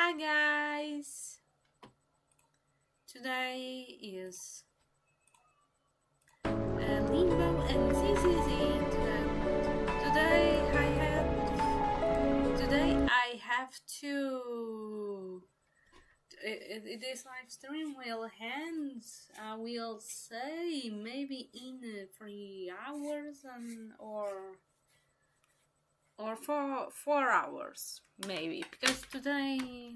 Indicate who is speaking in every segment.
Speaker 1: Hi guys! Today is Limbo and ZZZ. Today I have to. This live stream will end. I will say maybe in 3 hours or for 4 hours maybe, because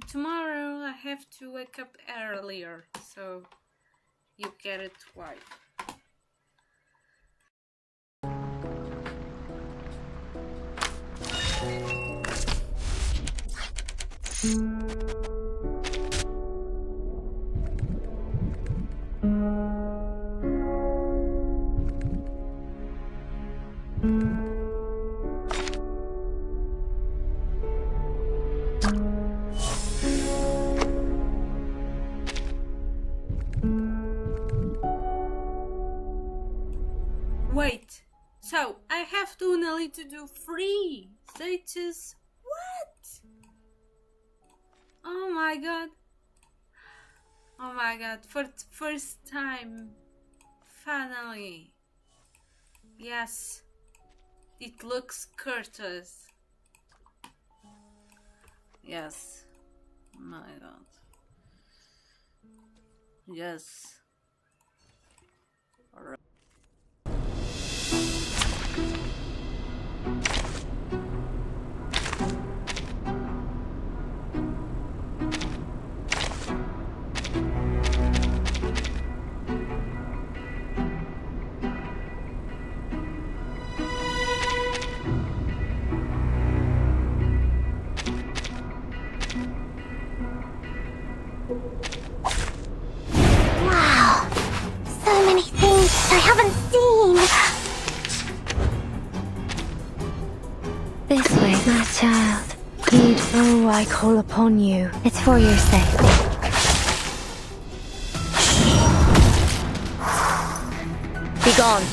Speaker 1: tomorrow I have to wake up earlier, so you get it right. Wait, so I have to only to do 3 stages? What? Oh my god. Oh my god, for the first time, finally. Yes, it looks courteous. Yes, my god. Yes. Alright.
Speaker 2: Wow, so many things I haven't seen. This way, my child. Heed, oh, I call upon you. It's for your safety. Be gone.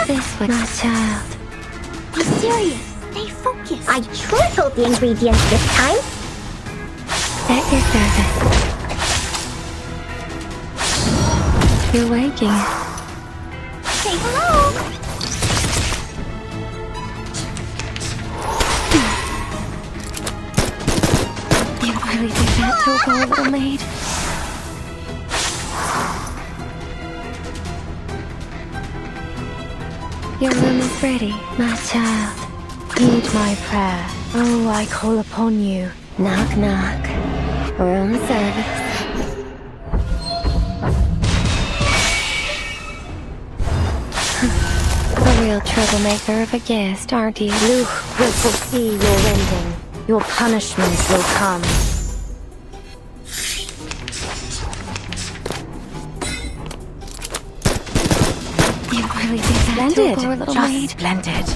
Speaker 2: This way, my child. Be serious. Stay focused. I tripled the ingredients this time. At your service. You're waking. Say hello. You really did that to a poor little maid? Your room is ready, my child. Heed my prayer. Oh, I call upon you. Knock, knock. Room service. A real troublemaker of a guest, aren't you? Luke will foresee your ending. Your punishment will come. Really splendid, just splendid.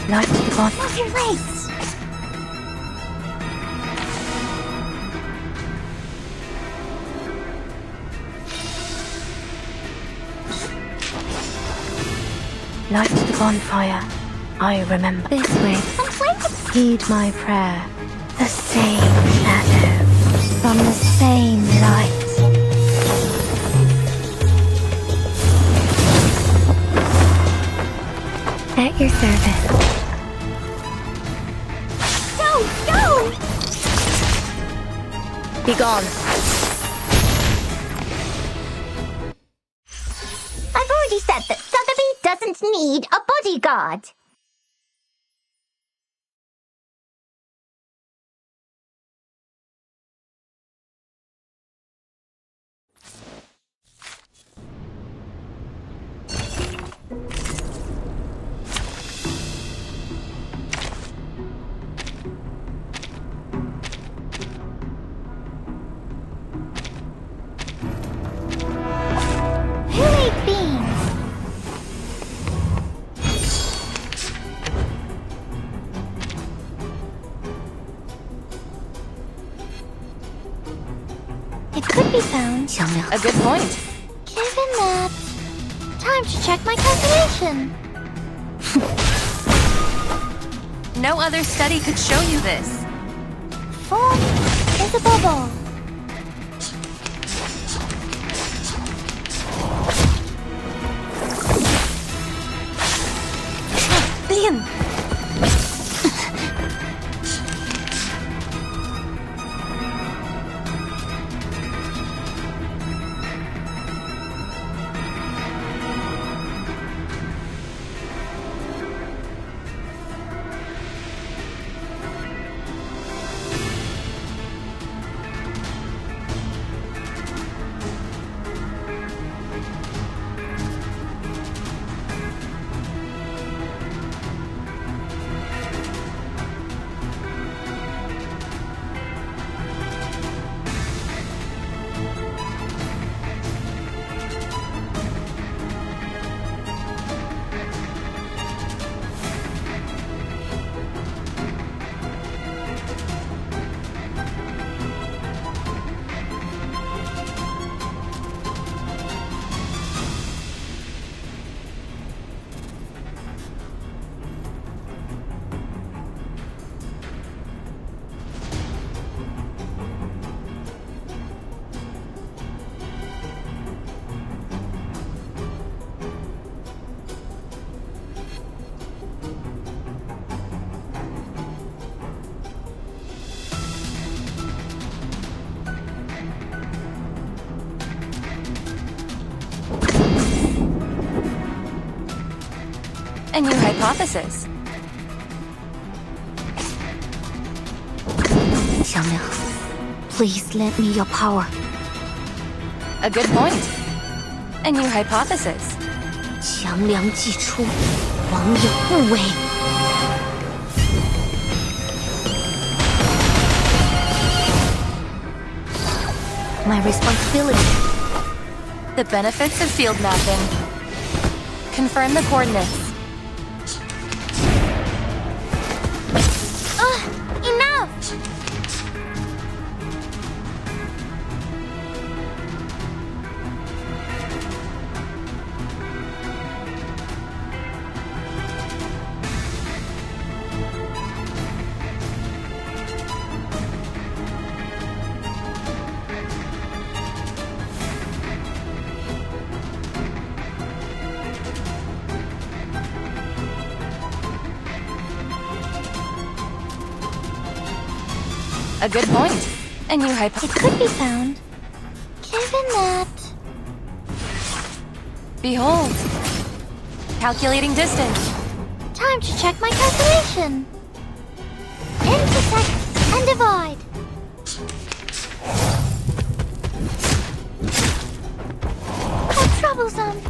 Speaker 2: Light to the bottom. Watch your legs. Light to the bonfire. I remember. This way. Heed my prayer. The same shadow. From the same light. At your service. Go! Go! Be gone. need a bodyguard. Who ate beans? It could be found.
Speaker 3: A good point.
Speaker 2: Given that, time to check my calculation.
Speaker 3: No other study could show you this.
Speaker 2: Form is a bubble.
Speaker 3: Liam! A new hypothesis.
Speaker 2: Xiangling, please lend me your power.
Speaker 3: A good point. A new hypothesis.
Speaker 2: 强梁既出，王有不为。My responsibility.
Speaker 3: The benefits of field mapping. Confirm the coordinates.
Speaker 2: Enough!
Speaker 3: A good point. A new hypothesis.
Speaker 2: It could be found. Given that...
Speaker 3: Behold. Calculating distance.
Speaker 2: Time to check my calculation. Intersect and divide. How troublesome.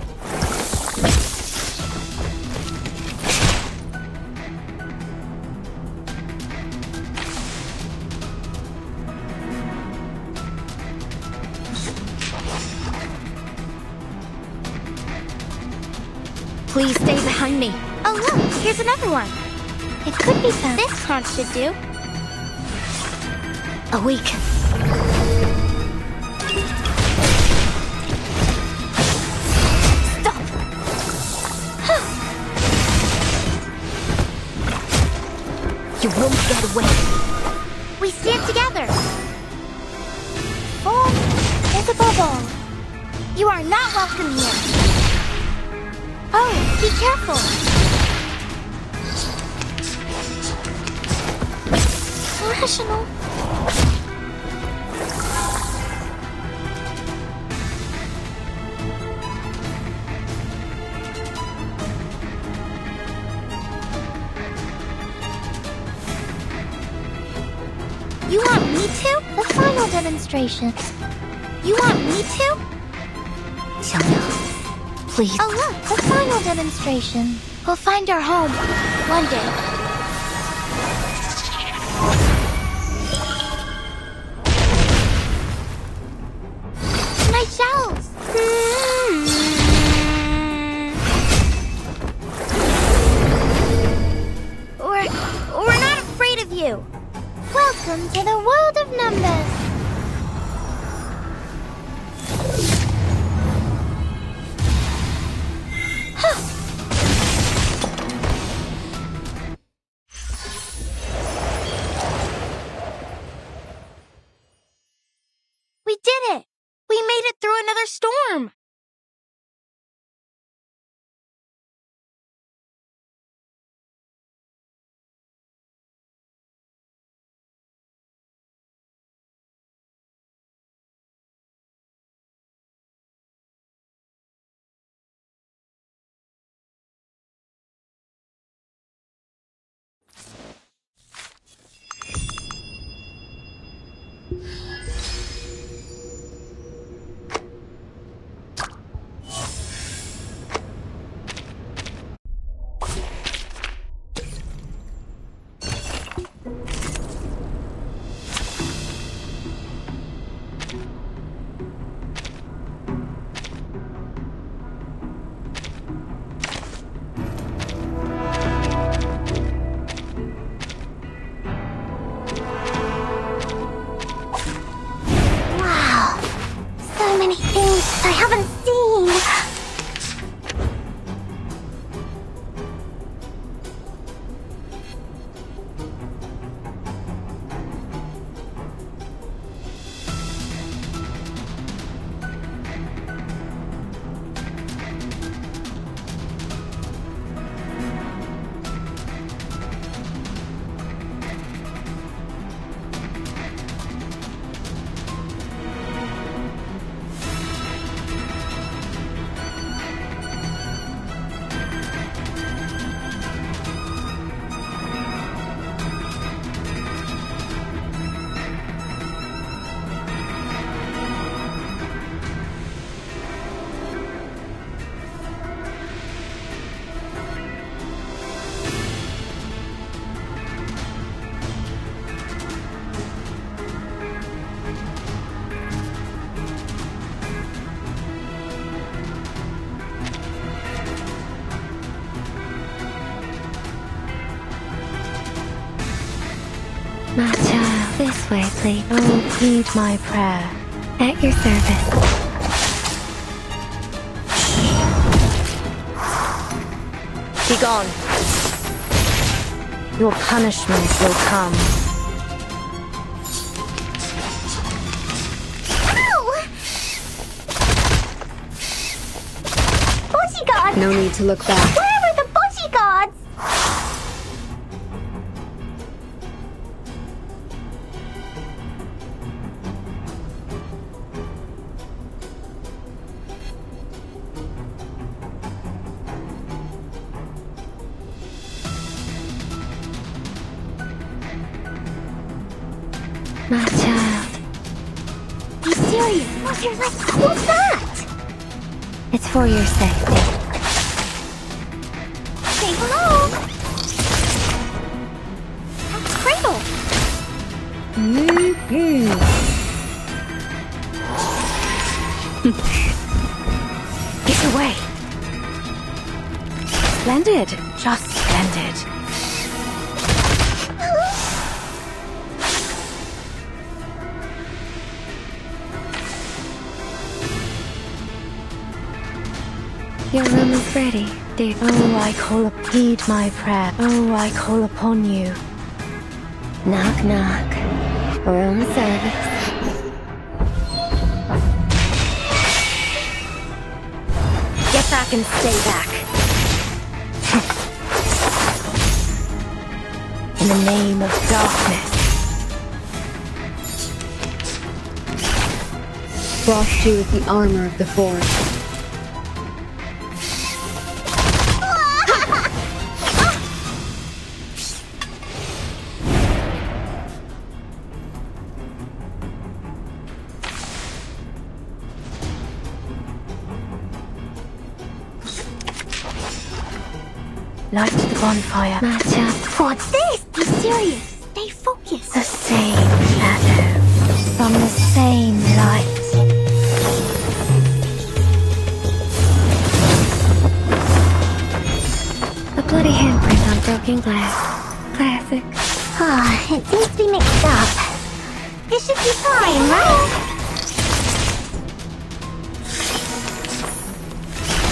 Speaker 2: Please stay behind me. Oh look, here's another one. It could be found. This conch should do. Awaken. Stop! You won't get away. We stand together. Form is above all. You are not welcome here. Oh, be careful! Rational. to? The final demonstration. You want me to? Please. Oh look, the final demonstration. We'll find our home. One day. My shells! We're not afraid of you. Welcome to the world of numbers. We did it! We made it through another storm! I haven't seen. My child, this way, please. Oh, heed my prayer. At your service. Be gone. Your punishment will come. Ow! Bodyguard!
Speaker 3: No need to look back.
Speaker 2: Where are the bodyguards? My child. Be serious. What's your life? What's that? It's for your safety. Say hello. That's Cradle. Get away. Splendid. Just splendid. Your room is ready, dear. Oh, I call up, heed my prayer. Oh, I call upon you. Knock, knock. Room service. Get back and stay back. In the name of darkness.
Speaker 3: Frost you with the armor of the forest.
Speaker 2: Light the bonfire. Matter.
Speaker 4: What's this? Be serious. Stay focused.
Speaker 2: The same shadow. From the same light. A bloody handprint on broken glass. Classic.
Speaker 4: Ah, it seems to be mixed up. It should be fine, right?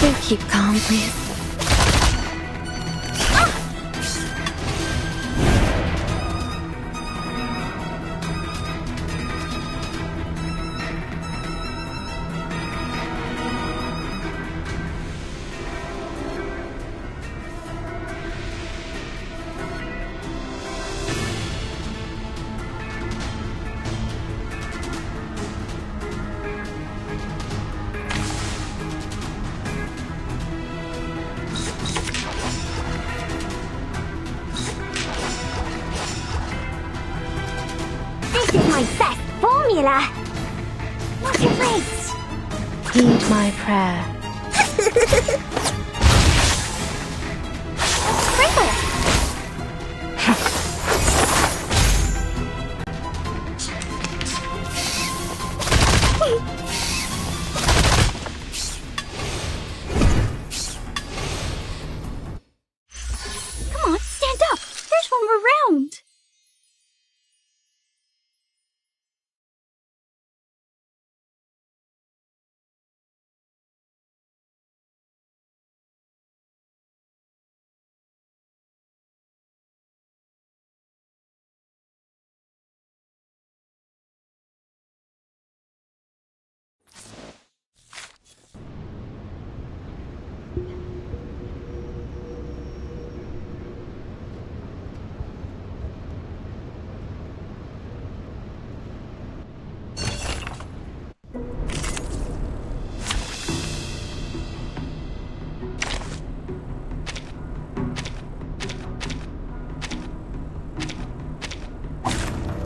Speaker 2: Do keep calm, please.
Speaker 4: This is my best formula. What's your race?
Speaker 2: Heed my prayer.
Speaker 4: Sprinkle. Come on, stand up. There's one more round.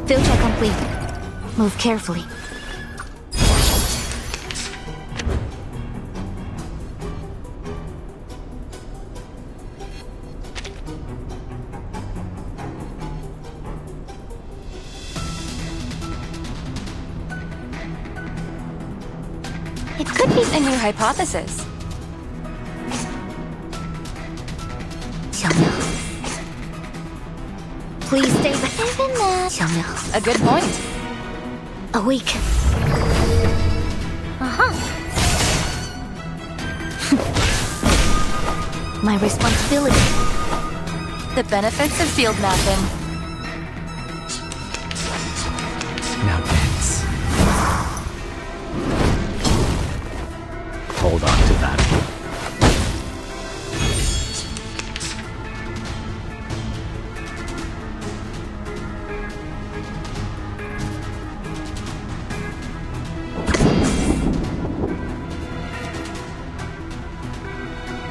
Speaker 2: Filter complete. Move carefully.
Speaker 3: It could be a new hypothesis.
Speaker 2: 小苗 Please stay back.
Speaker 4: Even that.
Speaker 2: 小苗
Speaker 3: A good point.
Speaker 2: Awaken.
Speaker 4: Uh-huh.
Speaker 2: My responsibility.
Speaker 3: The benefits of field mapping.
Speaker 5: Now dance. Hold on to that.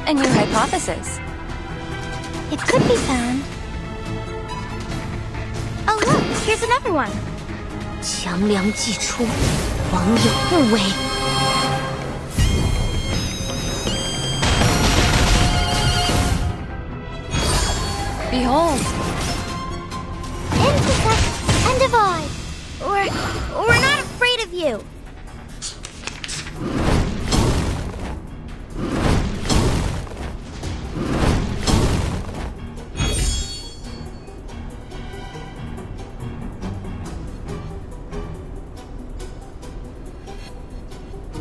Speaker 3: A new hypothesis.
Speaker 4: It could be found. Oh, look, here's another one.
Speaker 2: 强梁既出，王有不为。
Speaker 3: Behold,
Speaker 4: And protect and divide. We're not afraid of you.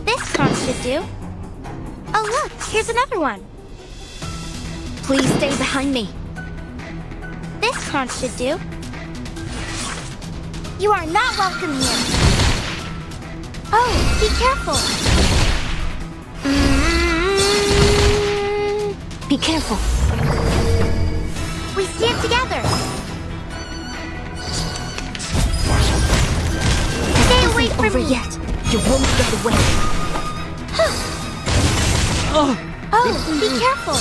Speaker 4: This conch should do. Oh, look, here's another one.
Speaker 2: Please stay behind me.
Speaker 4: This conch should do. You are not welcome here. Oh, be careful.
Speaker 2: Be careful.
Speaker 4: We stand together. Stay away from
Speaker 2: Over
Speaker 4: me.
Speaker 2: yet. You won't get away.
Speaker 4: Oh, be careful.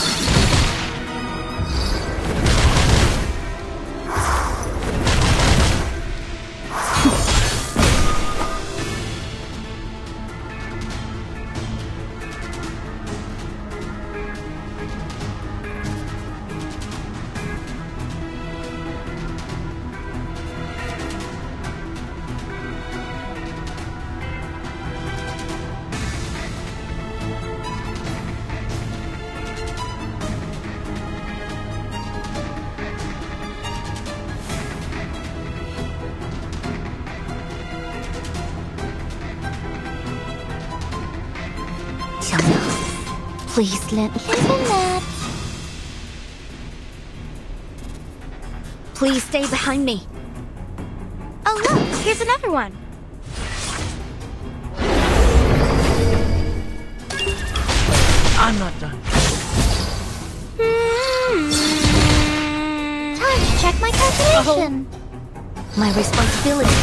Speaker 4: Please, Lynn. Isn't that? Please stay behind me. Oh, look, here's another one.
Speaker 5: I'm not done.
Speaker 4: Time to check my calculation. My responsibility.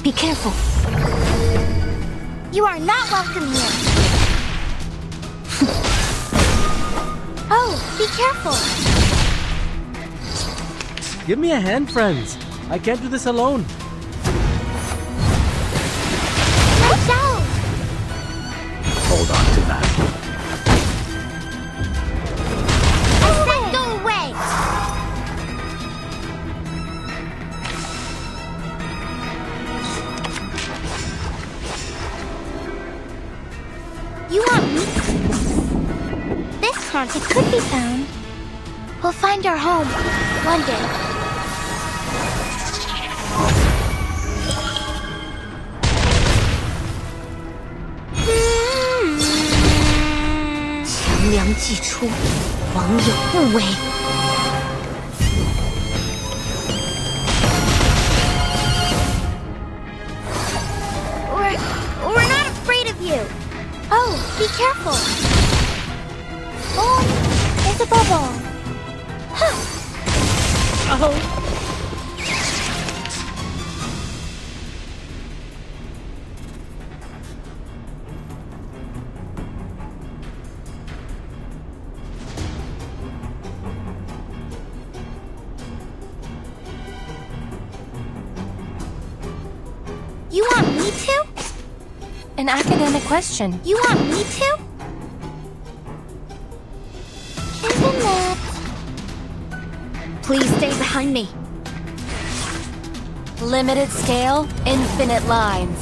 Speaker 4: Be careful. You are not welcome here. Oh, be careful.
Speaker 5: Give me a hand, friends. I can't do this alone.
Speaker 4: Let's go.
Speaker 5: Hold on to that.
Speaker 4: I said go away. You want me? This haunted could be found. We'll find our home one day. We're not afraid of you. Oh, be careful. Oh, there's a bubble.
Speaker 5: Oh.
Speaker 4: You want me to?
Speaker 3: An academic question.
Speaker 4: You want me to? Isn't that? Please stay behind me.
Speaker 3: Limited scale, infinite lines.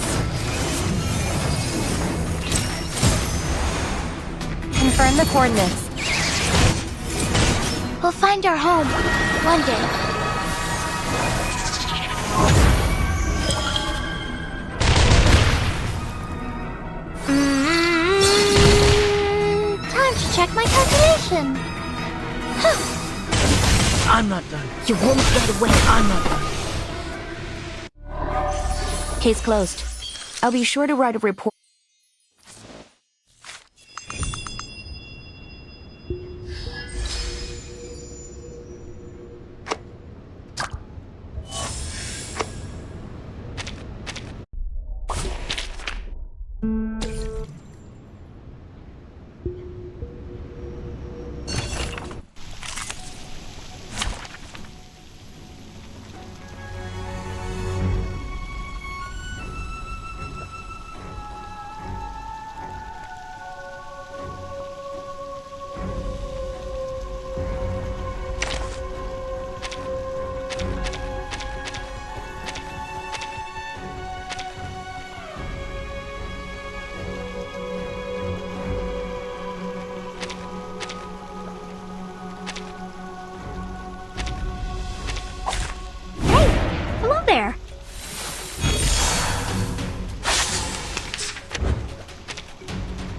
Speaker 3: Confirm the coordinates.
Speaker 4: We'll find our home one day. Time to check my calculation.
Speaker 5: I'm not done.
Speaker 4: You won't get away.
Speaker 5: I'm not done.
Speaker 2: Case closed. I'll be sure to write a report.
Speaker 4: Hello there.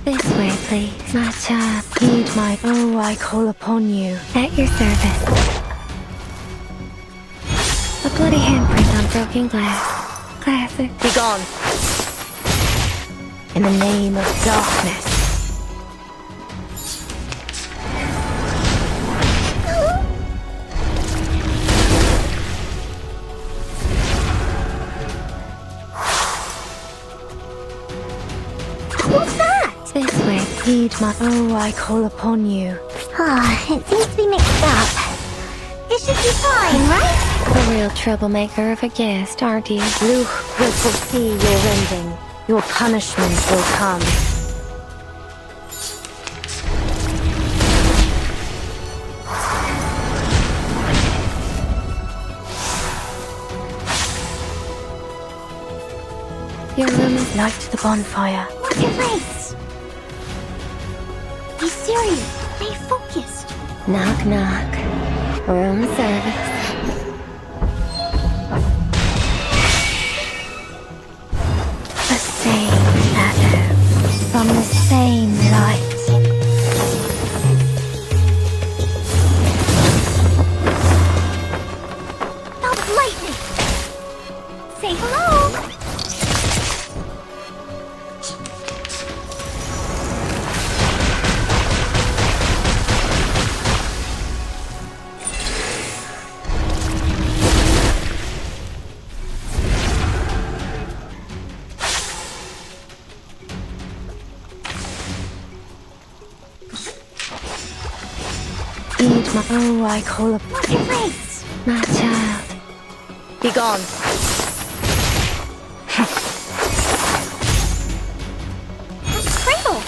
Speaker 2: This way, please. Macha, heed my... Oh, I call upon you. At your service. A bloody handprint on broken glass. Classic. Be gone. In the name of darkness.
Speaker 4: What's that?
Speaker 2: This way, heed my... Oh, I call upon you.
Speaker 4: It seems to be mixed up. It should be fine, right?
Speaker 2: A real troublemaker of a guest, aren't you? Luke will foresee your ending. Your punishment will come. Your room is light to the bonfire.
Speaker 4: Watch your face. Be serious. Stay focused.
Speaker 2: Knock, knock. Room service. The same shadow from
Speaker 4: Say hello!
Speaker 2: Oh, I call upon
Speaker 4: What's your race?
Speaker 2: my child. Be gone.
Speaker 4: That's Cradle!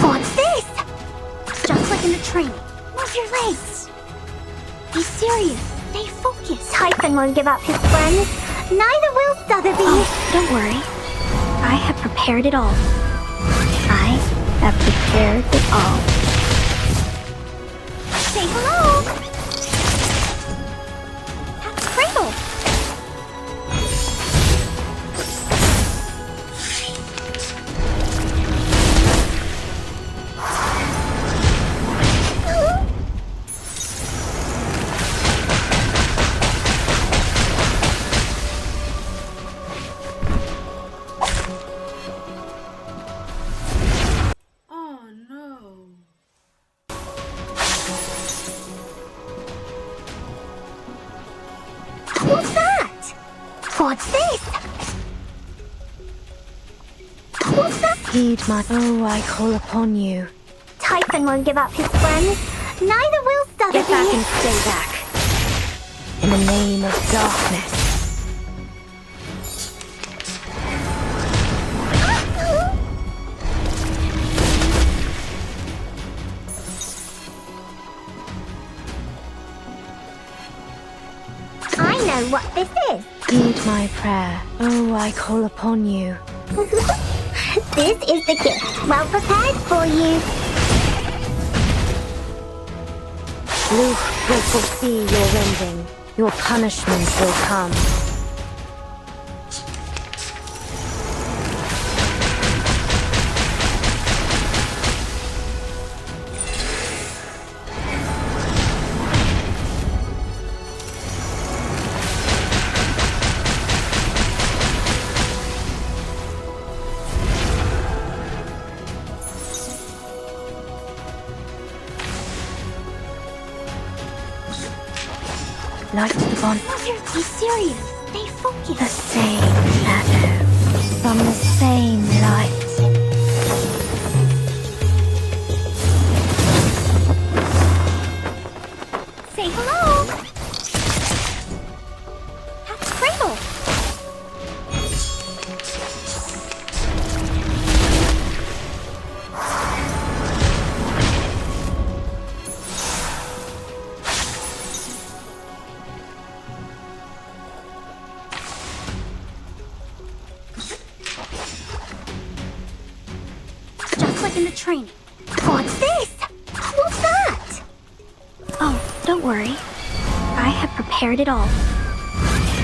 Speaker 4: What's this? Just like in the training. What's your race? Be serious. Stay focused. Typhon won't give up his friends. Neither will Sotheby. Oh, don't worry. I have prepared it all. I have prepared it all. Say hello! That's Cradle!
Speaker 1: Oh no.
Speaker 4: What's that? What's this? What's that?
Speaker 2: Heed my... Oh, I call upon you.
Speaker 4: Typhon won't give up his friends. Neither will Sotheby.
Speaker 2: Get back and stay back. In the name of darkness.
Speaker 4: I know what this is.
Speaker 2: Heed my prayer. Oh, I call upon you.
Speaker 4: This is the gift, well prepared for you.
Speaker 2: Luke will foresee your rending. Your punishment will come. Light the bond.
Speaker 4: Be serious. Stay
Speaker 2: The
Speaker 4: focused.
Speaker 2: same shadow. From the same light.
Speaker 4: Say hello. That's Cradle. Just like in the training. What's this? What's that? Oh, don't worry. I have prepared it all.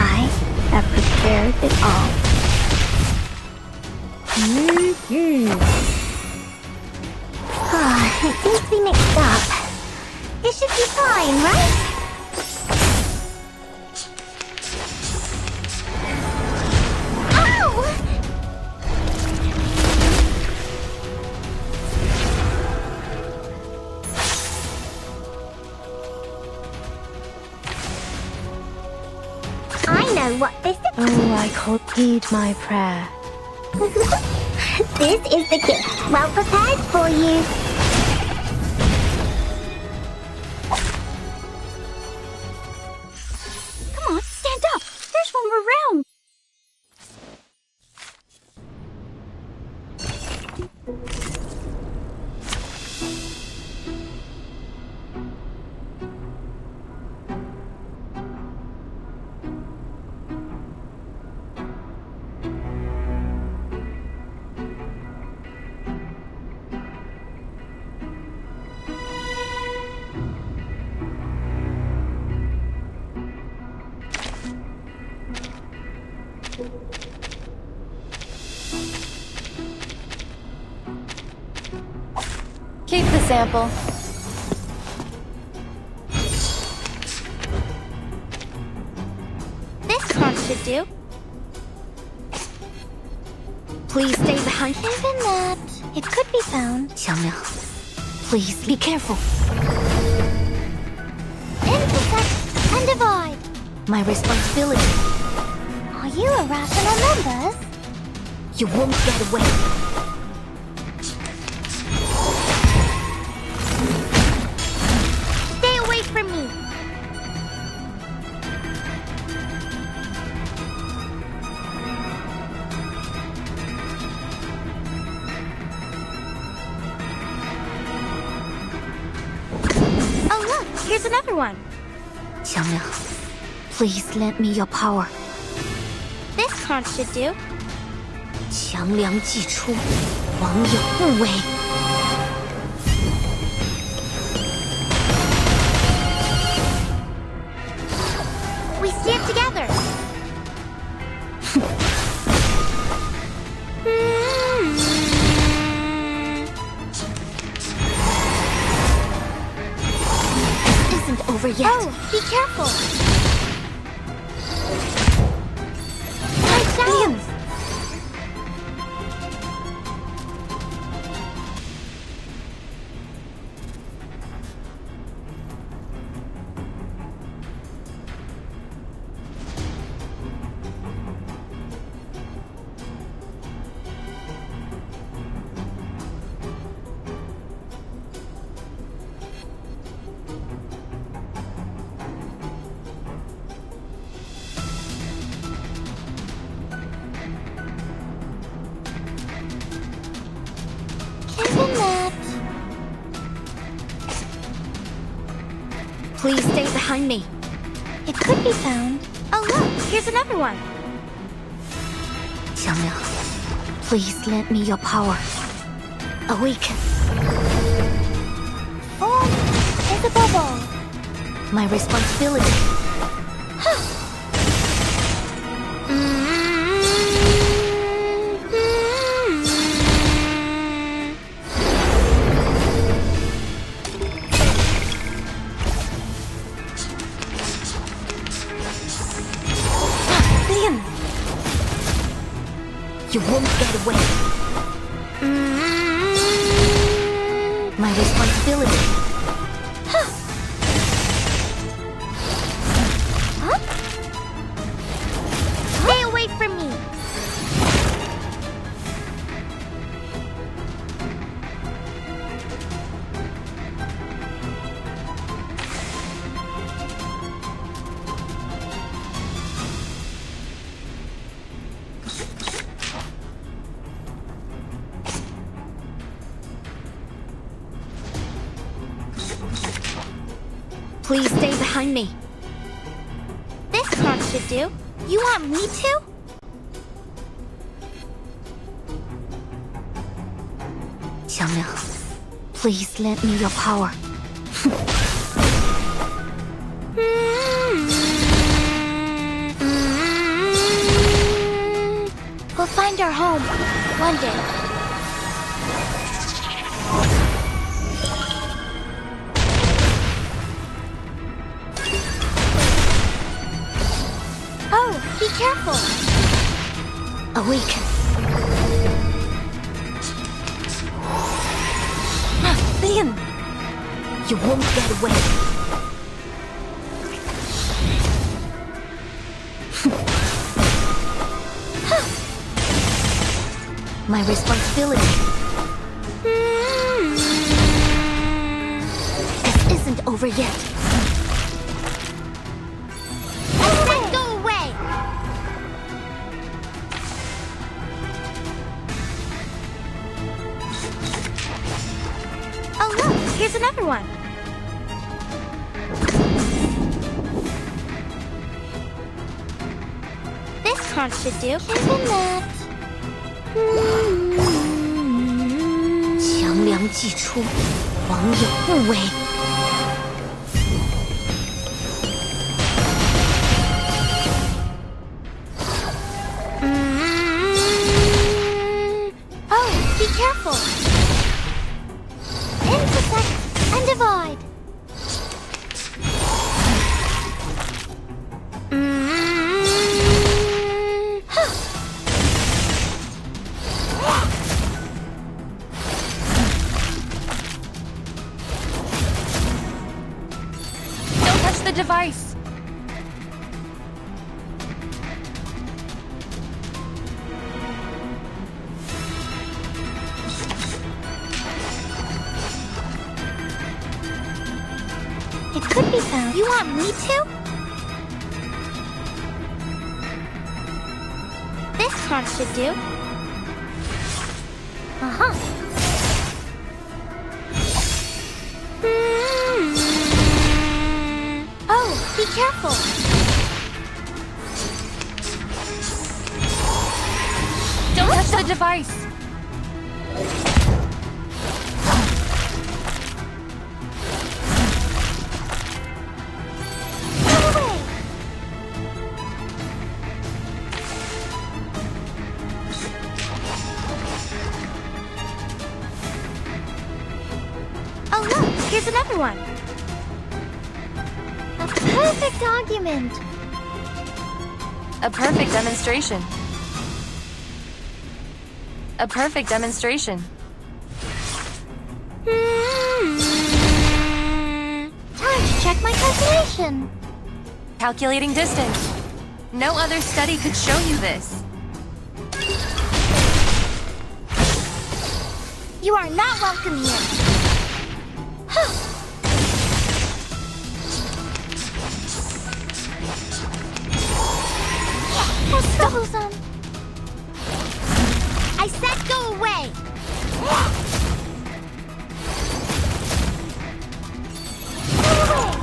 Speaker 4: I have prepared it all. It seems to be mixed up. This should be fine, right? Ow! I know what this is.
Speaker 2: Oh, I call... Heed my prayer.
Speaker 4: This is the gift, well prepared for you. Come on, stand up. There's one more round.
Speaker 3: Keep the sample.
Speaker 4: This conch should do. Please stay behind. Even that, it could be found.
Speaker 2: 小苗, please be careful.
Speaker 4: Intersect and divide.
Speaker 2: My responsibility.
Speaker 4: Are you a rational members?
Speaker 2: You won't get away.
Speaker 4: Stay away from me. Oh look, here's another one.
Speaker 2: 小苗, please lend me your power.
Speaker 4: This conch should do.
Speaker 2: 强梁既出，王有不为。
Speaker 4: We stand together.
Speaker 2: Isn't over yet.
Speaker 4: Oh, be careful. My shells. Isn't that?
Speaker 2: Please stay behind me.
Speaker 4: It could be found. Oh look, here's another one.
Speaker 2: 小苗, please lend me your power. Awaken.
Speaker 4: Form is a bubble.
Speaker 2: My responsibility. You won't get away. My responsibility.
Speaker 4: Stay away from me.
Speaker 2: Please stay behind me.
Speaker 4: This conch should do. You want me to?
Speaker 2: Xiaoming, please lend me your power.
Speaker 4: We'll find our home one day. Oh, be careful.
Speaker 2: Awaken. Liam, you won't get away. My responsibility. This isn't over yet.
Speaker 4: Go away. Oh look, here's another one. This conch should do. Isn't that?
Speaker 2: 强梁既出，王有不为。
Speaker 4: Oh, be careful. divide.
Speaker 3: Don't touch the device.
Speaker 4: It could be found. You want me to? This part should do. Uh-huh. Oh, be careful.
Speaker 3: Don't touch the device.
Speaker 4: Get away. Oh, look, here's another one. A perfect argument.
Speaker 3: A perfect demonstration. A perfect demonstration.
Speaker 4: Time to check my calculation.
Speaker 3: Calculating distance. No other study could show you this.
Speaker 4: You are not welcome here. Troublesome. I said go away. Go away.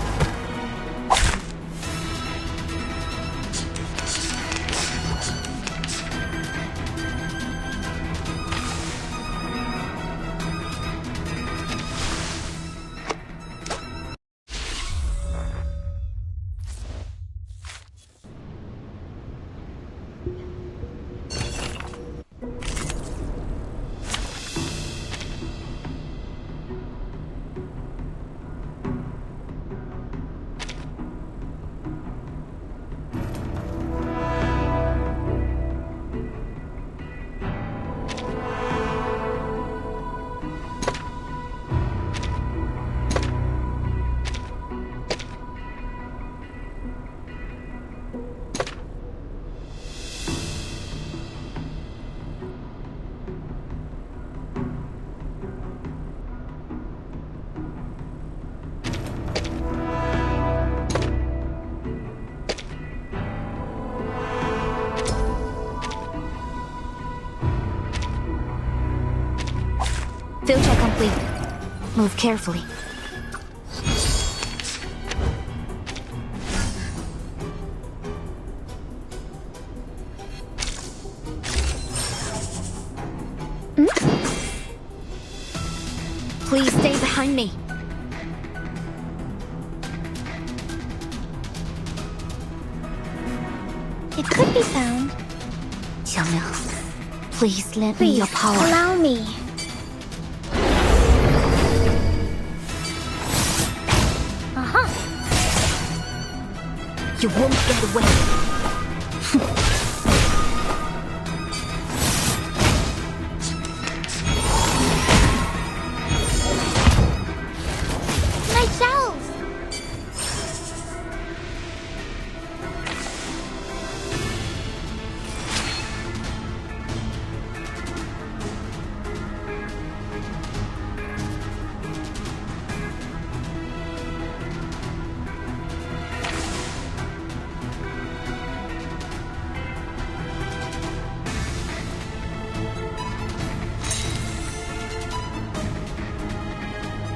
Speaker 2: Field check complete. Move carefully. Please stay behind me.
Speaker 4: It could be found.
Speaker 2: Xiangliang, please lend me your power.
Speaker 4: Allow me. Uh-huh.
Speaker 2: You won't get away.
Speaker 4: My shells!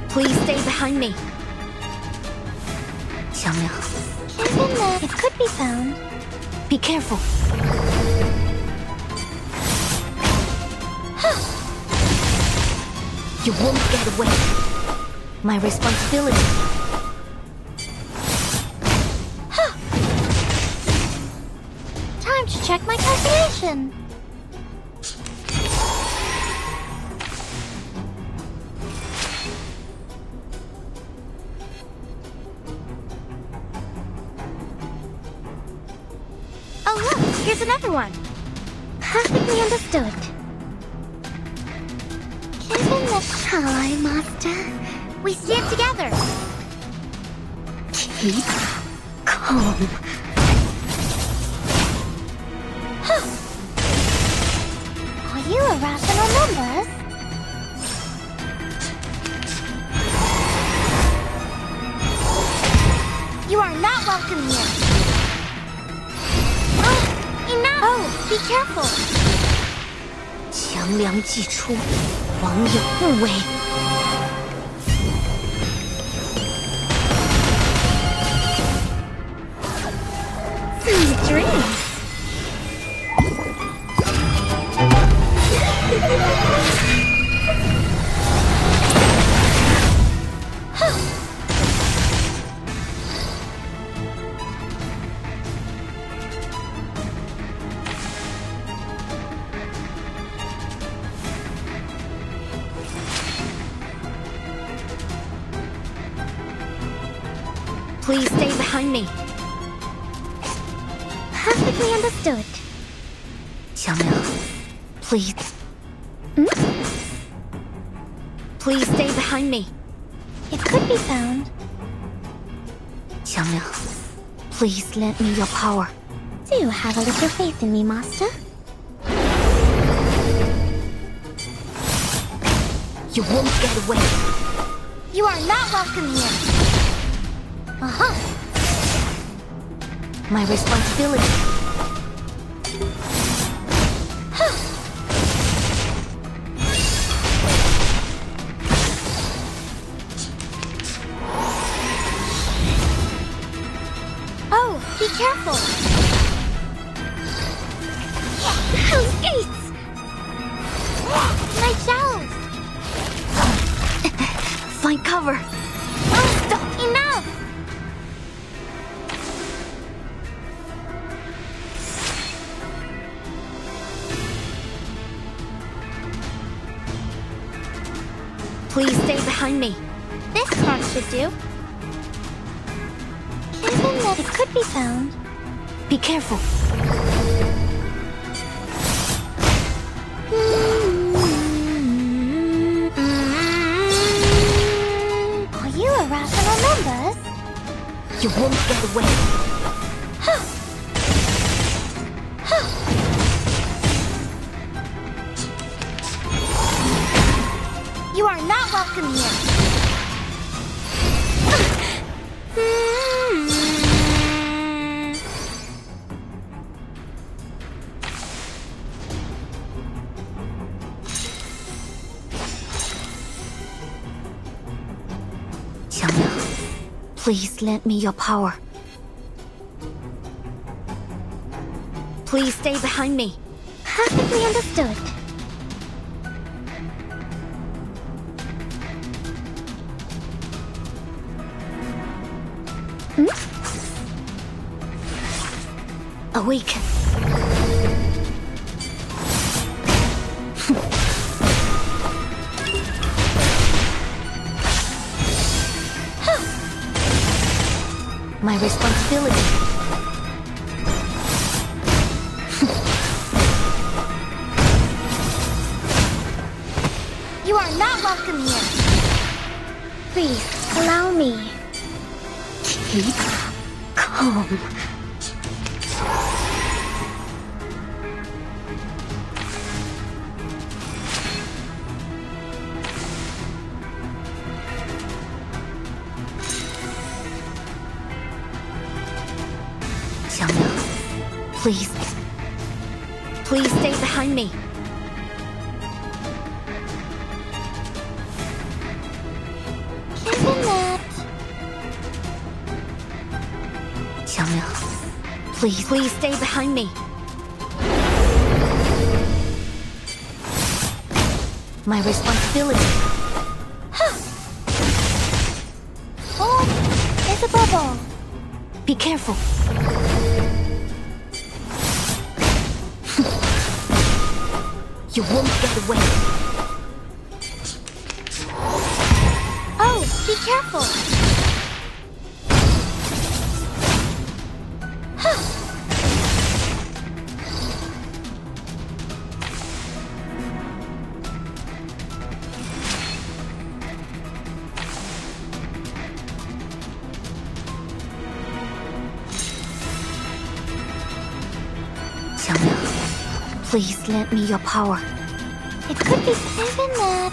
Speaker 2: Please stay behind me. Xiangliang,
Speaker 4: Isn't there? It could be found.
Speaker 2: be careful. You won't get away. My responsibility.
Speaker 4: Time to check my calculation. Here's another one. Perfectly understood. Given the ally, Master, we stand together. Keep calm. Are you irrational numbers? You are not welcome here. Enough! Oh, be careful. 强梁既出，王有不为。Sweet dreams. Please stay behind me. Perfectly understood. 小苗, please. Please stay behind me. It could be found. 小苗, please lend me your power. Do have a little faith in me, Master? You won't get away. You are not welcome here. My responsibility. Oh, be careful. Those gates. My shells. Find cover. Oh, stop. Enough. Please stay behind me. This card should do. Given that it could be found. Be careful. Are you irrational numbers? You won't get away. You are not welcome here. Xiaoming, please lend me your power. Please stay behind me. Perfectly understood. Awaken. My responsibility. You are not welcome here. Please, allow me. Keep calm. Please. Please stay behind me. Given that... Xiaoming, please stay behind me. My responsibility. Oh, there's a bubble. Be careful. You won't get away. Oh, be careful.
Speaker 2: Please lend me your power.
Speaker 4: It could be even that.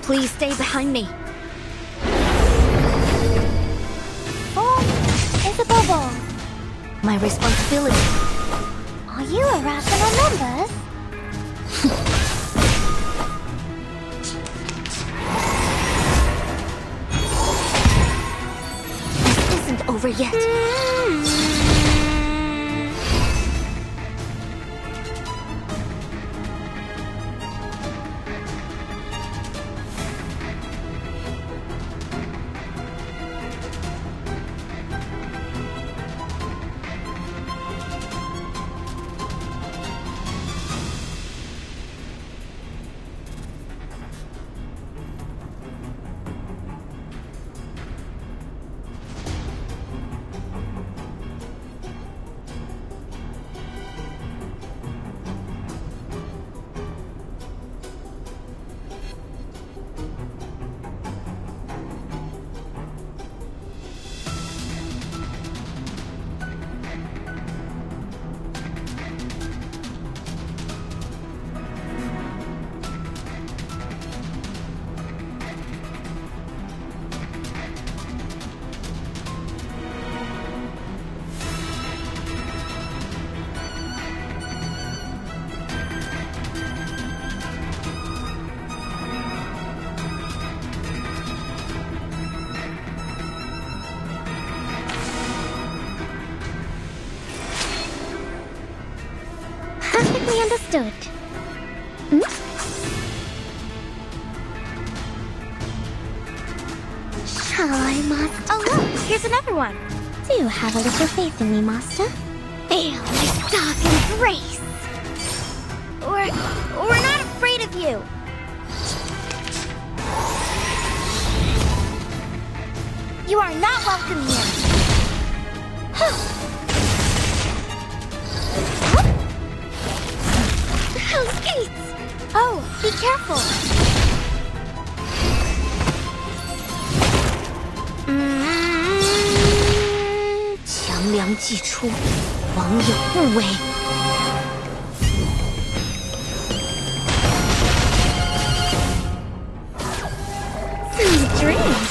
Speaker 2: Please stay behind me.
Speaker 4: Form is above all.
Speaker 2: My responsibility.
Speaker 4: Are you irrational numbers?
Speaker 2: This isn't over yet.
Speaker 4: Perfectly understood. Shall I, Master?
Speaker 2: Oh look, here's another one.
Speaker 4: Do have a little faith in me, Master. Feel my dark embrace.
Speaker 2: We're not afraid of you.
Speaker 4: You are not welcome here. Hell's Gates! Oh, be careful.
Speaker 2: 强梁既出，王有不为。
Speaker 4: Sweet dreams.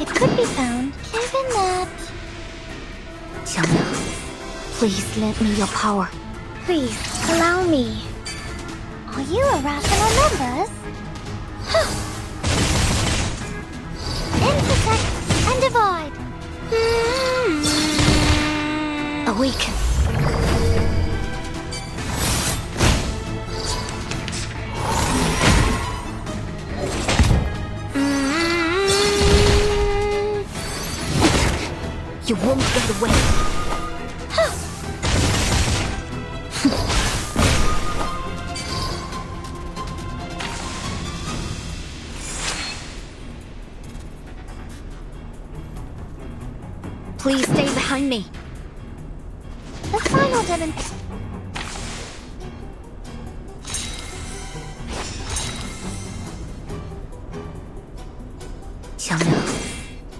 Speaker 4: It could be found, given that...
Speaker 2: 强梁 please lend me your power.
Speaker 4: Please, allow me. Are you irrational numbers? Intersect and divide.
Speaker 2: Awaken. You won't get away. Please stay behind me.
Speaker 4: The final demonstration.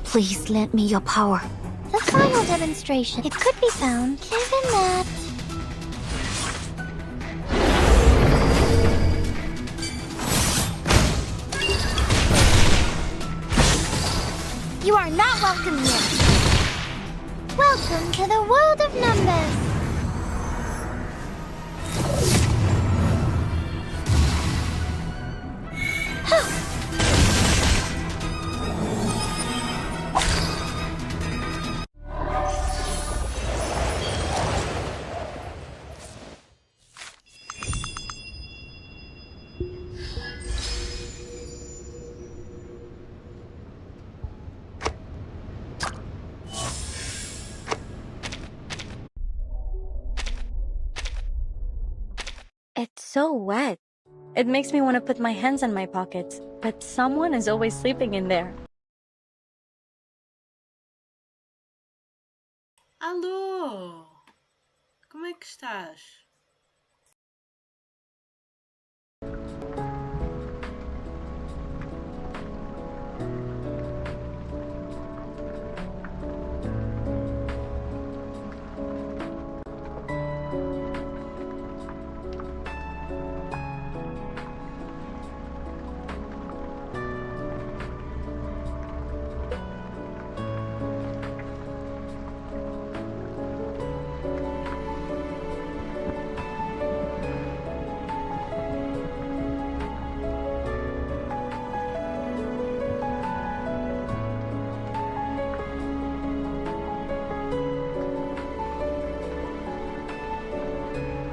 Speaker 2: Please lend me your power.
Speaker 4: The final demonstration. It could be found, given that... You are not welcome here. Welcome to the world of numbers.
Speaker 2: It's so wet. It makes me want to put my hands in my pockets, but someone is always sleeping in there.
Speaker 1: Alô! Como é que estás?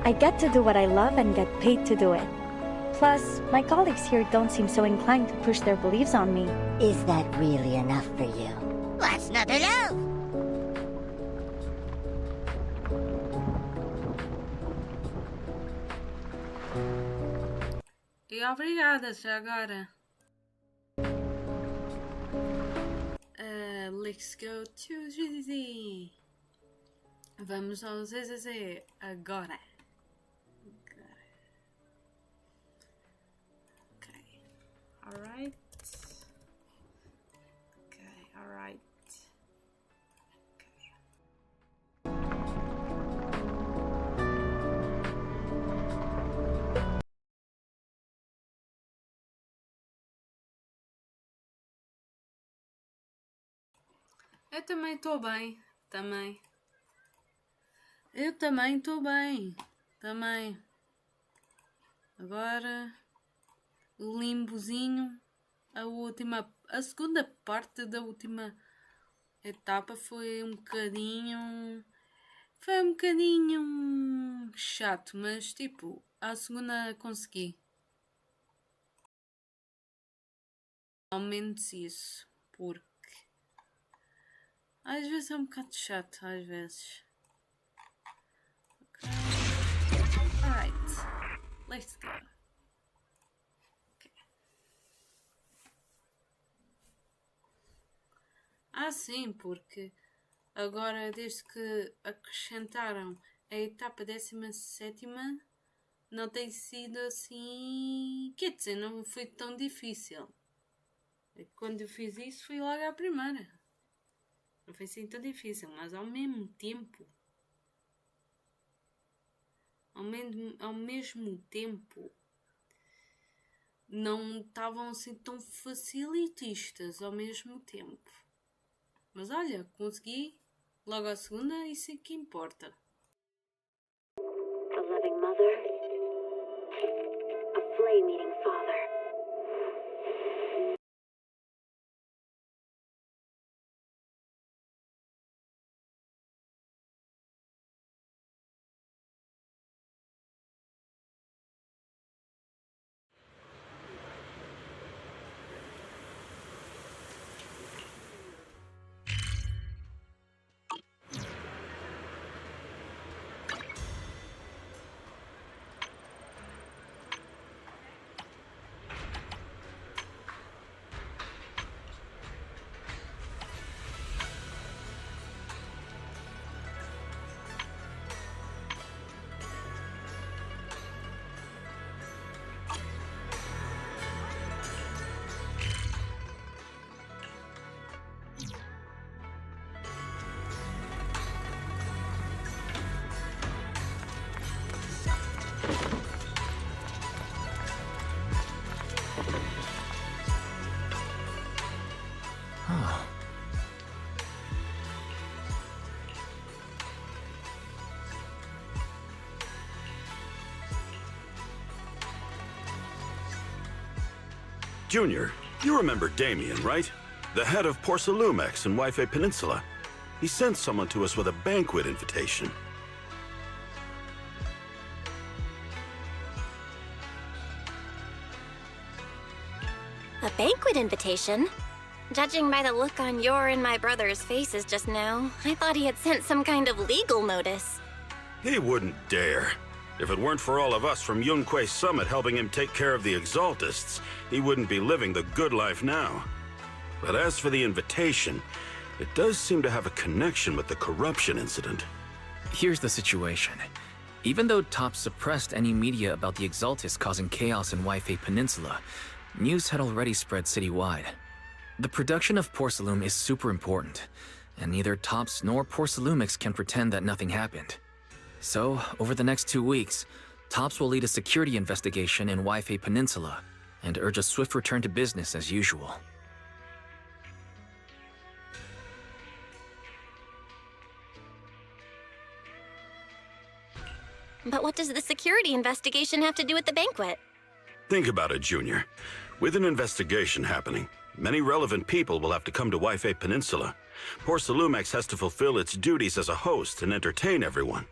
Speaker 2: I get to do what I love and get paid to do it. Plus, my colleagues here don't seem so inclined to push their beliefs on me.
Speaker 6: Is that really enough for you? What's not to know?
Speaker 1: E obrigada já agora. Let's go to ZZZ. Vamos ao ZZZ agora. Okay. Alright. Okay, alright. Eu também estou bem, também. Eu também estou bem, também. Agora, o limbozinho, a segunda parte da última etapa foi um bocadinho chato, mas tipo, a segunda consegui. Ao menos isso, porque às vezes é um bocado chato, às vezes. Okay. Alright, let's go. Okay. Sim, porque agora desde que acrescentaram a etapa 17ª não tem sido assim, quer dizer, não foi tão difícil. Quando eu fiz isso foi logo à primeira. Não foi assim tão difícil, mas ao mesmo tempo, não estavam assim tão facilitistas ao mesmo tempo. Mas olha, consegui logo à segunda, isso é que importa.
Speaker 2: A loving mother, a flame-eating father.
Speaker 7: Junior, you remember Damien, right? The head of Porcelumex and Wife Peninsula. He sent someone to us with a banquet invitation.
Speaker 4: A banquet invitation? Judging by the look on your and my brother's faces just now, I thought he had sent some kind of legal notice.
Speaker 7: He wouldn't dare. If it weren't for all of us from Yunquei Summit helping him take care of the Exaltists, he wouldn't be living the good life now. But as for the invitation, it does seem to have a connection with the corruption incident.
Speaker 8: Here's the situation. Even though Top suppressed any media about the Exaltists causing chaos in Waifei Peninsula, news had already spread citywide. The production of Porcelain is super important, and neither Tops nor Porcelumix can pretend that nothing happened. So, over the next 2 weeks, Tops will lead a security investigation in Waifei Peninsula and urge a swift return to business as usual.
Speaker 3: But what does the security investigation have to do with the banquet?
Speaker 7: Think about it, Junior. With an investigation happening, many relevant people will have to come to Waifei Peninsula. Porcelumex has to fulfill its duties as a host and entertain everyone.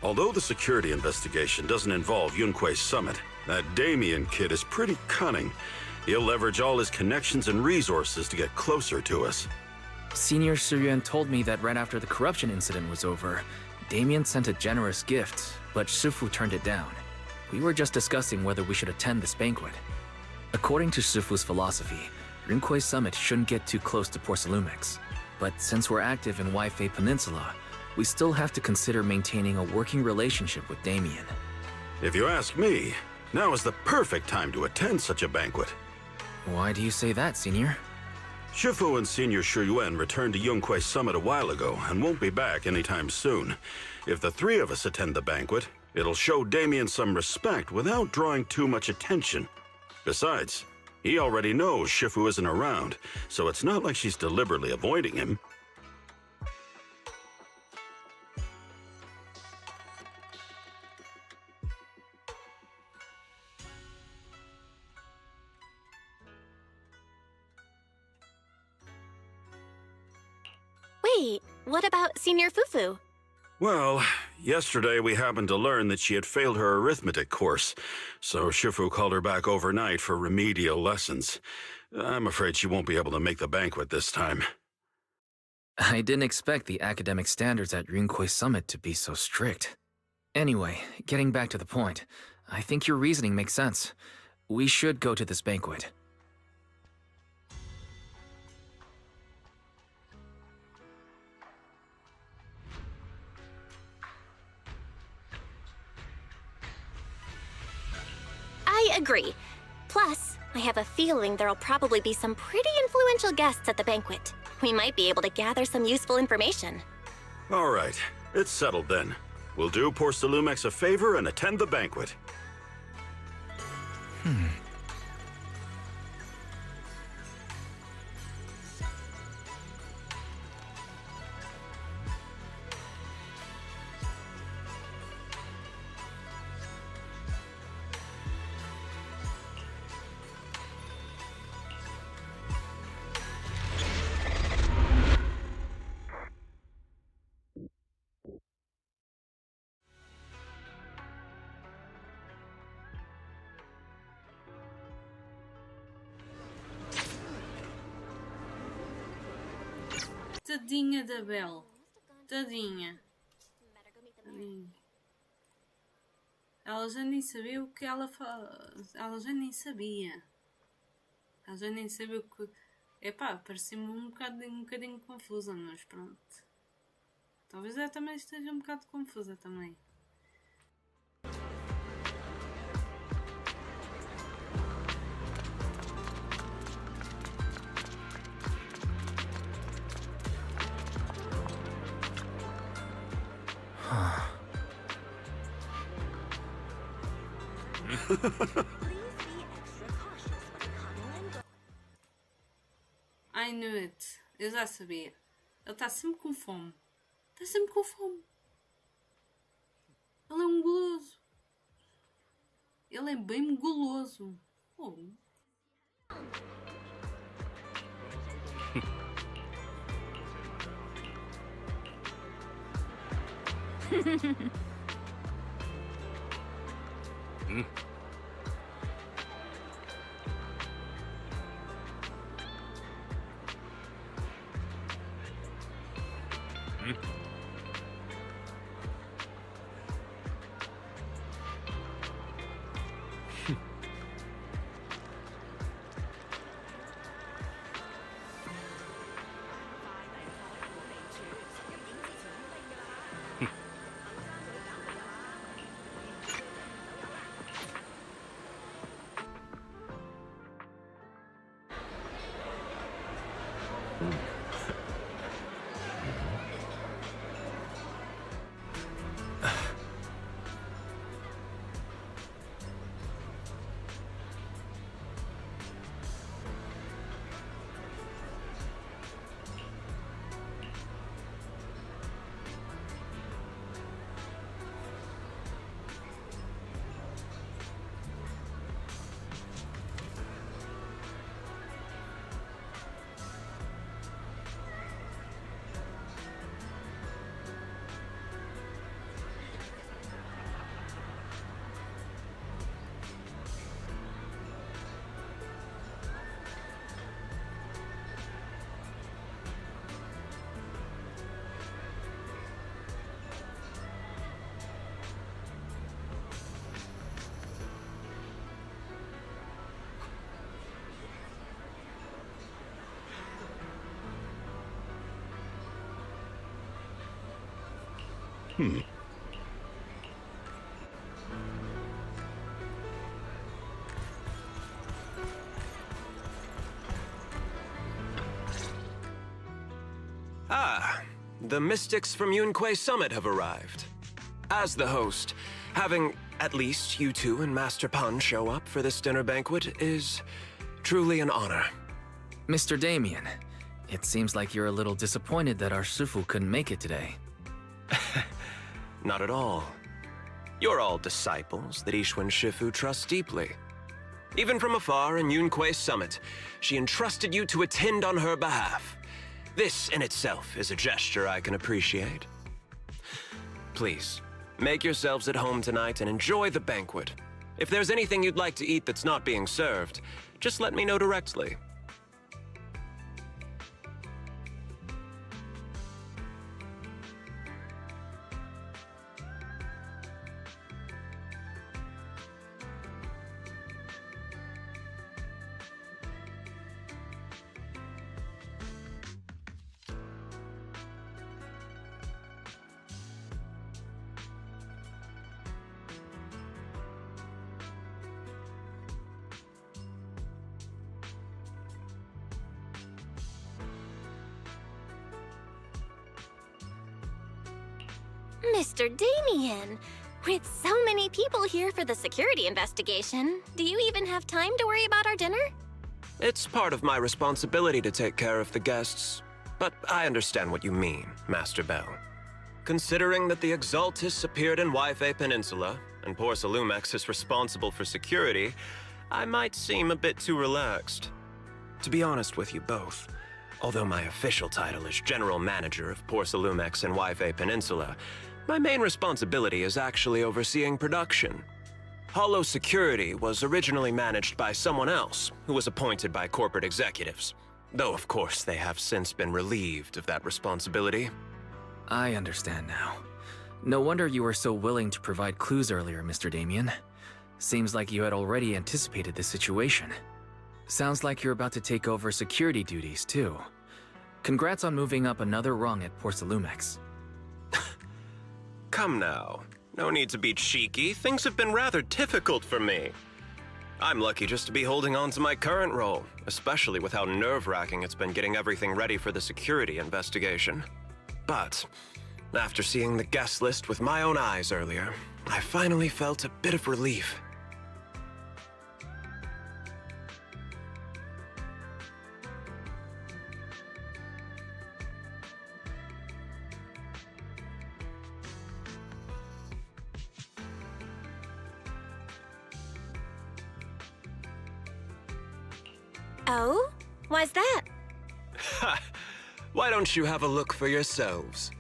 Speaker 7: Although the security investigation doesn't involve Yunquei Summit, that Damien kid is pretty cunning. He'll leverage all his connections and resources to get closer to us.
Speaker 8: Senior Suryuan told me that right after the corruption incident was over, Damien sent a generous gift, but Shifu turned it down. We were just discussing whether we should attend this banquet. According to Shifu's philosophy, Yunquei Summit shouldn't get too close to Porcelumix. But since we're active in Waifei Peninsula, we still have to consider maintaining a working relationship with Damien.
Speaker 7: If you ask me, now is the perfect time to attend such a banquet.
Speaker 8: Why do you say that, Senior?
Speaker 7: Shifu and Senior Shuyuan returned to Yunquei Summit a while ago and won't be back anytime soon. If the three of us attend the banquet, it'll show Damien some respect without drawing too much attention. Besides, he already knows Shifu isn't around, so it's not like she's deliberately avoiding him.
Speaker 3: Wait, what about Senior Fufu?
Speaker 7: Well, yesterday we happened to learn that she had failed her arithmetic course, so Shifu called her back overnight for remedial lessons. I'm afraid she won't be able to make the banquet this time.
Speaker 8: I didn't expect the academic standards at Yunquei Summit to be so strict. Anyway, getting back to the point, I think your reasoning makes sense. We should go to this banquet.
Speaker 3: I agree. Plus, I have a feeling there'll probably be some pretty influential guests at the banquet. We might be able to gather some useful information.
Speaker 7: All right, it's settled then. We'll do Porcelumex a favor and attend the banquet.
Speaker 1: Tadinha da Belle. Tadinha. Tadinha. Ela já nem sabia o que ela faz. Ela já nem sabia. Ela já nem sabia o que... Epá, parecia-me um bocadinho confusa, mas pronto. Talvez ela também esteja um bocado confusa também. I knew it. Eu já sabia. Ele está sempre com fome. Está sempre com fome. Ele é um guloso. Ele é bem guloso. Oh.
Speaker 9: Ah, the mystics from Yunque Summit have arrived. As the host, having at least you two and Master Pun show up for this dinner banquet is truly an honor.
Speaker 8: Mr. Damien, it seems like you're a little disappointed that our Shifu couldn't make it today.
Speaker 9: Not at all. You're all disciples that Ishwan Shifu trusts deeply. Even from afar in Yunque Summit, she entrusted you to attend on her behalf. This in itself is a gesture I can appreciate. Please, make yourselves at home tonight and enjoy the banquet. If there's anything you'd like to eat that's not being served, just let me know directly.
Speaker 3: Mr. Damien, with so many people here for the security investigation, do you even have time to worry about our dinner?
Speaker 9: It's part of my responsibility to take care of the guests, but I understand what you mean, Master Bell. Considering that the Exaltis appeared in Yfe Peninsula, and Porsalumex is responsible for security, I might seem a bit too relaxed. To be honest with you both, although my official title is General Manager of Porsalumex and Yfe Peninsula, my main responsibility is actually overseeing production. Hollow Security was originally managed by someone else, who was appointed by corporate executives. Though, of course, they have since been relieved of that responsibility.
Speaker 8: I understand now. No wonder you were so willing to provide clues earlier, Mr. Damien. Seems like you had already anticipated this situation. Sounds like you're about to take over security duties, too. Congrats on moving up another rung at Porsalumex.
Speaker 9: Come now. No need to be cheeky. Things have been rather difficult for me. I'm lucky just to be holding on to my current role, especially with how nerve-wracking it's been getting everything ready for the security investigation. But after seeing the guest list with my own eyes earlier, I finally felt a bit of relief.
Speaker 3: Oh? Why's that?
Speaker 9: Ha! Why don't you have a look for yourselves?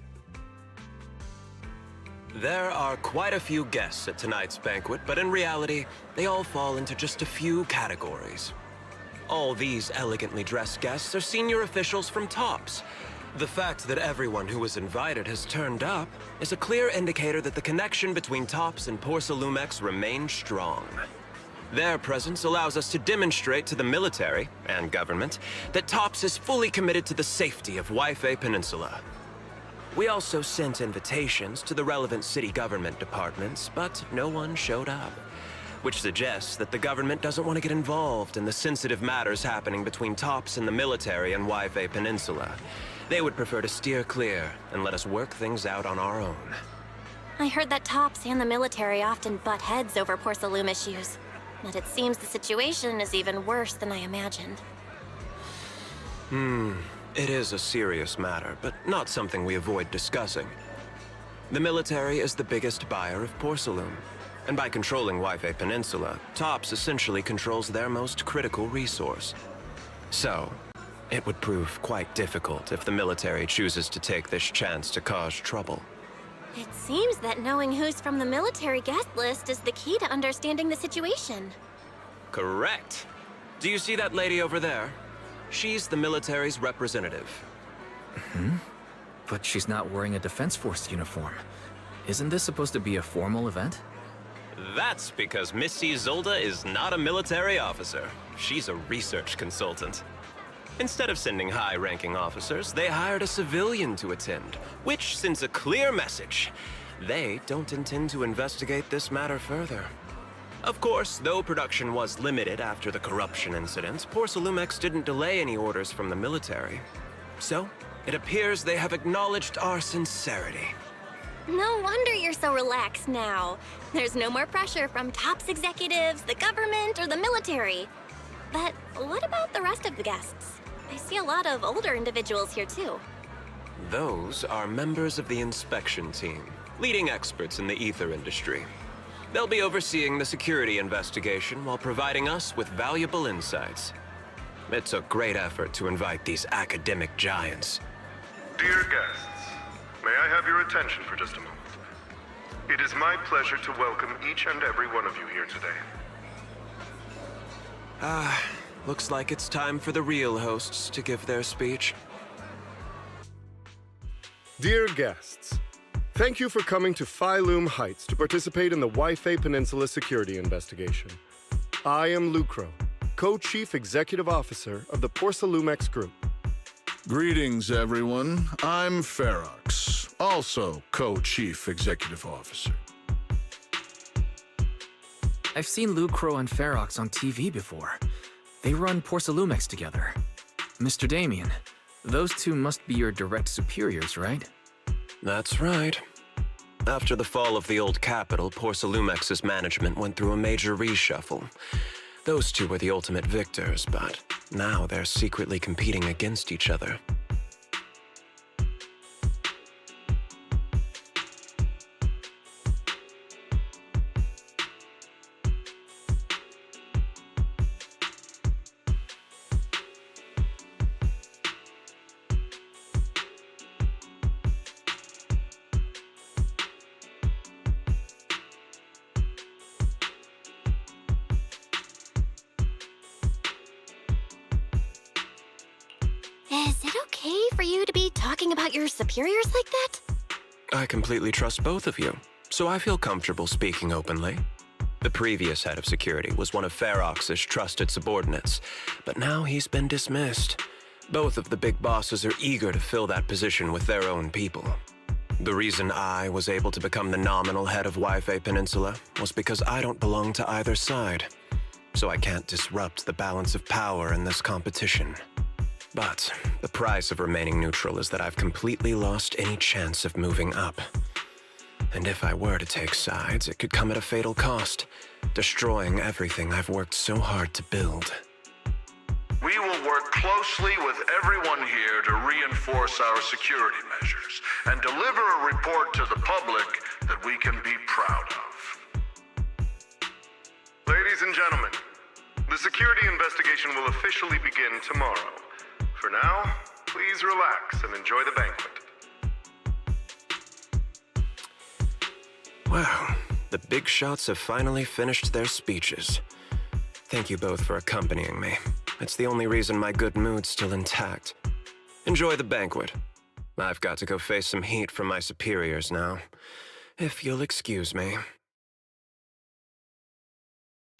Speaker 9: There are quite a few guests at tonight's banquet, but in reality, they all fall into just a few categories. All these elegantly dressed guests are senior officials from TOPS. The fact that everyone who was invited has turned up is a clear indicator that the connection between TOPS and Porsalumex remains strong. Their presence allows us to demonstrate to the military and government that TOPS is fully committed to the safety of Yfe Peninsula. We also sent invitations to the relevant city government departments, but no one showed up, which suggests that the government doesn't want to get involved in the sensitive matters happening between TOPS and the military and Yfe Peninsula. They would prefer to steer clear and let us work things out on our own.
Speaker 3: I heard that TOPS and the military often butt heads over Porsalume issues. But it seems the situation is even worse than I imagined.
Speaker 9: It is a serious matter, but not something we avoid discussing. The military is the biggest buyer of Porsalume, and by controlling Yfe Peninsula, TOPS essentially controls their most critical resource. So, it would prove quite difficult if the military chooses to take this chance to cause trouble.
Speaker 3: It seems that knowing who's from the military guest list is the key to understanding the situation.
Speaker 9: Correct. Do you see that lady over there? She's the military's representative.
Speaker 8: But she's not wearing a Defense Force uniform. Isn't this supposed to be a formal event?
Speaker 9: That's because Missy Zolda is not a military officer. She's a research consultant. Instead of sending high-ranking officers, they hired a civilian to attend, which sends a clear message they don't intend to investigate this matter further. Of course, though production was limited after the corruption incident, Porcelumex didn't delay any orders from the military. So, it appears they have acknowledged our sincerity.
Speaker 3: No wonder you're so relaxed now. There's no more pressure from TOPS executives, the government, or the military. But what about the rest of the guests? I see a lot of older individuals here too.
Speaker 9: Those are members of the inspection team, leading experts in the ether industry. They'll be overseeing the security investigation while providing us with valuable insights. It took great effort to invite these academic giants.
Speaker 10: Dear guests, may I have your attention for just a moment? It is my pleasure to welcome each and every one of you here today.
Speaker 9: Looks like it's time for the real hosts to give their speech.
Speaker 10: Dear guests, thank you for coming to Phylum Heights to participate in the Waifei Peninsula security investigation. I am Lucro, Co-Chief Executive Officer of the Porcelumex Group.
Speaker 11: Greetings, everyone. I'm Ferox, also Co-Chief Executive Officer.
Speaker 8: I've seen Lucro and Ferox on TV before. They run Porcelumex together. Mr. Damien, those two must be your direct superiors, right?
Speaker 9: That's right. After the fall of the old capital, Porcelumex's management went through a major reshuffle. Those two were the ultimate victors, but now they're secretly competing against each other.
Speaker 3: Is it okay for you to be talking about your superiors like that?
Speaker 9: I completely trust both of you, so I feel comfortable speaking openly. The previous head of security was one of Ferox's trusted subordinates, but now he's been dismissed. Both of the big bosses are eager to fill that position with their own people. The reason I was able to become the nominal head of Waifei Peninsula was because I don't belong to either side, so I can't disrupt the balance of power in this competition. But the price of remaining neutral is that I've completely lost any chance of moving up. And if I were to take sides, it could come at a fatal cost, destroying everything I've worked so hard to build.
Speaker 10: We will work closely with everyone here to reinforce our security measures and deliver a report to the public that we can be proud of. Ladies and gentlemen, the security investigation will officially begin tomorrow. For now, please relax and enjoy the banquet.
Speaker 9: Wow, the big shots have finally finished their speeches. Thank you both for accompanying me. It's the only reason my good mood's still intact. Enjoy the banquet. I've got to go face some heat from my superiors now. If you'll excuse me.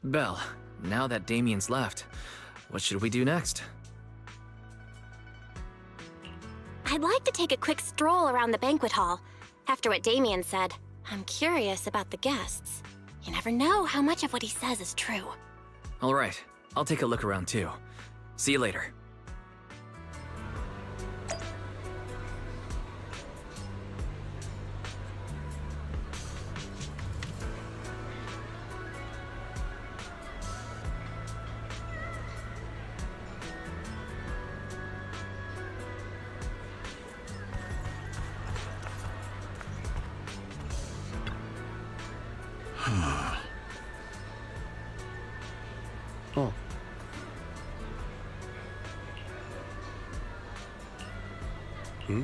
Speaker 8: Belle, now that Damien's left, what should we do next?
Speaker 3: I'd like to take a quick stroll around the banquet hall. After what Damien said, I'm curious about the guests. You never know how much of what he says is true.
Speaker 8: All right, I'll take a look around too. See you later.
Speaker 10: Oh. Hmm?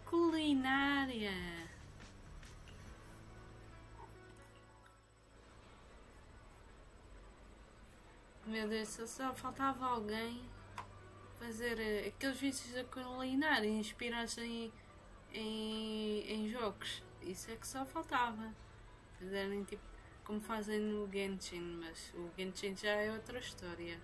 Speaker 1: Culinária. Meu Deus, só faltava alguém fazer aqueles vídeos da culinária, inspirar-se em jogos. Isso é que só faltava. Fazerem tipo como fazem no Genshin, mas o Genshin já é outra história.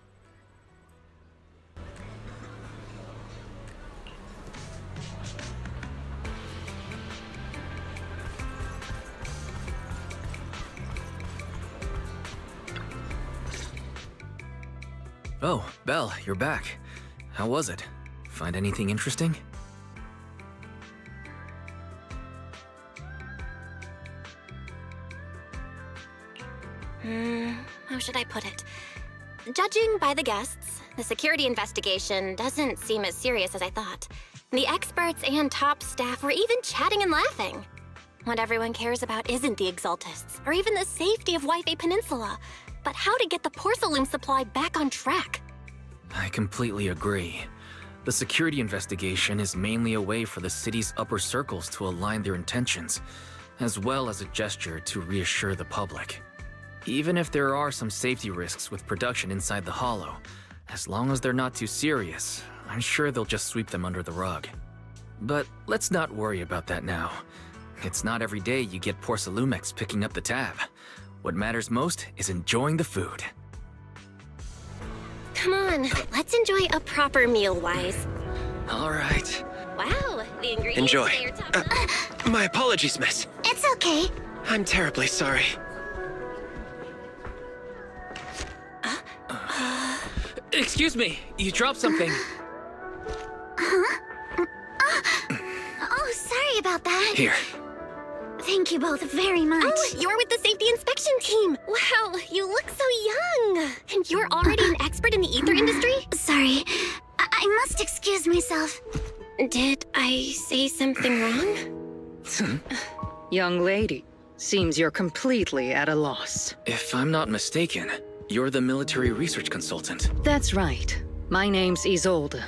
Speaker 8: Oh, Belle, you're back. How was it? Find anything interesting?
Speaker 3: How should I put it? Judging by the guests, the security investigation doesn't seem as serious as I thought. The experts and top staff were even chatting and laughing. What everyone cares about isn't the Exaltists, or even the safety of Wi-Fi Peninsula, but how to get the porcelain supply back on track.
Speaker 8: I completely agree. The security investigation is mainly a way for the city's upper circles to align their intentions, as well as a gesture to reassure the public. Even if there are some safety risks with production inside the Hollow, as long as they're not too serious, I'm sure they'll just sweep them under the rug. But let's not worry about that now. It's not every day you get Porcelumex picking up the tab. What matters most is enjoying the food.
Speaker 3: Come on, let's enjoy a proper meal, Wise.
Speaker 9: All right.
Speaker 3: Wow, the ingredients
Speaker 9: Enjoy.
Speaker 3: today are top
Speaker 9: My apologies, miss.
Speaker 4: It's okay.
Speaker 9: I'm terribly sorry.
Speaker 8: Excuse me, you dropped something.
Speaker 4: Oh, sorry about that.
Speaker 8: Here.
Speaker 4: Thank you both very much.
Speaker 3: Oh, you're with the safety inspection team. Wow, you look so young. And you're already an expert in the ether industry?
Speaker 4: Sorry. I must excuse myself.
Speaker 3: Did I say something wrong?
Speaker 12: Young lady, seems you're completely at a loss.
Speaker 8: If I'm not mistaken, you're the military research consultant.
Speaker 12: That's right. My name's Isolde.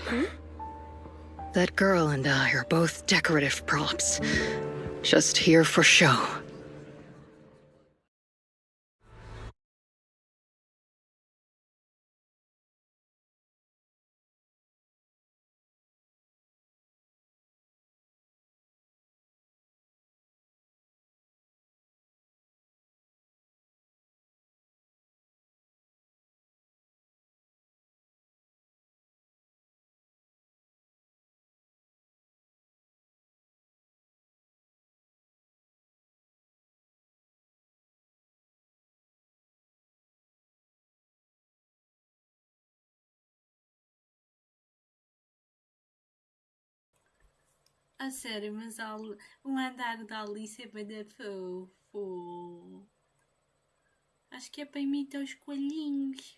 Speaker 12: That girl and I are both decorative props. Just here for show.
Speaker 1: A sério, mas o andar da Alice é bem da fofo. Acho que é para imitar os coelhinhos.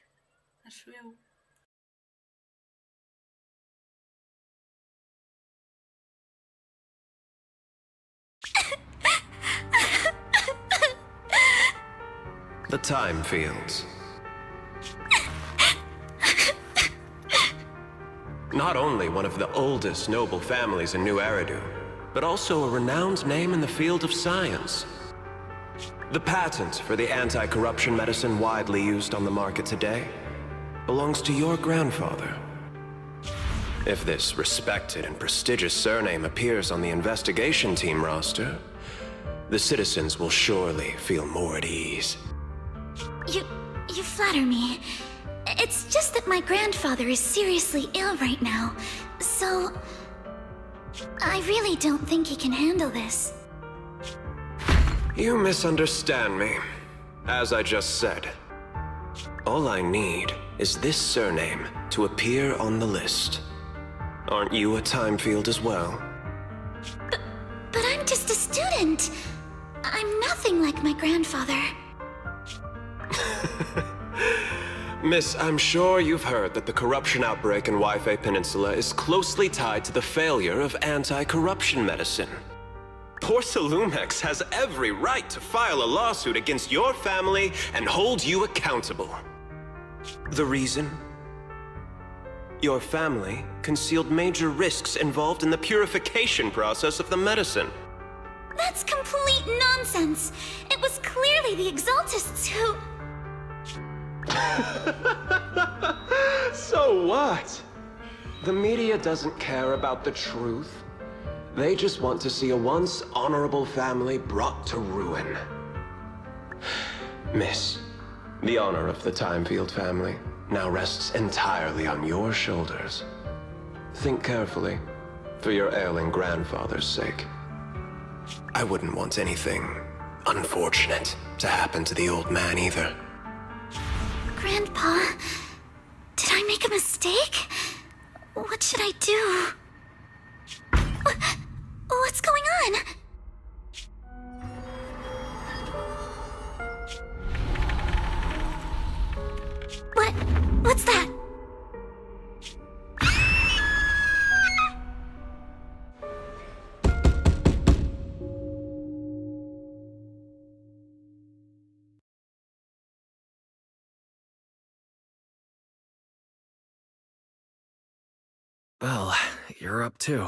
Speaker 1: Acho eu.
Speaker 9: the Time Fields. Not only one of the oldest noble families in New Eridu, but also a renowned name in the field of science. The patent for the anti-corruption medicine widely used on the market today belongs to your grandfather. If this respected and prestigious surname appears on the investigation team roster, the citizens will surely feel more at ease.
Speaker 4: You flatter me. It's just that my grandfather is seriously ill right now, so I really don't think he can handle this.
Speaker 9: You misunderstand me. As I just said, all I need is this surname to appear on the list. Aren't you a Time Field as well?
Speaker 4: But I'm just a student. I'm nothing like my grandfather.
Speaker 9: Miss, I'm sure you've heard that the corruption outbreak in Wi-Fi Peninsula is closely tied to the failure of anti-corruption medicine. Porcelumex has every right to file a lawsuit against your family and hold you accountable. The reason? Your family concealed major risks involved in the purification process of the medicine.
Speaker 4: That's complete nonsense. It was clearly the Exaltists who...
Speaker 9: So what? The media doesn't care about the truth. They just want to see a once honorable family brought to ruin. Miss, the honor of the Timefield family now rests entirely on your shoulders. Think carefully, for your ailing grandfather's sake. I wouldn't want anything unfortunate to happen to the old man either.
Speaker 4: Grandpa, did I make a mistake? What should I do? What's going on? What's that?
Speaker 8: Well, you're up too.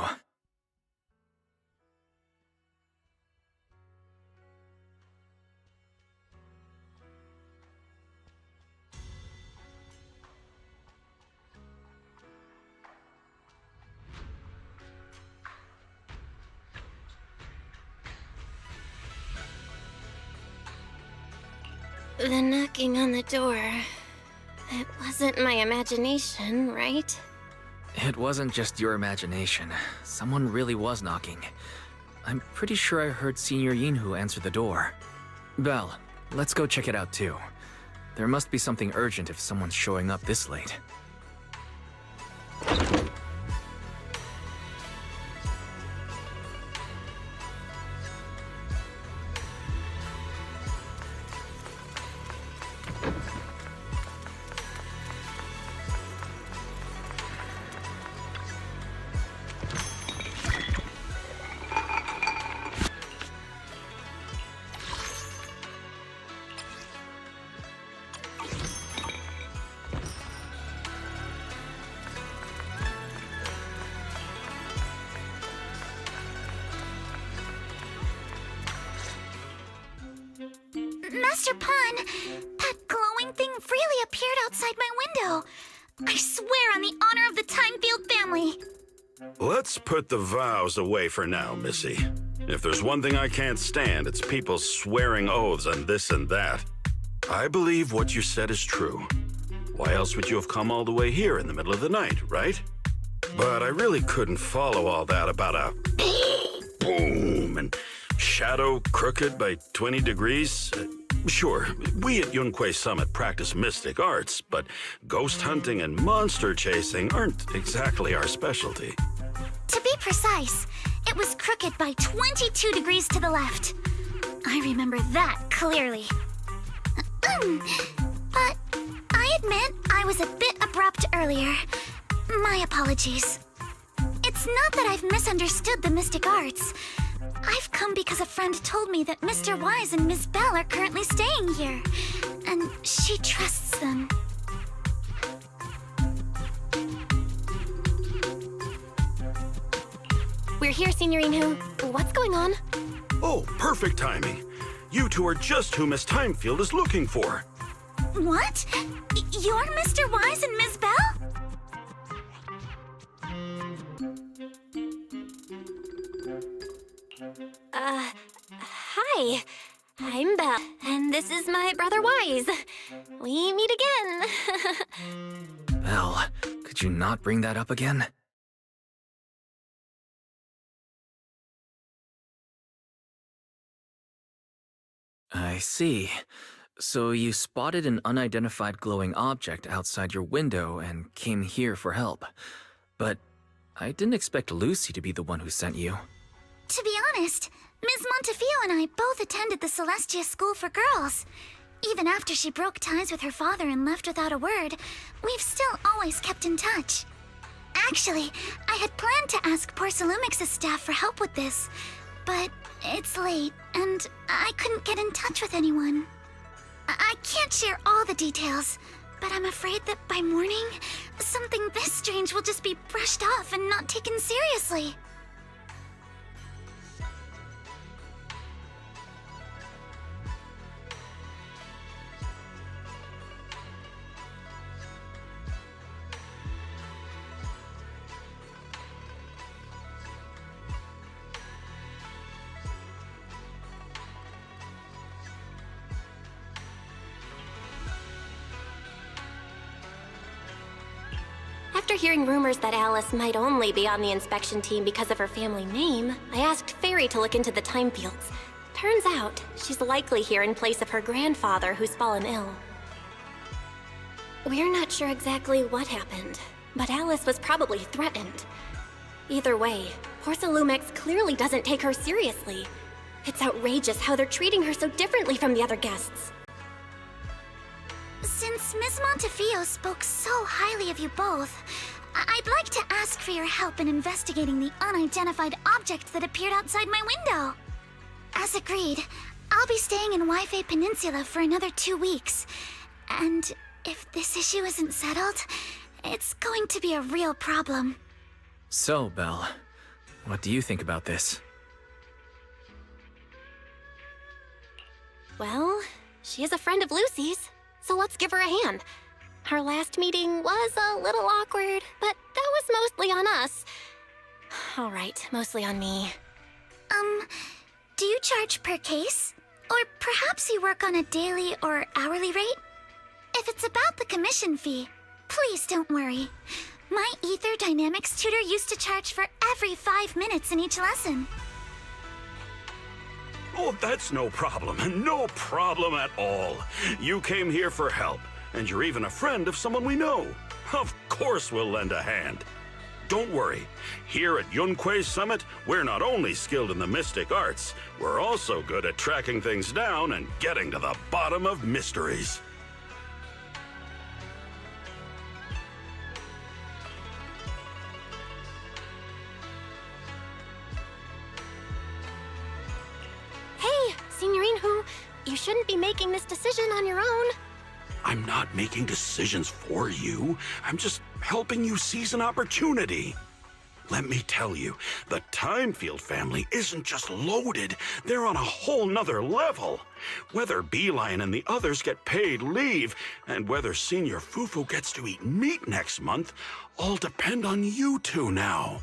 Speaker 3: The knocking on the door. It wasn't my imagination, right?
Speaker 8: It wasn't just your imagination. Someone really was knocking. I'm pretty sure I heard Senior Yinhu answer the door. Belle, let's go check it out too. There must be something urgent if someone's showing up this late.
Speaker 4: Master Pun, that glowing thing really appeared outside my window. I swear on the honor of the Timefield family.
Speaker 7: Let's put the vows away for now, Missy. If there's one thing I can't stand, it's people swearing oaths on this and that. I believe what you said is true. Why else would you have come all the way here in the middle of the night, right? But I really couldn't follow all that about a boom and shadow crooked by 20 degrees. Sure, we at Yunquei Summit practice mystic arts, but ghost hunting and monster chasing aren't exactly our specialty.
Speaker 4: To be precise, it was crooked by 22 degrees to the left. I remember that clearly. But I admit I was a bit abrupt earlier. My apologies. It's not that I've misunderstood the mystic arts. I've come because a friend told me that Mr. Wise and Miss Bell are currently staying here. and she trusts them.
Speaker 3: We're here, Signorine Who. What's going on?
Speaker 7: Oh, perfect timing. You two are just who Miss Timefield is looking for.
Speaker 4: What? You're Mr. Wise and Ms. Bell?
Speaker 3: Hi. I'm Belle, and this is my brother Wise. We meet again.
Speaker 8: Belle, could you not bring that up again? I see. So you spotted an unidentified glowing object outside your window and came here for help. But I didn't expect Lucy to be the one who sent you.
Speaker 4: To be honest, Ms. Montefiore and I both attended the Celestia School for Girls. Even after she broke ties with her father and left without a word, we've still always kept in touch. Actually, I had planned to ask Porcelumix's staff for help with this, but it's late, and I couldn't get in touch with anyone. I can't share all the details, but I'm afraid that by morning, something this strange will just be brushed off and not taken seriously.
Speaker 3: After hearing rumors that Alice might only be on the inspection team because of her family name, I asked Fairy to look into the time fields. Turns out, she's likely here in place of her grandfather who's fallen ill. We're not sure exactly what happened, but Alice was probably threatened. Either way, Porcelumix clearly doesn't take her seriously. It's outrageous how they're treating her so differently from the other guests.
Speaker 4: Since Ms. Montefiore spoke so highly of you both, I'd like to ask for your help in investigating the unidentified object that appeared outside my window. As agreed, I'll be staying in Wi-Fi Peninsula for another 2 weeks. And if this issue isn't settled, it's going to be a real problem.
Speaker 8: So, Belle, what do you think about this?
Speaker 3: Well, she is a friend of Lucy's, so let's give her a hand. Our last meeting was a little awkward, but that was mostly on us. All right, mostly on me.
Speaker 4: Do you charge per case? Or perhaps you work on a daily or hourly rate? If it's about the commission fee, please don't worry. My Ether Dynamics tutor used to charge for every 5 minutes in each lesson.
Speaker 7: Oh, that's no problem. No problem at all. You came here for help, and you're even a friend of someone we know. Of course we'll lend a hand. Don't worry. Here at Yunque's Summit, we're not only skilled in the mystic arts, we're also good at tracking things down and getting to the bottom of mysteries.
Speaker 3: Signorine Who, you shouldn't be making this decision on your own.
Speaker 7: I'm not making decisions for you. I'm just helping you seize an opportunity. Let me tell you, the Timefield family isn't just loaded, they're on a whole nother level. Whether Beeline and the others get paid leave, and whether Senior Fufu gets to eat meat next month, all depend on you two now.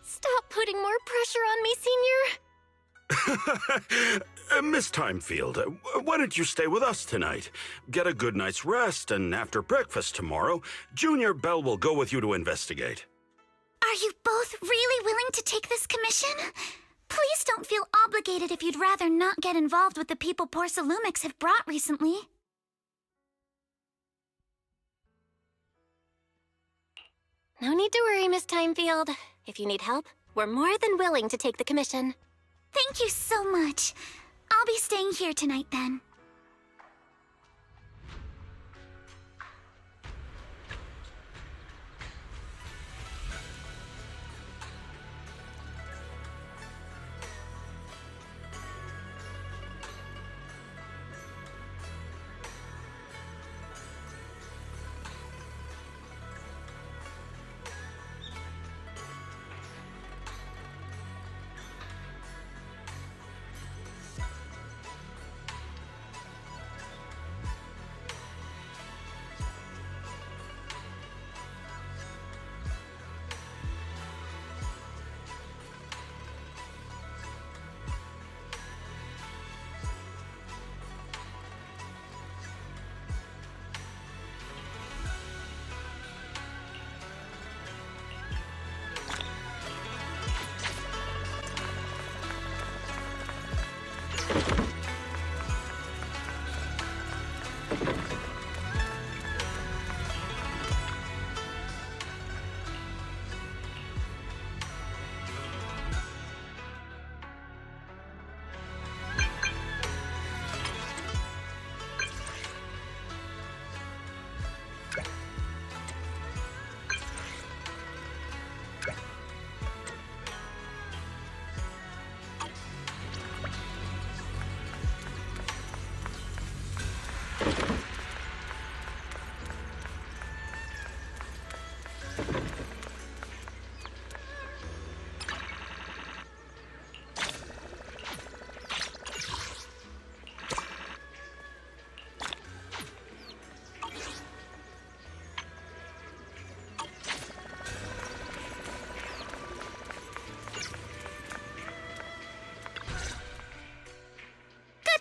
Speaker 3: Stop putting more pressure on me, Senior.
Speaker 7: Miss Timefield, why don't you stay with us tonight? Get a good night's rest, and after breakfast tomorrow, Junior Belle will go with you to investigate.
Speaker 4: Are you both really willing to take this commission? Please don't feel obligated if you'd rather not get involved with the people Porcelumix have brought recently.
Speaker 3: No need to worry, Miss Timefield. If you need help, we're more than willing to take the commission.
Speaker 4: Thank you so much. I'll be staying here tonight then.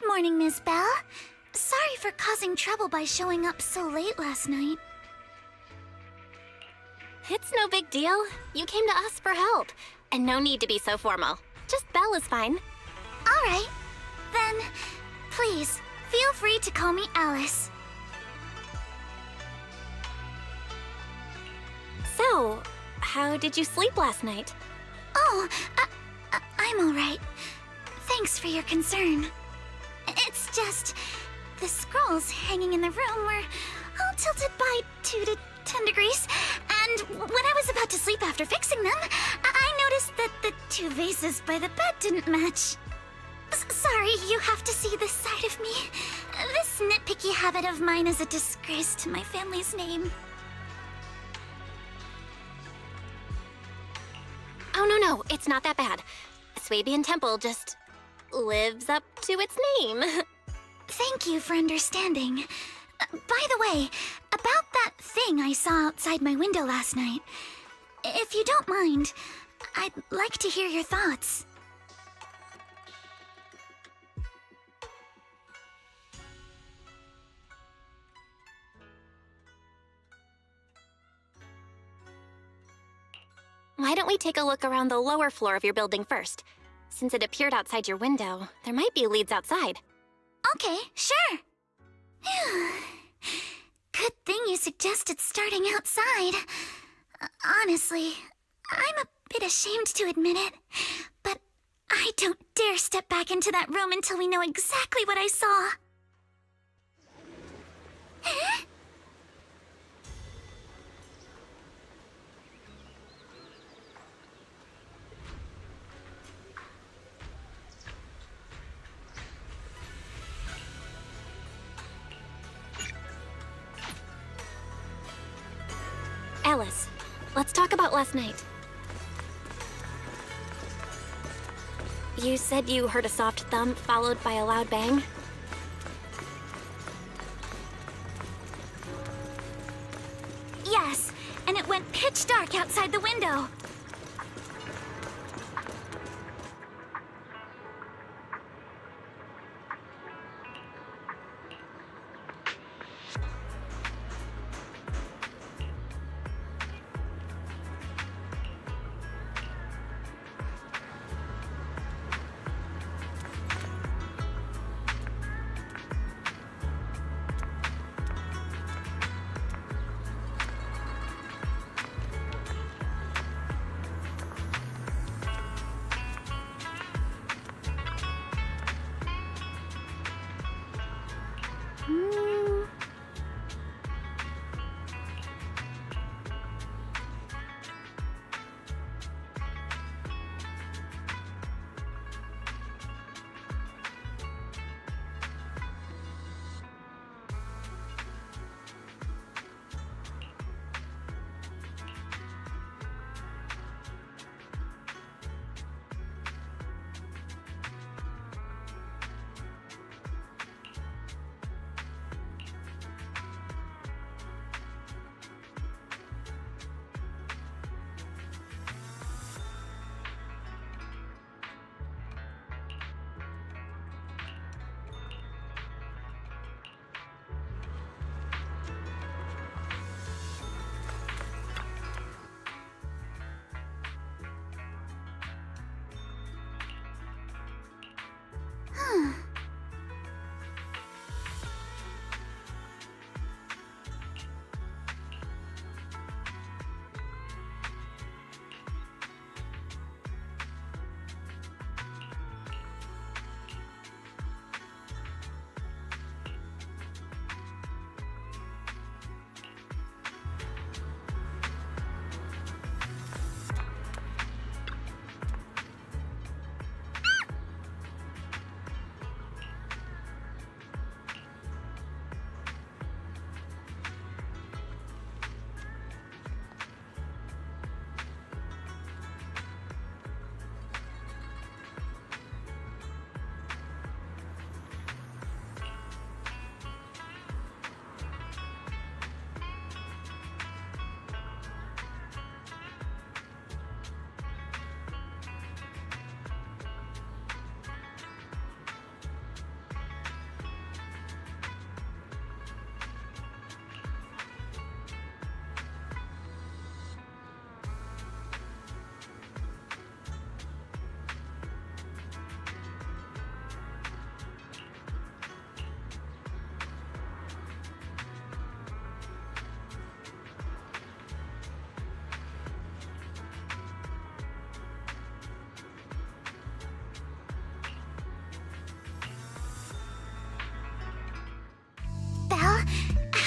Speaker 4: Good morning, Miss Bell. Sorry for causing trouble by showing up so late last night.
Speaker 3: It's no big deal. You came to us for help. And no need to be so formal. Just Belle is fine.
Speaker 4: Alright. Then, please, feel free to call me Alice.
Speaker 3: So, how did you sleep last night?
Speaker 4: Oh, I'm alright. Thanks for your concern. It's just, the scrolls hanging in the room were all tilted by 2 to 10 degrees, and when I was about to sleep after fixing them, I noticed that the 2 vases by the bed didn't match. Sorry, you have to see this side of me. This nitpicky habit of mine is a disgrace to my family's name.
Speaker 3: Oh, no, it's not that bad. Swabian Temple just lives up to its name.
Speaker 4: Thank you for understanding. By the way, about that thing I saw outside my window last night, if you don't mind, I'd like to hear your thoughts.
Speaker 3: Why don't we take a look around the lower floor of your building first? Since it appeared outside your window, there might be leads outside.
Speaker 4: Okay, sure. Good thing you suggested starting outside. Honestly, I'm a bit ashamed to admit it, but I don't dare step back into that room until we know exactly what I saw.
Speaker 3: Alice, let's talk about last night. You said you heard a soft thump followed by a loud bang?
Speaker 4: Yes, and it went pitch dark outside the window.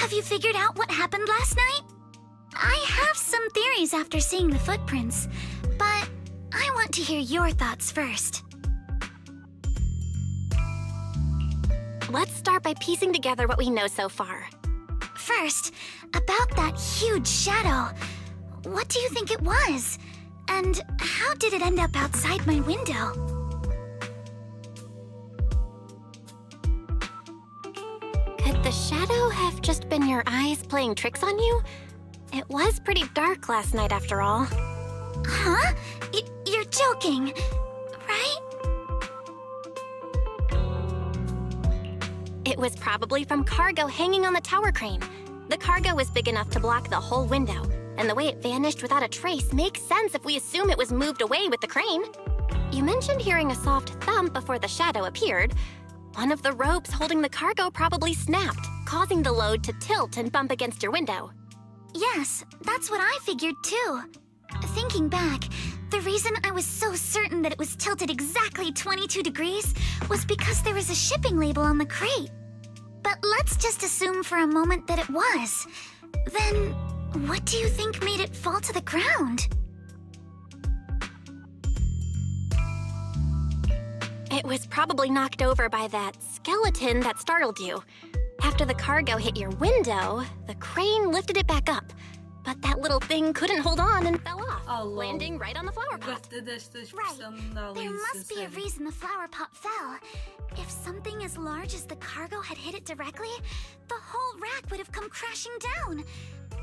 Speaker 4: Have you figured out what happened last night? I have some theories after seeing the footprints, but I want to hear your thoughts first.
Speaker 3: Let's start by piecing together what we know so far.
Speaker 4: First, about that huge shadow. What do you think it was? And how did it end up outside my window?
Speaker 3: Could the shadow have just been your eyes playing tricks on you? It was pretty dark last night after all.
Speaker 4: Huh? You're joking, right?
Speaker 3: It was probably from cargo hanging on the tower crane. The cargo was big enough to block the whole window, and the way it vanished without a trace makes sense if we assume it was moved away with the crane. You mentioned hearing a soft thump before the shadow appeared. One of the ropes holding the cargo probably snapped, causing the load to tilt and bump against your window.
Speaker 4: Yes, that's what I figured too. Thinking back, the reason I was so certain that it was tilted exactly 22 degrees was because there was a shipping label on the crate. But let's just assume for a moment that it was. Then, what do you think made it fall to the ground?
Speaker 3: It was probably knocked over by that skeleton that startled you. After the cargo hit your window, the crane lifted it back up. But that little thing couldn't hold on and fell off, landing right on the flower pot.
Speaker 4: Right. There must be a reason the flower pot fell. If something as large as the cargo had hit it directly, the whole rack would have come crashing down.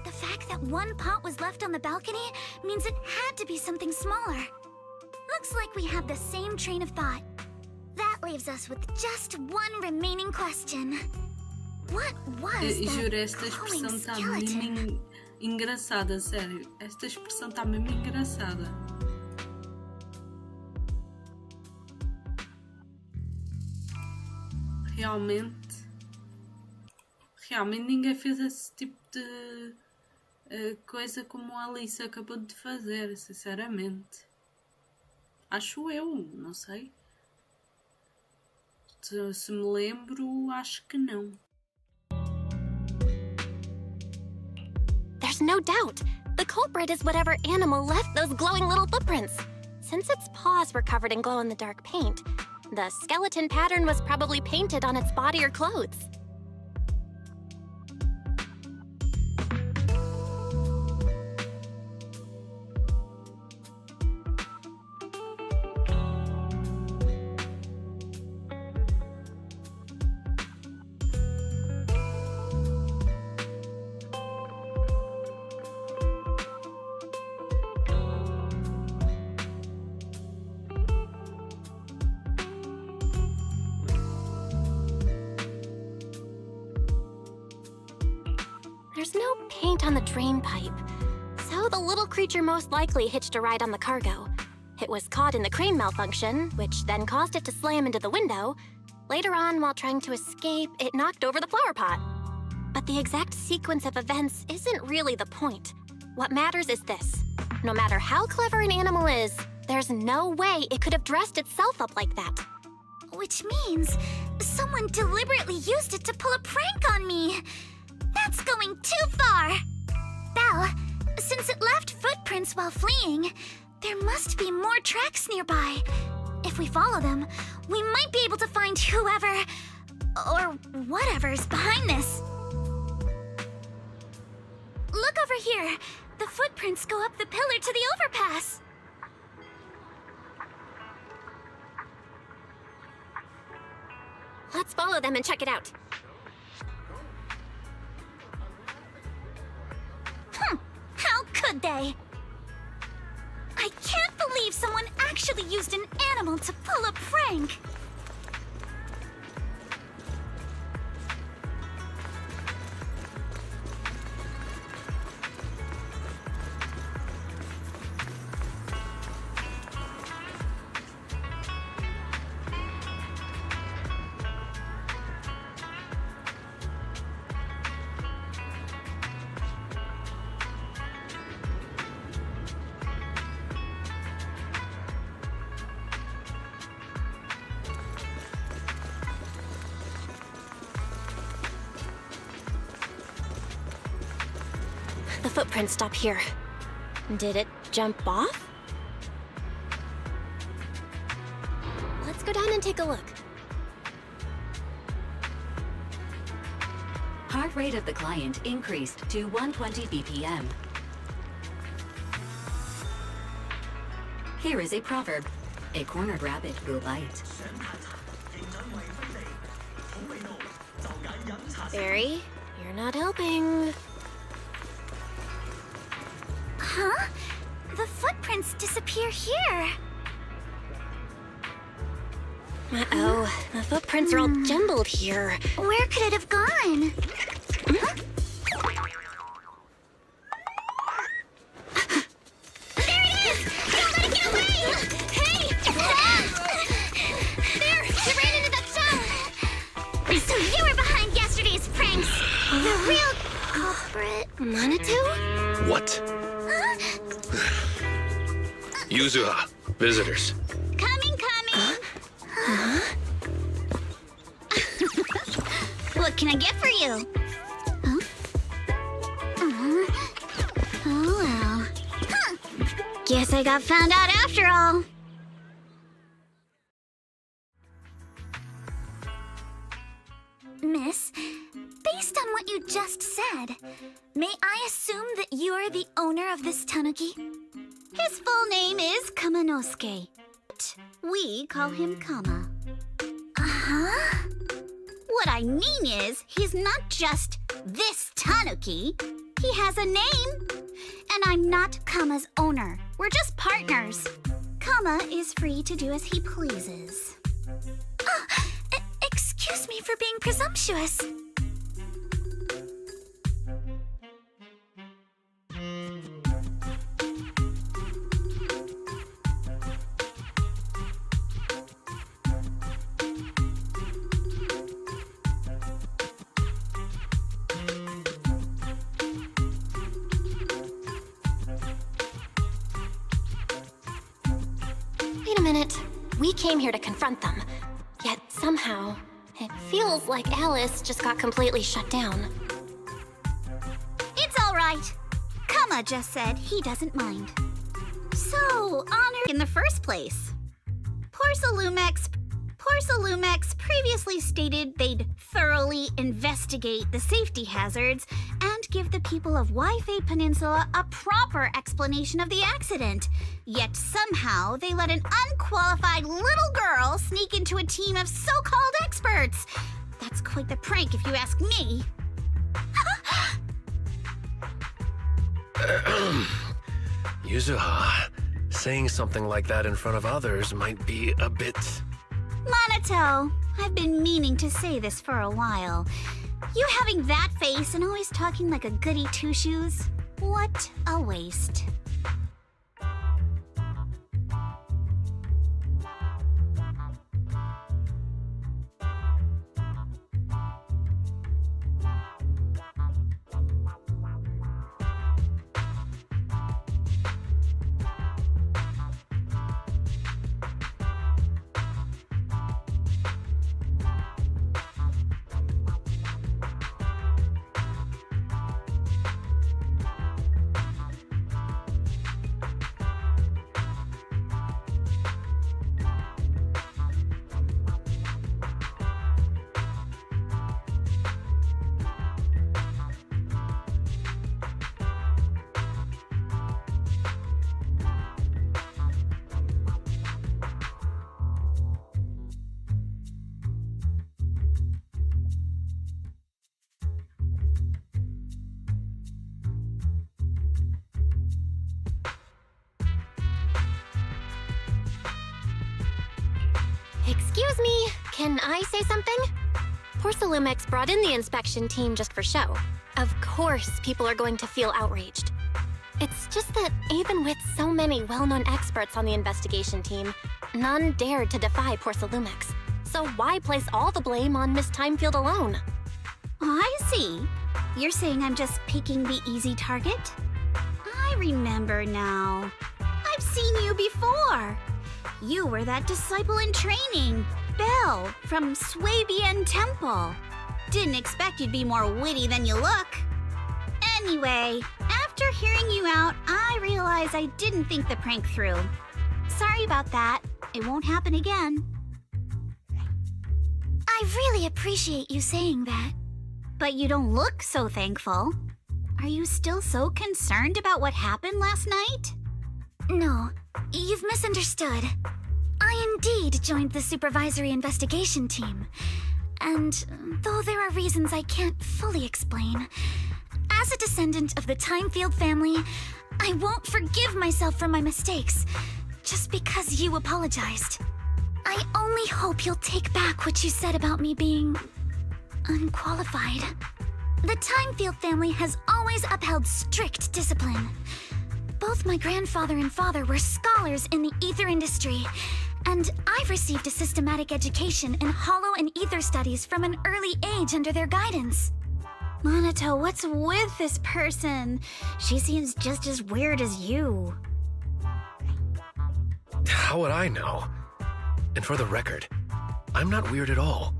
Speaker 4: The fact that one pot was left on the balcony means it had to be something smaller. Looks like we have the same train of thought. That leaves us with just one remaining question. What was
Speaker 1: Juro, esta
Speaker 4: that glowing
Speaker 1: expressão está
Speaker 4: skeleton?
Speaker 1: mesmo engraçada, sério. Esta expressão está mesmo engraçada. Realmente ninguém fez esse tipo de coisa como a Alice acabou de fazer, sinceramente. Acho eu, não sei. Se me lembro, acho que não.
Speaker 3: There's no doubt. The culprit is whatever animal left those glowing little footprints. Since its paws were covered in glow-in-the-dark paint, the skeleton pattern was probably painted on its body or clothes. There's no paint on the drain pipe, so the little creature most likely hitched a ride on the cargo. It was caught in the crane malfunction, which then caused it to slam into the window. Later on, while trying to escape, it knocked over the flower pot. But the exact sequence of events isn't really the point. What matters is this. No matter how clever an animal is, there's no way it could have dressed itself up like that.
Speaker 4: Which means someone deliberately used it to pull a prank on me. That's going too far! Belle, since it left footprints while fleeing, there must be more tracks nearby. If we follow them, we might be able to find whoever, or whatever's behind this. Look over here. The footprints go up the pillar to the overpass.
Speaker 3: Let's follow them and check it out.
Speaker 4: How could they? I can't believe someone actually used an animal to pull a prank.
Speaker 3: the footprints stop here? Did it jump off? Let's go down and take a look.
Speaker 13: Heart rate of the client increased to 120 BPM. Here is a proverb. A cornered rabbit will bite.
Speaker 3: Barry, you're not helping.
Speaker 4: Huh? The footprints disappear here.
Speaker 3: Uh-oh, the footprints are all jumbled here.
Speaker 4: Where could it have gone? Huh? There it is! Don't let it get away! Hey! There! You ran into that stone! So you were behind yesterday's pranks! The real culprit...
Speaker 3: Manitou?
Speaker 8: What? Yuzuha, visitors.
Speaker 4: Coming! What can I get for you? Huh? Oh well. Huh. Guess I got found out after all. Miss, based on what you just said, may I assume that you are the owner of this tanuki? His full name is Kamanosuke. We call him Kama. Uh-huh. What I mean is, he's not just this tanuki. He has a name. And I'm not Kama's owner. We're just partners. Kama is free to do as he pleases. Excuse me for being presumptuous.
Speaker 3: Wait a minute. We came here to confront them. Yet somehow, it feels like Alice just got completely shut down.
Speaker 4: It's all right. Kama just said he doesn't mind. So, honor in the first place. Porcelumex previously stated they'd thoroughly investigate the safety hazards and give the people of Waifei Peninsula a proper explanation of the accident. Yet somehow they let an unqualified little girl sneak into a team of so-called experts. That's quite the prank if you ask me.
Speaker 9: Yuzuha, saying something like that in front of others might be a bit...
Speaker 4: Minato, I've been meaning to say this for a while. You having that face and always talking like a goody two-shoes? What a waste.
Speaker 3: Excuse me, can I say something? Porcelumex brought in the inspection team just for show. Of course, people are going to feel outraged. It's just that even with so many well-known experts on the investigation team, none dared to defy Porcelumex. So why place all the blame on Miss Timefield alone?
Speaker 4: I see. You're saying I'm just picking the easy target? I remember now. I've seen you before. You were that disciple in training, Belle, from Swabian Temple. Didn't expect you'd be more witty than you look. Anyway, after After hearing you out, I realize I didn't think the prank through. Sorry about that. It won't happen again.
Speaker 2: I really appreciate you saying that.
Speaker 4: But you don't look so thankful. Are you still so concerned about what happened last night?
Speaker 2: No, you've misunderstood. I indeed joined the supervisory investigation team. And though there are reasons I can't fully explain, as a descendant of the Timefield family, I won't forgive myself for my mistakes just because you apologized. I only hope you'll take back what you said about me being unqualified. The Timefield family has always upheld strict discipline. Both my grandfather and father were scholars in the ether industry, and I've received a systematic education in hollow and ether studies from an early age under their guidance.
Speaker 4: Monato, what's with this person? She seems just as weird as you.
Speaker 14: How would I know? And for the record, I'm not weird at all.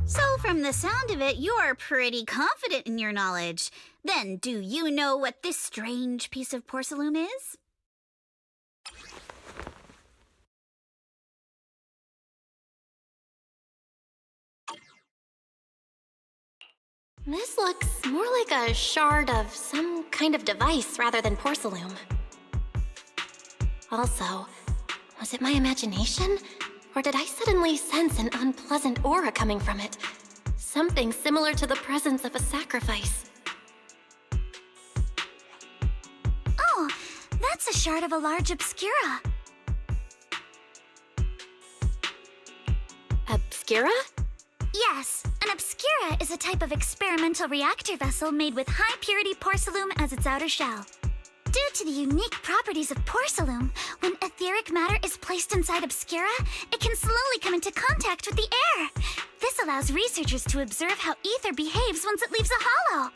Speaker 4: So from the sound of it, you're pretty confident in your knowledge. Then, do you know what this strange piece of porcelain is?
Speaker 3: This looks more like a shard of some kind of device rather than porcelain. Also, was it my imagination? Or did I suddenly sense an unpleasant aura coming from it? Something similar to the presence of a sacrifice.
Speaker 2: Oh, that's a shard of a large obscura.
Speaker 3: Obscura?
Speaker 2: Yes, an obscura is a type of experimental reactor vessel made with high-purity porcelain as its outer shell. Due to the unique properties of porcelain, when etheric matter is placed inside obscura, it can slowly come into contact with the air. This allows researchers to observe how ether behaves once it leaves a hollow.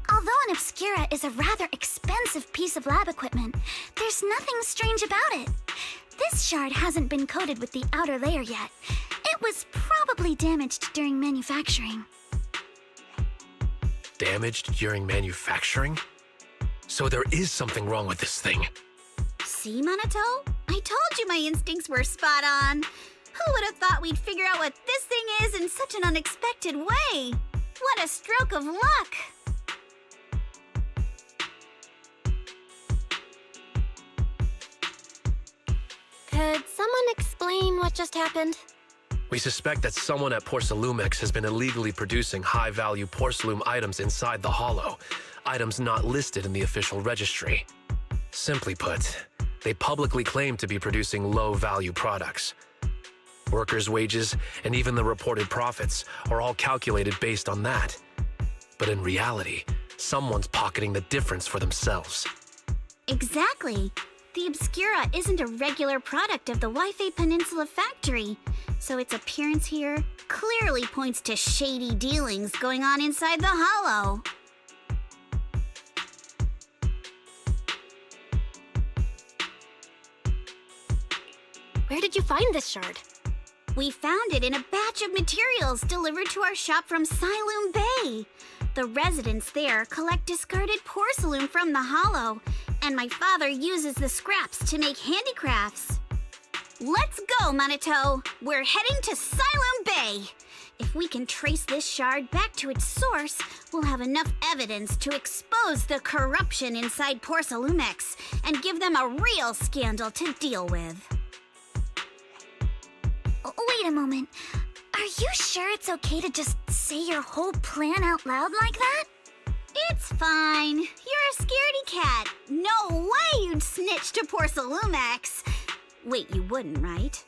Speaker 2: Although an obscura is a rather expensive piece of lab equipment, there's nothing strange about it. This shard hasn't been coated with the outer layer yet. It was probably damaged during manufacturing.
Speaker 14: Damaged during manufacturing? So there is something wrong with this thing.
Speaker 4: See, Monato? I told you my instincts were spot on. Who would have thought we'd figure out what this thing is in such an unexpected way? What a stroke of luck!
Speaker 3: Could someone explain what just happened?
Speaker 14: We suspect that someone at Porcelumex has been illegally producing high-value porcelain items inside the hollow, items not listed in the official registry. Simply put, they publicly claim to be producing low-value products. Workers' wages and even the reported profits are all calculated based on that. But in reality, someone's pocketing the difference for themselves.
Speaker 4: Exactly. The Obscura isn't a regular product of the Wi-Fi Peninsula factory, so its appearance here clearly points to shady dealings going on inside the hollow.
Speaker 3: Where did you find this shard?
Speaker 4: We found it in a batch of materials delivered to our shop from Siloon Bay. The residents there collect discarded porcelain from the hollow, and my father uses the scraps to make handicrafts. Let's go, Monato! We're heading to Siloon Bay! If we can trace this shard back to its source, we'll have enough evidence to expose the corruption inside Porcelumex and give them a real scandal to deal with.
Speaker 2: Wait a moment. Are you sure it's okay to just say your whole plan out loud like that?
Speaker 4: It's fine. You're a scaredy cat. No way you'd snitch to Porcelumex. Wait, you wouldn't, right?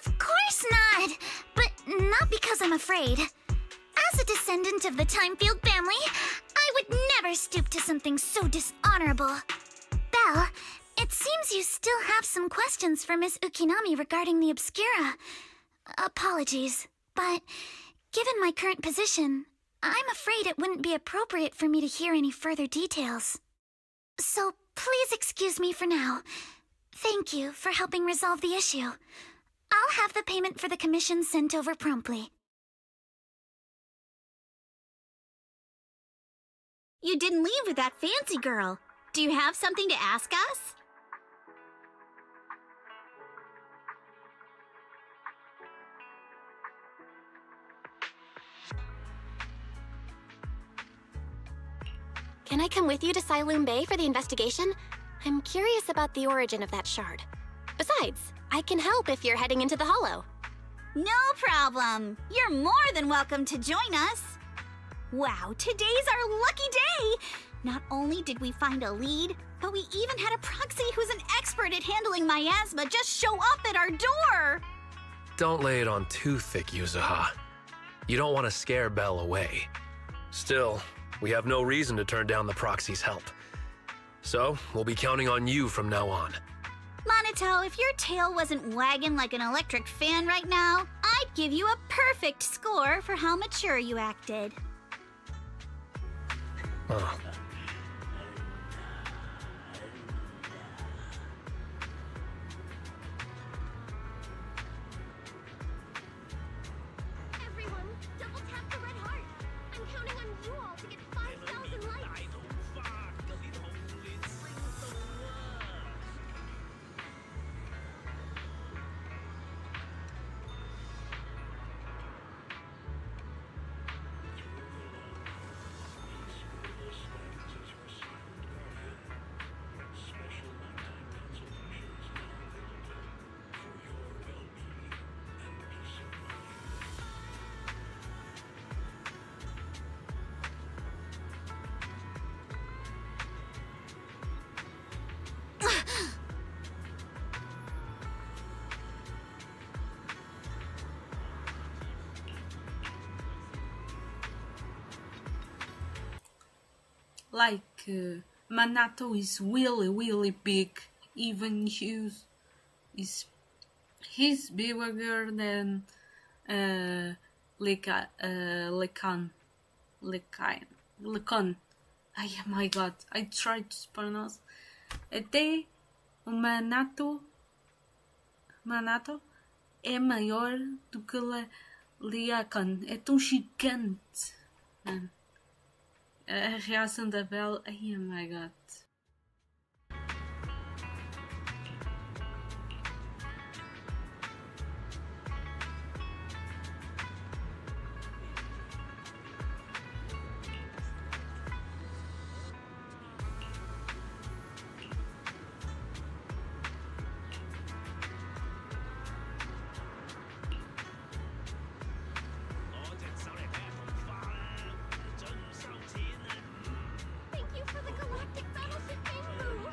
Speaker 2: Of course not! But not because I'm afraid. As a descendant of the Timefield family, I would never stoop to something so dishonorable. Belle, it seems you still have some questions for Miss Ukinami regarding the Obscura. Apologies, but given my current position, I'm afraid it wouldn't be appropriate for me to hear any further details. So please excuse me for now. Thank you for helping resolve the issue. I'll have the payment for the commission sent over promptly.
Speaker 4: You didn't leave with that fancy girl. Do you have something to ask us?
Speaker 3: Can I come with you to Siloon Bay for the investigation? I'm curious about the origin of that shard. Besides, I can help if you're heading into the Hollow.
Speaker 4: No problem. You're more than welcome to join us. Wow, today's our lucky day! Not only did we find a lead, but we even had a proxy who's an expert at handling miasma just show up at our door!
Speaker 14: Don't lay it on too thick, Yuzuha. You don't want to scare Belle away. Still, we have no reason to turn down the proxy's help. So, we'll be counting on you from now on.
Speaker 4: Monito, if your tail wasn't wagging like an electric fan right now, I'd give you a perfect score for how mature you acted.
Speaker 14: Oh.
Speaker 3: Everyone, double tap the red heart. I'm counting on you all to get 5,000 likes.
Speaker 1: Manato is really big. Even Hughes is he's bigger than Lekan. Ai, my god, I tried to pronounce. Até o Manato é maior do que Lekan. É tão gigante, mano. A reação da Belle, ai, oh my god.
Speaker 3: Thank you for the galactic battleship Limbo.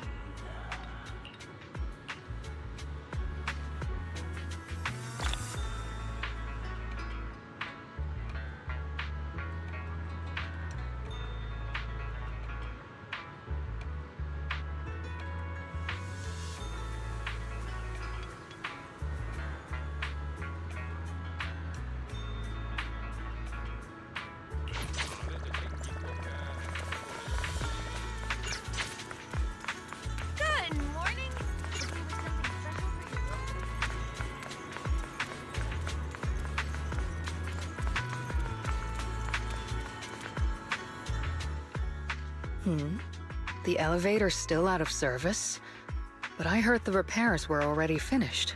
Speaker 3: Good morning.
Speaker 12: The elevator's still out of service, but I heard the repairs were already finished.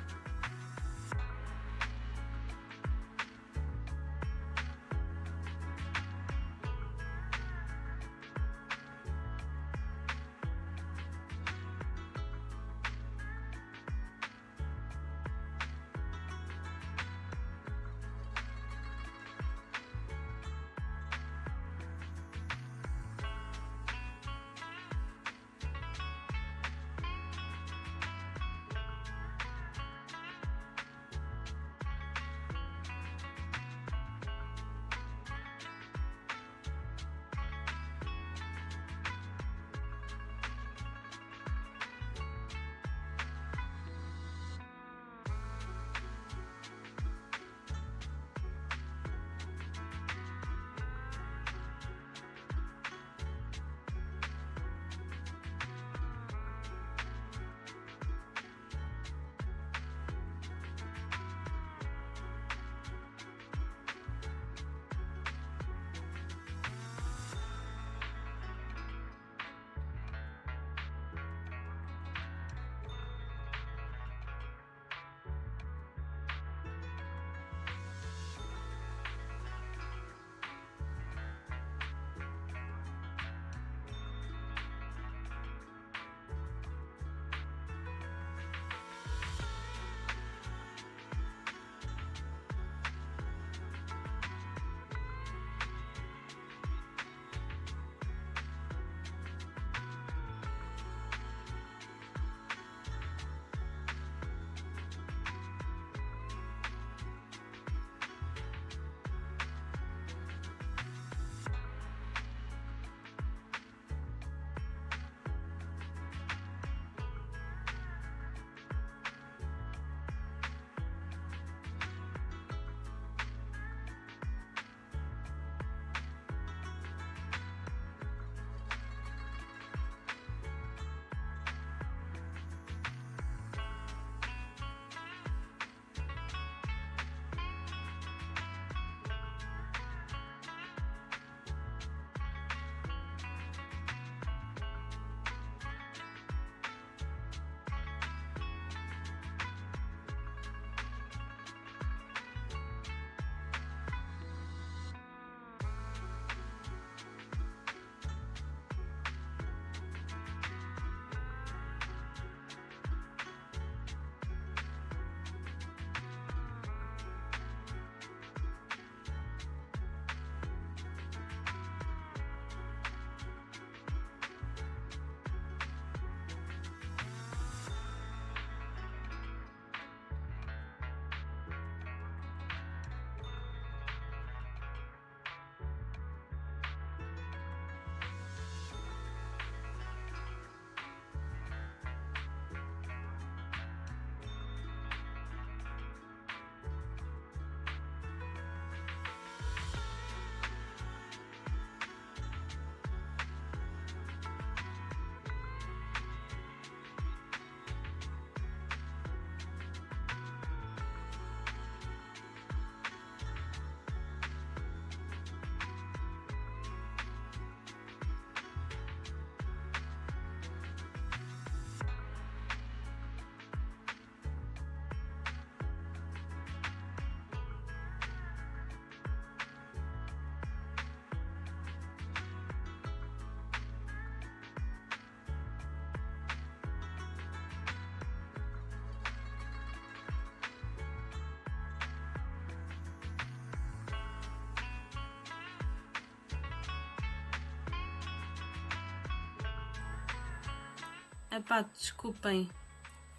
Speaker 1: Epá, desculpem.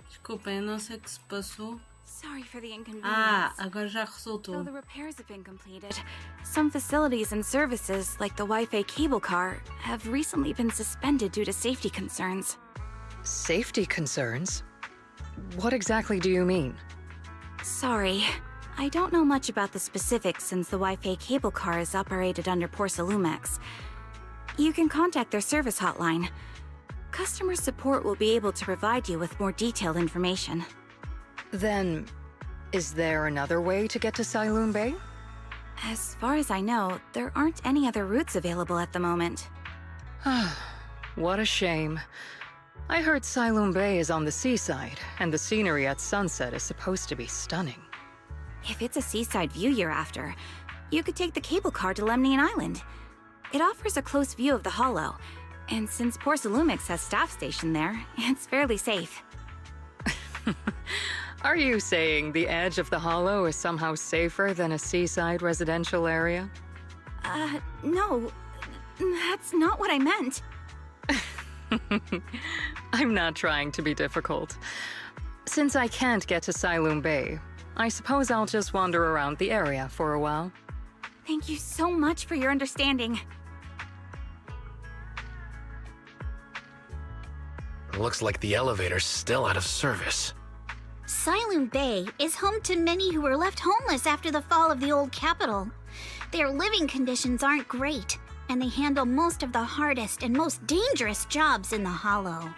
Speaker 1: Desculpem, eu não sei o que se passou.
Speaker 15: Sorry for the inconvenience.
Speaker 1: Ah, agora já resultou.
Speaker 15: Though the repairs have been completed, some facilities and services, like the Wi-Fi cable car, have recently been suspended due to safety concerns.
Speaker 12: Safety concerns? What exactly do you mean?
Speaker 15: Sorry. I don't know much about the specifics since the Wi-Fi cable car is operated under Porsalumex. You can contact their service hotline. Customer support will be able to provide you with more detailed information.
Speaker 12: Then, is there another way to get to Siloon Bay?
Speaker 15: As far as I know, there aren't any other routes available at the moment.
Speaker 12: What a shame. I heard Siloon Bay is on the seaside, and the scenery at sunset is supposed to be stunning.
Speaker 15: If it's a seaside view you're after, you could take the cable car to Lemnian Island. It offers a close view of the Hollow, and since Porsalumex has staff stationed there, it's fairly safe.
Speaker 12: Are you saying the edge of the Hollow is somehow safer than a seaside residential area?
Speaker 15: No. That's not what I meant.
Speaker 12: I'm not trying to be difficult. Since I can't get to Siloon Bay, I suppose I'll just wander around the area for a while.
Speaker 15: Thank you so much for your understanding.
Speaker 14: Looks like the elevator's still out of service.
Speaker 4: Siloon Bay is home to many who were left homeless after the fall of the old capital. Their living conditions aren't great, and they handle most of the hardest and most dangerous jobs in the Hollow.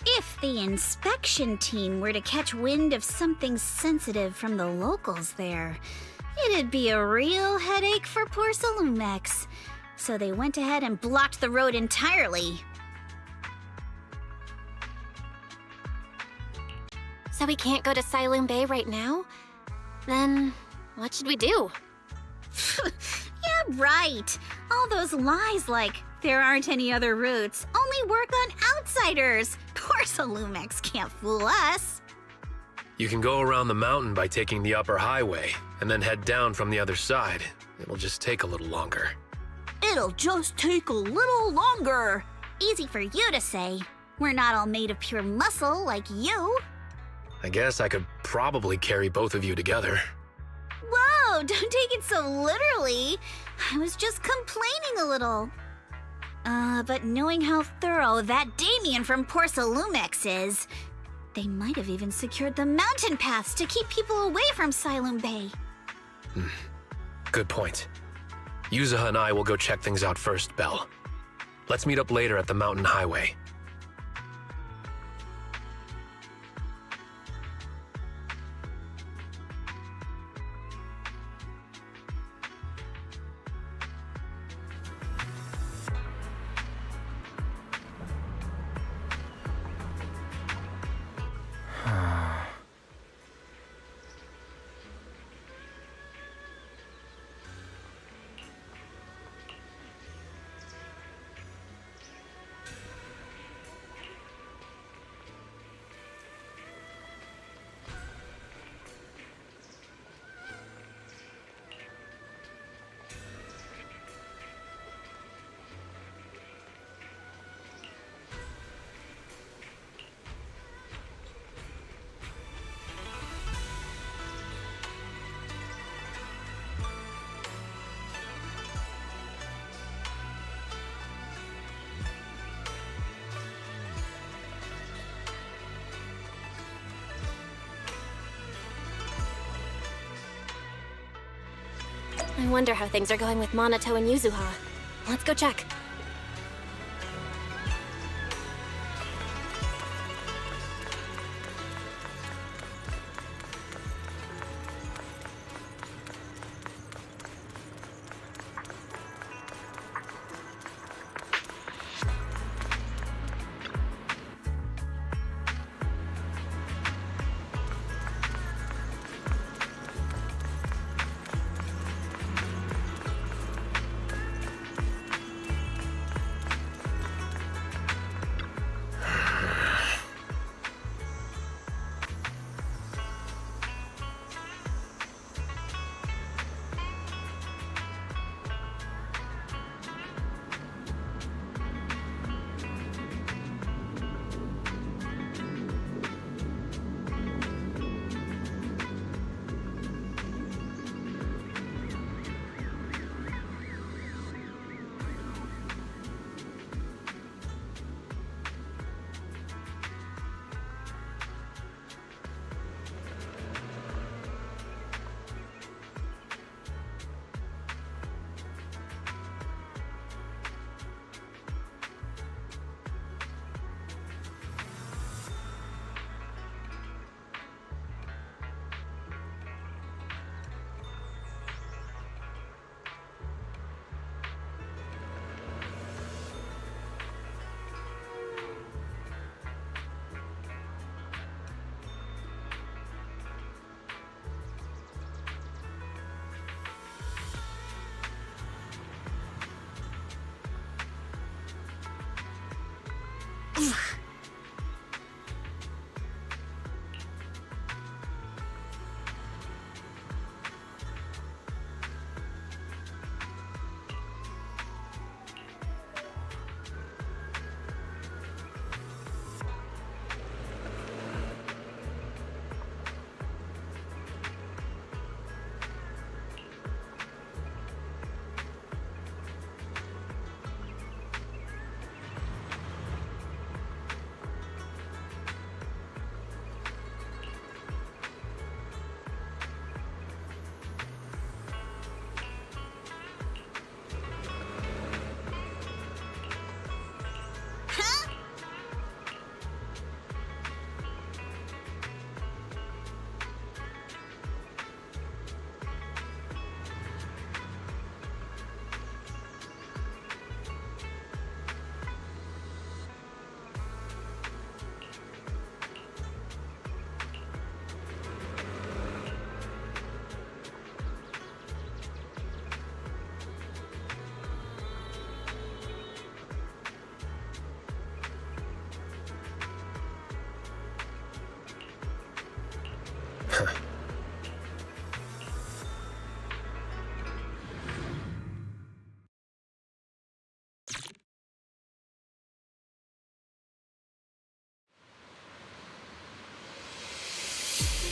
Speaker 4: If the inspection team were to catch wind of something sensitive from the locals there, it'd be a real headache for Porsalumex. So they went ahead and blocked the road entirely.
Speaker 3: So we can't go to Siloon Bay right now? Then what should we do?
Speaker 4: Yeah, right. All those lies like there aren't any other routes only work on outsiders. Porsalumex can't fool us.
Speaker 14: You can go around the mountain by taking the upper highway, and then head down from the other side. It'll just take a little longer.
Speaker 4: It'll just take a little longer. Easy for you to say. We're not all made of pure muscle like you.
Speaker 14: I guess I could probably carry both of you together.
Speaker 4: Whoa, don't take it so literally. I was just complaining a little. But knowing how thorough that Damien from Porsalumex is, they might have even secured the mountain paths to keep people away from Siloon Bay.
Speaker 14: Good point. Yuzuha and I will go check things out first, Belle. Let's meet up later at the mountain highway.
Speaker 3: I wonder how things are going with Monato and Yuzuha. Let's go check.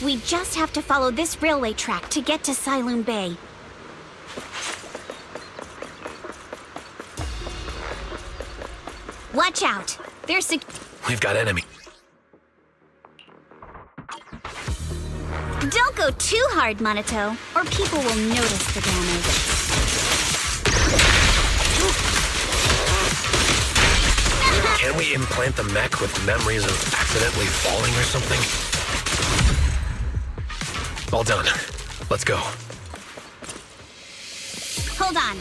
Speaker 4: We just have to follow this railway track to get to Siloon Bay. Watch out!
Speaker 14: We've got enemy.
Speaker 4: Don't go too hard, Monato, or people will notice the damage.
Speaker 14: Can we implant the mech with memories of accidentally falling or something? All done. Let's go.
Speaker 4: Hold on.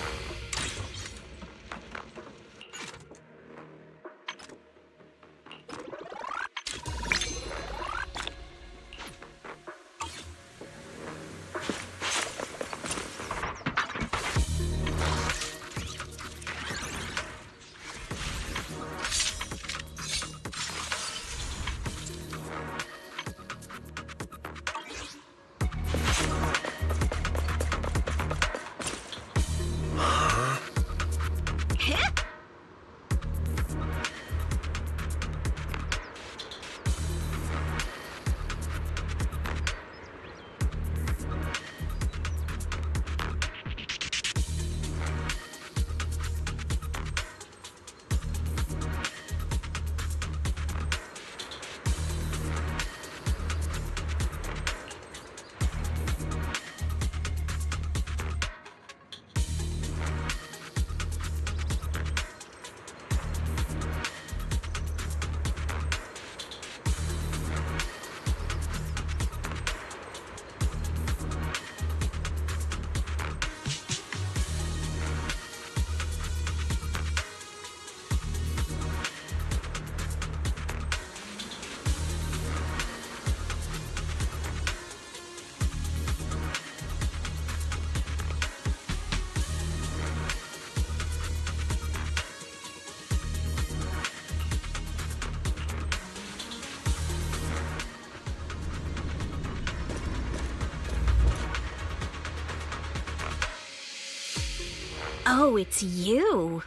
Speaker 4: Oh, it's you.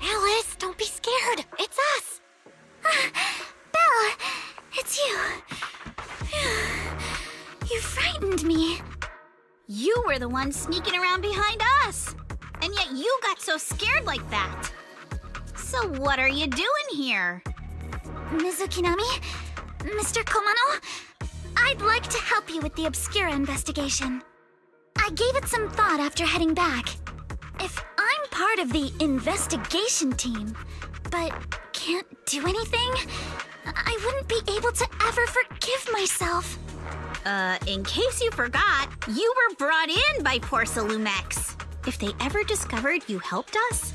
Speaker 2: Alice, don't be scared. It's us. Belle, it's you. You frightened me.
Speaker 4: You were the one sneaking around behind us. And yet you got so scared like that. So what are you doing here?
Speaker 2: Ms. Ukinami? Mr. Komano? I'd like to help you with the Obscura investigation. I gave it some thought after heading back. If I'm part of the investigation team, but can't do anything, I wouldn't be able to ever forgive myself.
Speaker 4: In case you forgot, you were brought in by Porcelumex. If they ever discovered you helped us,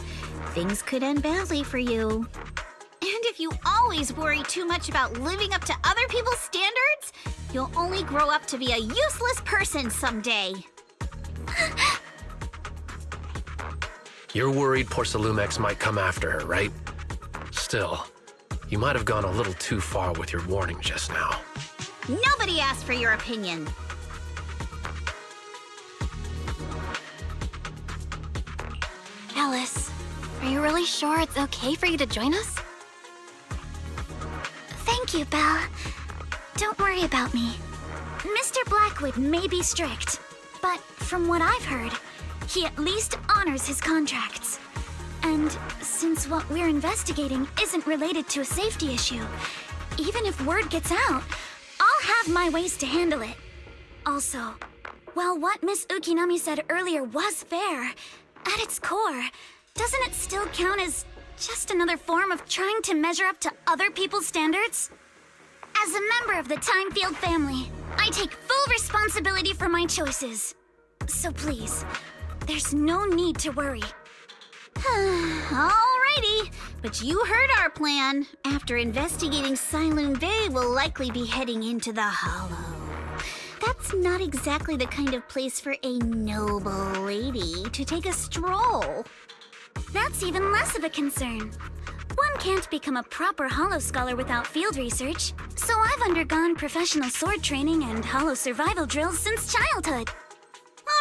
Speaker 4: things could end badly for you. And if you always worry too much about living up to other people's standards, you'll only grow up to be a useless person someday.
Speaker 14: You're worried Porcelumex might come after her, right? Still, you might have gone a little too far with your warning just now.
Speaker 4: Nobody asked for your opinion.
Speaker 2: Alice, are you really sure it's okay for you to join us? Thank you, Belle. Don't worry about me. Mr. Blackwood may be strict, but from what I've heard, he at least honors his contracts. And since what we're investigating isn't related to a safety issue, even if word gets out, I'll have my ways to handle it. Also, while what Miss Ukinami said earlier was fair, at its core, doesn't it still count as just another form of trying to measure up to other people's standards? As a member of the Timefield family, I take full responsibility for my choices. So please, there's no need to worry.
Speaker 4: Alrighty, but you heard our plan. After investigating Siloon Bay, we'll likely be heading into the Hollow. That's not exactly the kind of place for a noble lady to take a stroll.
Speaker 2: That's even less of a concern. One can't become a proper Hollow scholar without field research, so I've undergone professional sword training and Hollow survival drills since childhood.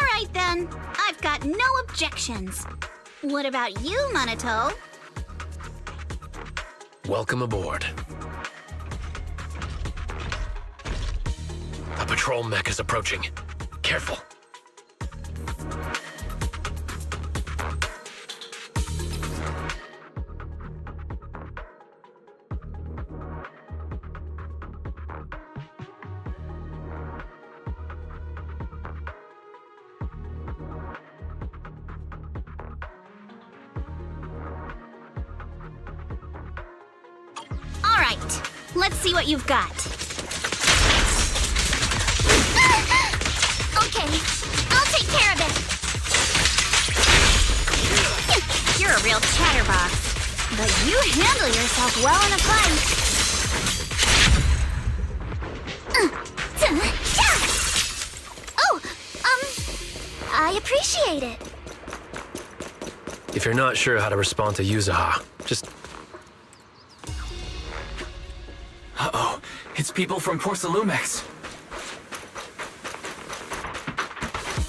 Speaker 4: Alright then, I've got no objections. What about you, Monato?
Speaker 14: Welcome aboard. A patrol mech is approaching. Careful.
Speaker 4: Alright, let's see what you've got. Okay, I'll take care of it. You're a real chatterbox, but you handle yourself well in a fight. Oh, I appreciate it.
Speaker 14: If you're not sure how to respond to Yuzaha, just...
Speaker 8: Uh-oh, it's people from Porsalumex.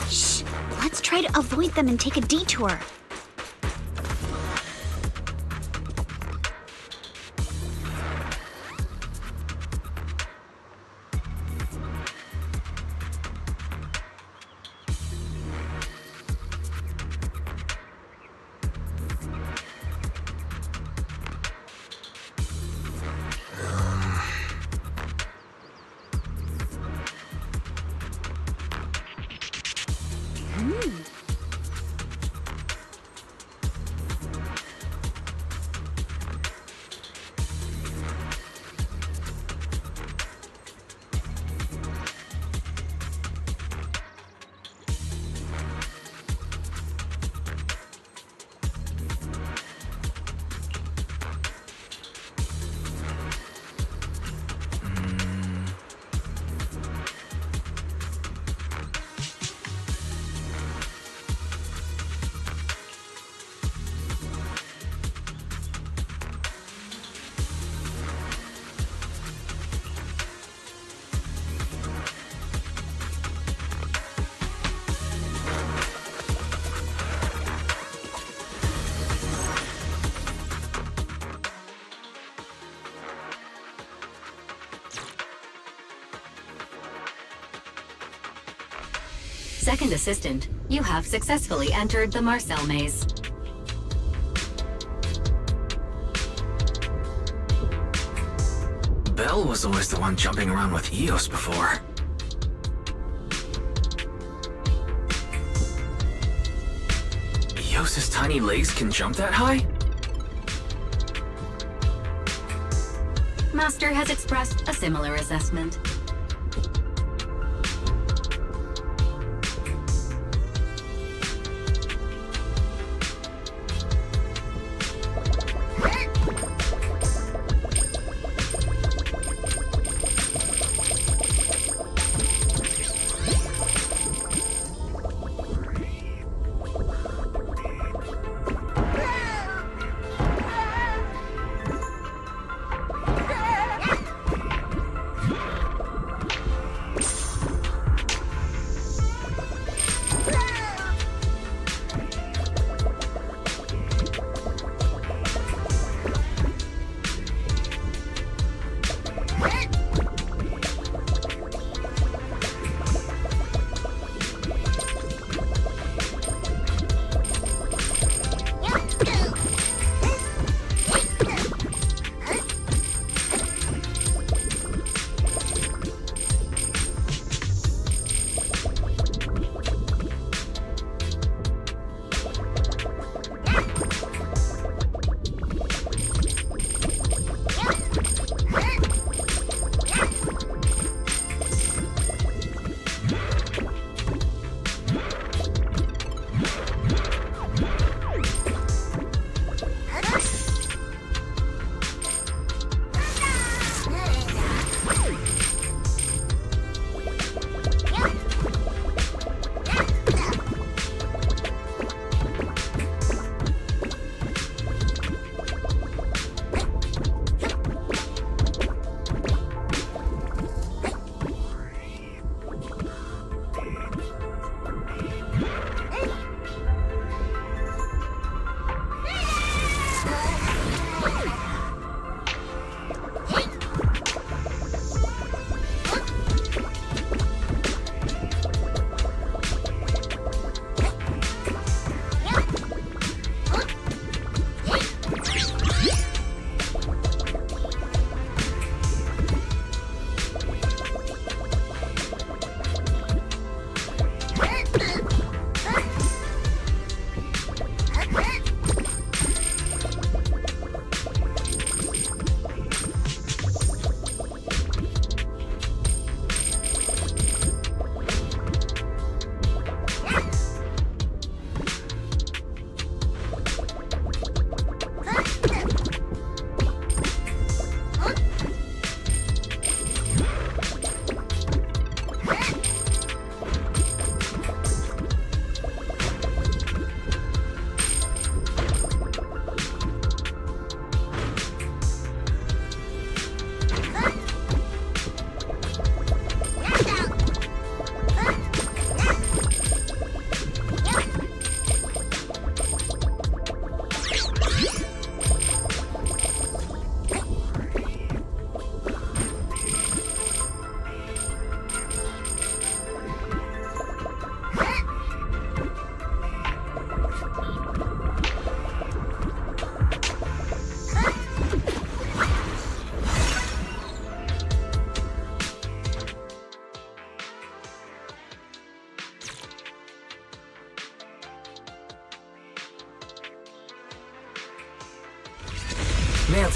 Speaker 4: Shh, let's try to avoid them and take a detour.
Speaker 13: Second assistant, you have successfully entered the Marcel maze.
Speaker 8: Belle was always the one jumping around with Eos before. Eos's tiny legs can jump that high?
Speaker 13: Master has expressed a similar assessment.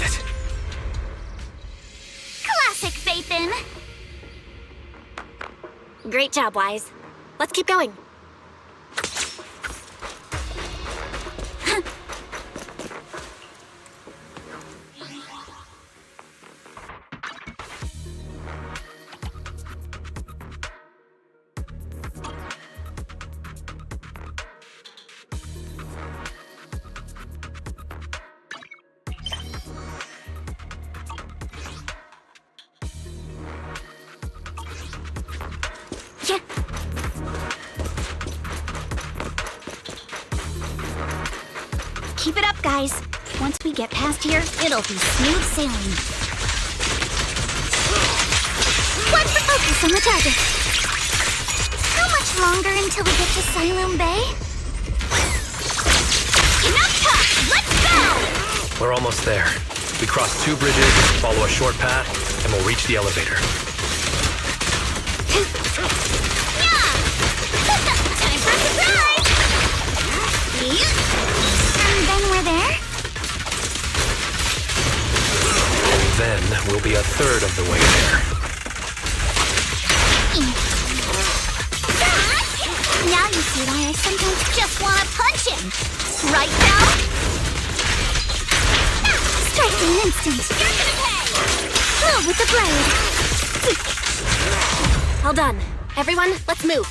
Speaker 8: nailed it.
Speaker 2: Classic Phaethon!
Speaker 3: Great job, Wise. Let's keep going.
Speaker 2: Keep it up, guys. Once we get past here, it'll be smooth sailing. What's the focus on the target? How much longer until we get to Siloam Bay? Enough talk! Let's go!
Speaker 14: We're almost there. We cross 2 bridges, follow a short path, and we'll reach the elevator.
Speaker 2: Time for a surprise! And then we're there?
Speaker 14: Then we'll be a third of the way there.
Speaker 2: Now you see why I sometimes just want to punch him. Right now? Strike in an instant. You're gonna pay! Blow with the blade.
Speaker 3: All done. Everyone, let's move.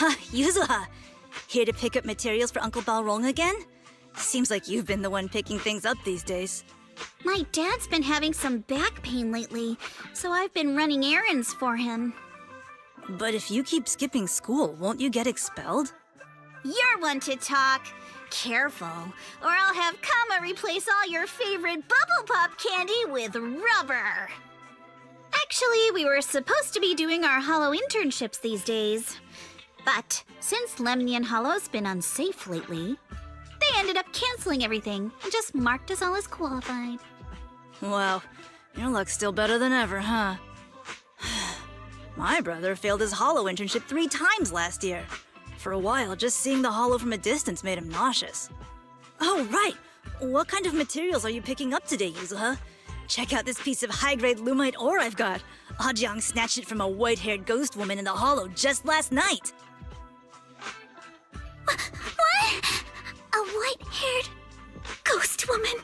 Speaker 16: Huh, Yuzuha. Here to pick up materials for Uncle Balrog again? Seems like you've been the one picking things up these days.
Speaker 2: My dad's been having some back pain lately, so I've been running errands for him.
Speaker 16: But if you keep skipping school, won't you get expelled?
Speaker 2: You're one to talk. Careful, or I'll have Kama replace all your favorite Bubble Pop candy with rubber. Actually, we were supposed to be doing our Hollow internships these days. But since Lemnian Hollow's been unsafe lately, they ended up canceling everything and just marked us all as qualified.
Speaker 16: Wow, your luck's still better than ever, huh? My brother failed his Hollow internship 3 times last year. For a while, just seeing the Hollow from a distance made him nauseous. Oh, right! What kind of materials are you picking up today, Yuzuha? Check out this piece of high-grade Lumite ore I've got. Ajang snatched it from a white-haired ghost woman in the Hollow just last night.
Speaker 2: What? A white-haired ghost woman?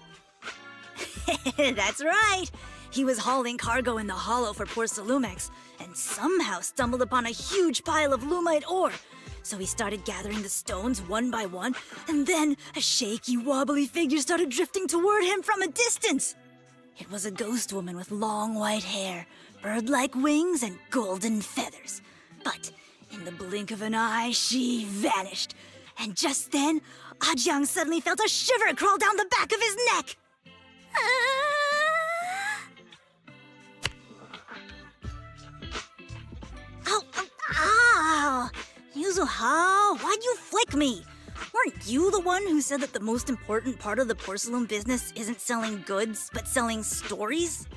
Speaker 16: That's right! He was hauling cargo in the Hollow for poor Salumex, and somehow stumbled upon a huge pile of Lumite ore. So he started gathering the stones one by one, and then a shaky, wobbly figure started drifting toward him from a distance. It was a ghost woman with long white hair, bird-like wings, and golden feathers. But in the blink of an eye, she vanished. And just then, Ajang suddenly felt a shiver crawl down the back of his neck. Ow! Yuzuha, why'd you flick me? Weren't you the one who said that the most important part of the porcelain business isn't selling goods, but selling stories?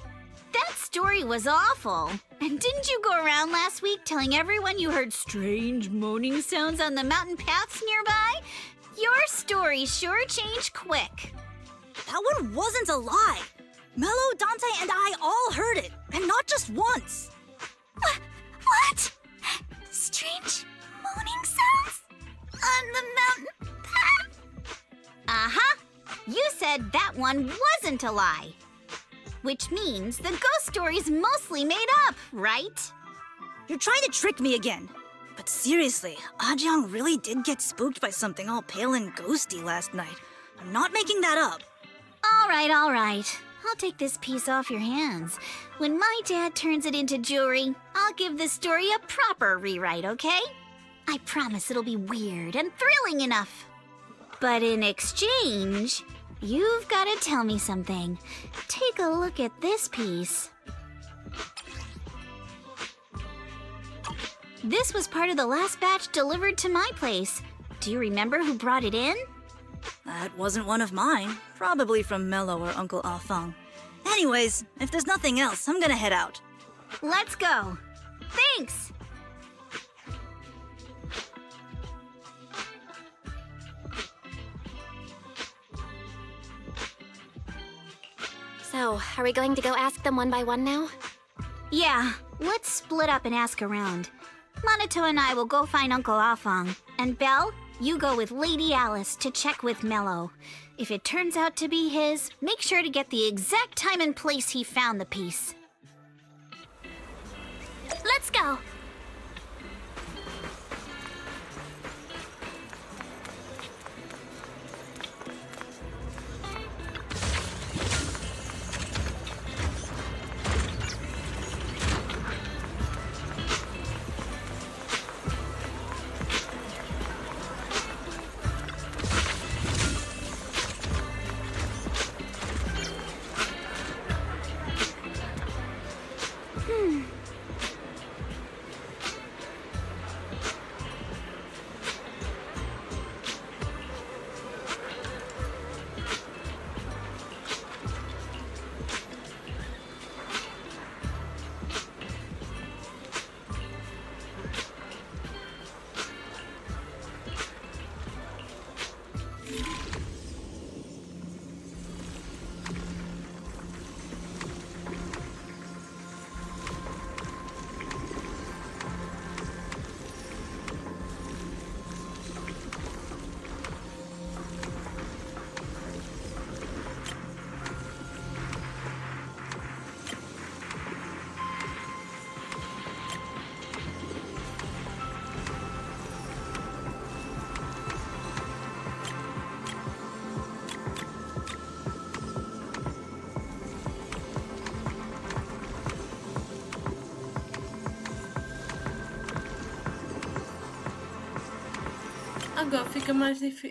Speaker 2: That
Speaker 4: story was awful. And didn't you go around last week telling everyone you heard strange moaning sounds on the mountain paths nearby? Your story sure changed quick.
Speaker 16: That one wasn't a lie. Mello, Dante, and I all heard it, and not just once.
Speaker 2: What? Strange moaning sounds? On the mountain path?
Speaker 4: Uh-huh. You said that one wasn't a lie. Which means the ghost story's mostly made up, right?
Speaker 16: You're trying to trick me again. But seriously, Ajang really did get spooked by something all pale and ghosty last night. I'm not making that up.
Speaker 4: All right. I'll take this piece off your hands. When my dad turns it into jewelry, I'll give this story a proper rewrite, okay? I promise it'll be weird and thrilling enough. But in exchange, you've got to tell me something. Take a look at this piece. This was part of the last batch delivered to my place. Do you remember who brought it in?
Speaker 16: That wasn't one of mine. Probably from Mello or Uncle Afang. Anyways, if there's nothing else, I'm gonna head out.
Speaker 4: Let's go. Thanks!
Speaker 3: So, are we going to go ask them one by one now?
Speaker 4: Yeah, let's split up and ask around. Monato and I will go find Uncle Afang. And Belle, you go with Lady Alice to check with Mello. If it turns out to be his, make sure to get the exact time and place he found the piece.
Speaker 2: Let's go.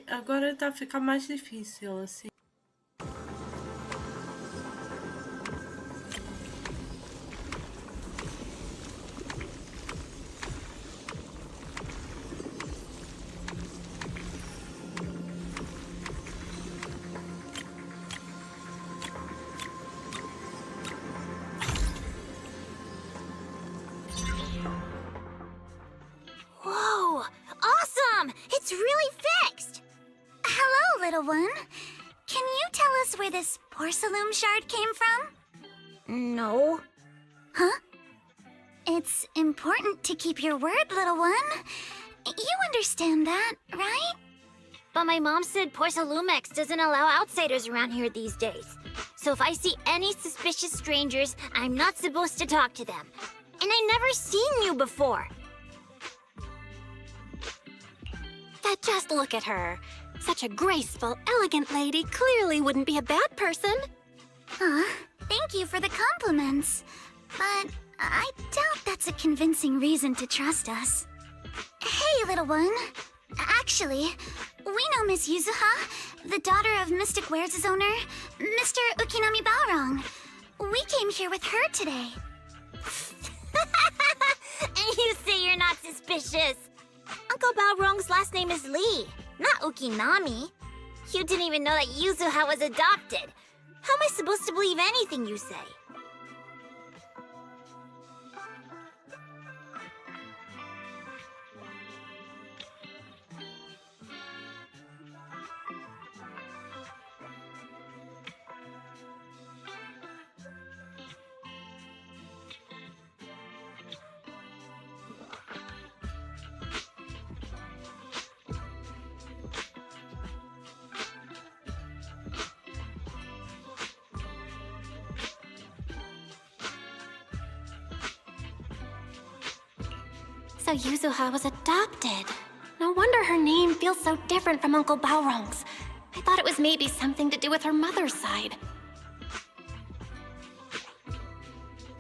Speaker 1: Agora tá a ficar mais difícil, assim.
Speaker 4: Whoa! Awesome! It's really fixed!
Speaker 2: Hello, little one. Can you tell us where this porcelain shard came from?
Speaker 4: No.
Speaker 2: Huh? It's important to keep your word, little one. You understand that, right?
Speaker 3: But my mom said Porcelumex doesn't allow outsiders around here these days. So if I see any suspicious strangers, I'm not supposed to talk to them. And I never seen you before. But just look at her. Such a graceful, elegant lady clearly wouldn't be a bad person.
Speaker 2: Thank you for the compliments. But I doubt that's a convincing reason to trust us. Hey, little one. Actually, we know Miss Yuzuha, the daughter of Mystic Wares' owner, Mr. Ukinami Balrong. We came here with her today.
Speaker 3: And you say you're not suspicious. Uncle Balrong's last name is Lee, not Ukinami. You didn't even know that Yuzuha was adopted. How am I supposed to believe anything you say? So Yuzuha was adopted. No wonder her name feels so different from Uncle Balrog's. I thought it was maybe something to do with her mother's side.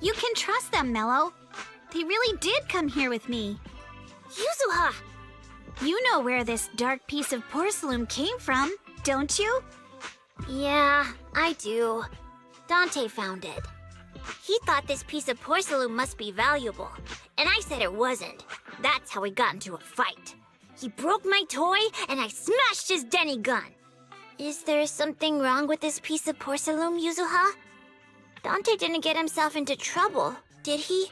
Speaker 4: You can trust them, Mello. They really did come here with me. Yuzuha! You know where this dark piece of porcelain came from, don't you?
Speaker 6: Yeah, I do. Dante found it. He thought this piece of porcelain must be valuable, and I said it wasn't. That's how we got into a fight. He broke my toy, and I smashed his Denny gun. Is there something wrong with this piece of porcelain, Yuzuha? Dante didn't get himself into trouble, did he?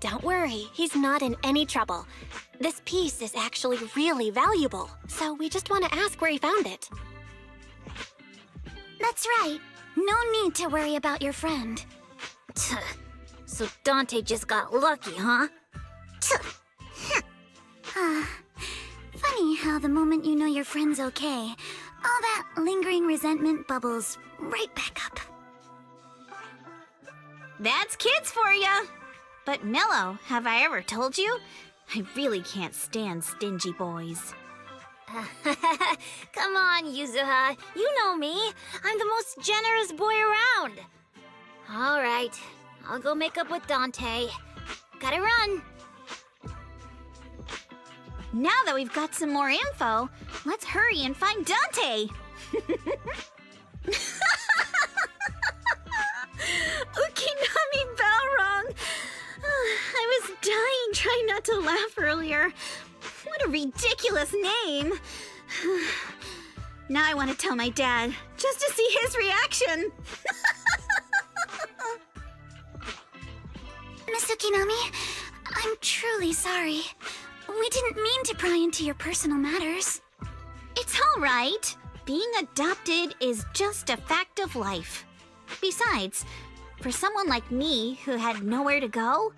Speaker 3: Don't worry, he's not in any trouble. This piece is actually really valuable, so we just want to ask where he found it.
Speaker 2: That's right. No need to worry about your friend.
Speaker 6: So Dante just got lucky, huh?
Speaker 2: Funny how the moment you know your friend's okay, all that lingering resentment bubbles right back up.
Speaker 4: That's kids for ya! But Mello, have I ever told you? I really can't stand stingy boys.
Speaker 6: Come on, Yuzuha. You know me. I'm the most generous boy around. All right. I'll go make up with Dante. Gotta run.
Speaker 4: Now that we've got some more info, let's hurry and find Dante! Ukinami Balrog! I was dying trying not to laugh earlier. What a ridiculous name! Now I want to tell my dad, just to see his reaction!
Speaker 2: Miss Ukinami, I'm truly sorry. We didn't mean to pry into your personal matters.
Speaker 4: It's all right. Being adopted is just a fact of life. Besides, for someone like me who had nowhere to go,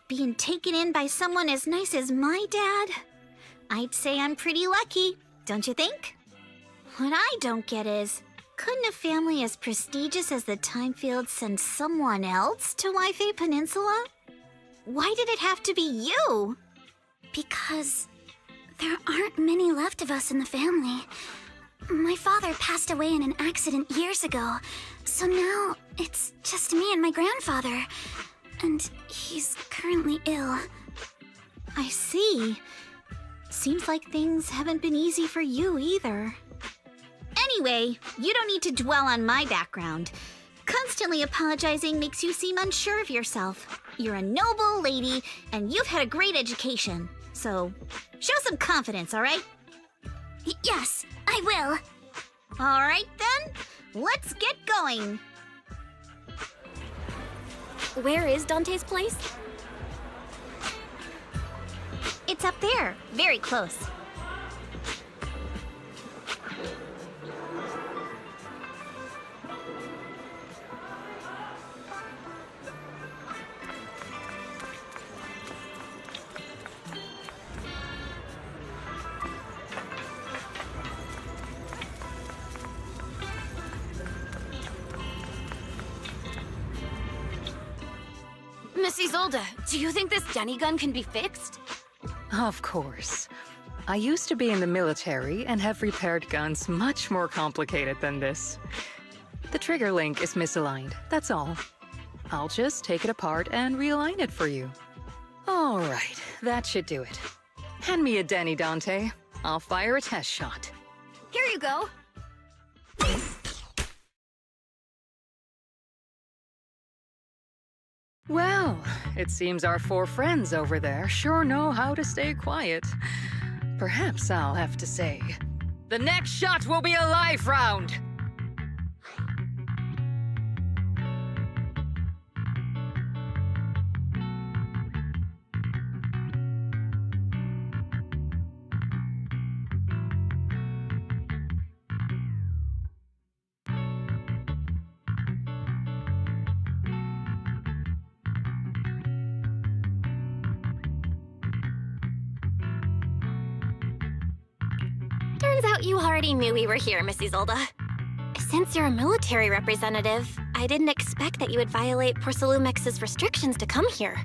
Speaker 4: being taken in by someone as nice as my dad, I'd say I'm pretty lucky, don't you think? What I don't get is, couldn't a family as prestigious as the Timefields send someone else to Wi-Fi Peninsula? Why did it have to be you?
Speaker 2: Because there aren't many left of us in the family. My father passed away in an accident years ago, so now it's just me and my grandfather. And he's currently ill.
Speaker 4: I see. Seems like things haven't been easy for you either. Anyway, you don't need to dwell on my background. Constantly apologizing makes you seem unsure of yourself. You're a noble lady, and you've had a great education. So, show some confidence, all right?
Speaker 2: Yes, I will.
Speaker 4: All right, then. Let's get going.
Speaker 3: Where is Dante's place?
Speaker 4: It's up there, very close.
Speaker 1: Miss Isolde, do you think this Denny gun can be fixed?
Speaker 12: Of course. I used to be in the military and have repaired guns much more complicated than this. The trigger link is misaligned, that's all. I'll just take it apart and realign it for you. All right, that should do it. Hand me a Denny, Dante. I'll fire a test shot.
Speaker 1: Here you go.
Speaker 12: Well, it seems our four friends over there sure know how to stay quiet. Perhaps I'll have to say, the next shot will be a live round!
Speaker 3: out you already knew we were here, Miss Isolde. Since you're a military representative, I didn't expect that you would violate Porcelumex's restrictions to come here.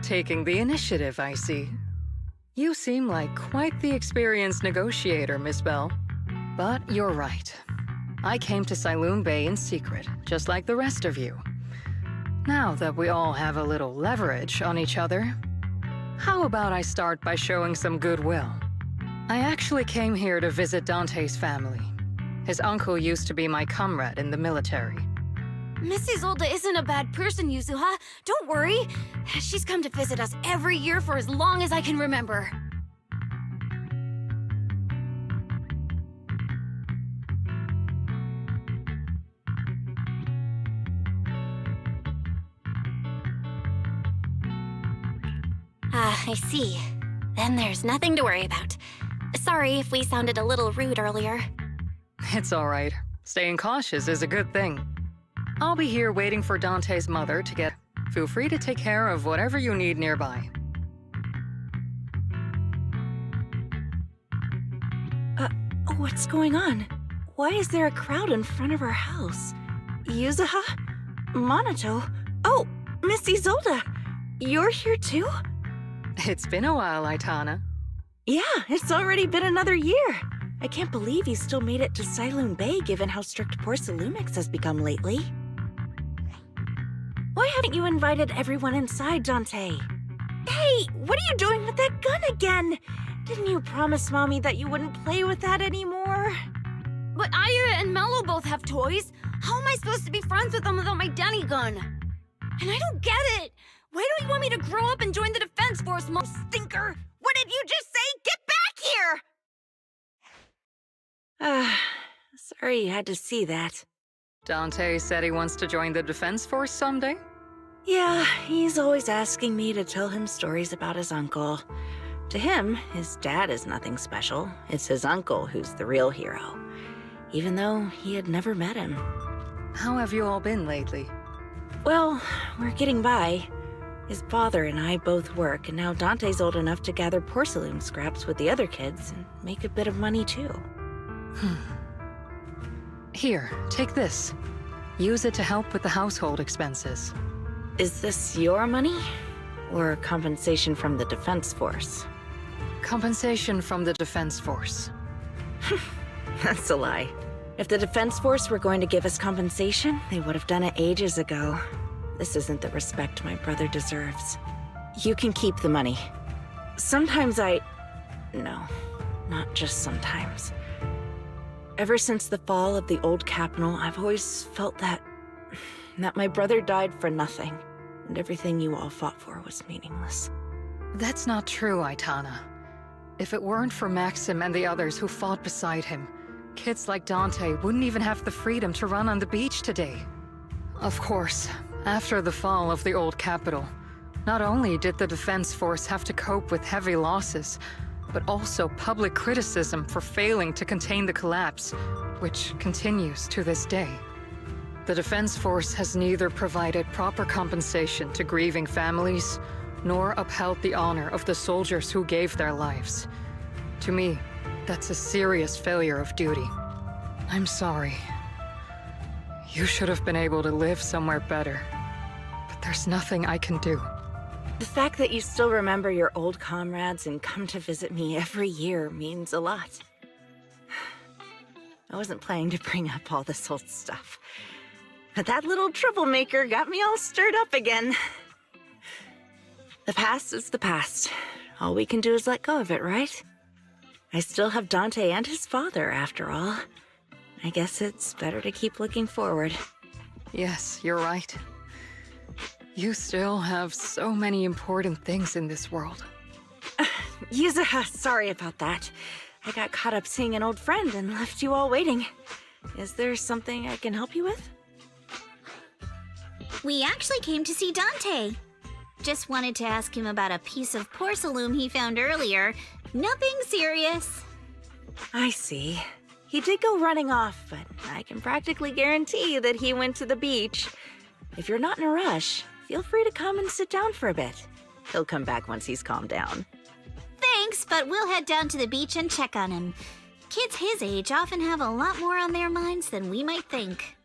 Speaker 12: Taking the initiative, I see. You seem like quite the experienced negotiator, Miss Bell. But you're right. I came to Siloon Bay in secret, just like the rest of you. Now that we all have a little leverage on each other, how about I start by showing some goodwill? I actually came here to visit Dante's family. His uncle used to be my comrade in the military.
Speaker 15: Miss Isolde isn't a bad person, Yuzuha. Don't worry. She's come to visit us every year for as long as I can remember.
Speaker 3: I see. Then there's nothing to worry about. Sorry if we sounded a little rude earlier.
Speaker 12: It's all right. Staying cautious is a good thing. I'll be here waiting for Dante's mother to get... Feel free to take care of whatever you need nearby.
Speaker 15: What's going on? Why is there a crowd in front of our house? Yuzuha? Monato? Oh, Miss Isolde! You're here too?
Speaker 12: It's been a while, Aitana.
Speaker 15: Yeah, it's already been another year. I can't believe you still made it to Siloon Bay given how strict Porcelumix has become lately. Why haven't you invited everyone inside, Dante? Hey, what are you doing with that gun again? Didn't you promise Mommy that you wouldn't play with that anymore?
Speaker 17: But Aya and Mello both have toys. How am I supposed to be friends with them without my Denny gun? And I don't get it. Why don't you want me to grow up and join the Defense Force, Mom Stinker? What did you just say? Get back here!
Speaker 15: Sorry you had to see that.
Speaker 12: Dante said he wants to join the Defense Force someday?
Speaker 15: Yeah, he's always asking me to tell him stories about his uncle. To him, his dad is nothing special. It's his uncle who's the real hero, even though he had never met him.
Speaker 12: How have you all been lately?
Speaker 15: Well, we're getting by. His father and I both work, and now Dante's old enough to gather porcelain scraps with the other kids and make a bit of money too.
Speaker 12: Here, take this. Use it to help with the household expenses.
Speaker 15: Is this your money? Or compensation from the Defense Force?
Speaker 12: Compensation from the Defense Force.
Speaker 15: That's a lie. If the Defense Force were going to give us compensation, they would have done it ages ago. This isn't the respect my brother deserves. You can keep the money. Sometimes No, not just sometimes. Ever since the fall of the old capital, I've always felt that my brother died for nothing, and everything you all fought for was meaningless.
Speaker 12: That's not true, Aitana. If it weren't for Maxim and the others who fought beside him, kids like Dante wouldn't even have the freedom to run on the beach today. Of course, after the fall of the old capital, not only did the Defense Force have to cope with heavy losses, but also public criticism for failing to contain the collapse, which continues to this day. The Defense Force has neither provided proper compensation to grieving families, nor upheld the honor of the soldiers who gave their lives. To me, that's a serious failure of duty. I'm sorry. You should have been able to live somewhere better, but there's nothing I can do.
Speaker 15: The fact that you still remember your old comrades and come to visit me every year means a lot. I wasn't planning to bring up all this old stuff, but that little troublemaker got me all stirred up again. The past is the past. All we can do is let go of it, right? I still have Dante and his father, after all. I guess it's better to keep looking forward.
Speaker 12: Yes, you're right. You still have so many important things in this world.
Speaker 15: Yuzuha, sorry about that. I got caught up seeing an old friend and left you all waiting. Is there something I can help you with?
Speaker 2: We actually came to see Dante. Just wanted to ask him about a piece of porcelain he found earlier. Nothing serious.
Speaker 15: I see. He did go running off, but I can practically guarantee that he went to the beach. If you're not in a rush, feel free to come and sit down for a bit. He'll come back once he's calmed down.
Speaker 2: Thanks, but we'll head down to the beach and check on him. Kids his age often have a lot more on their minds than we might think.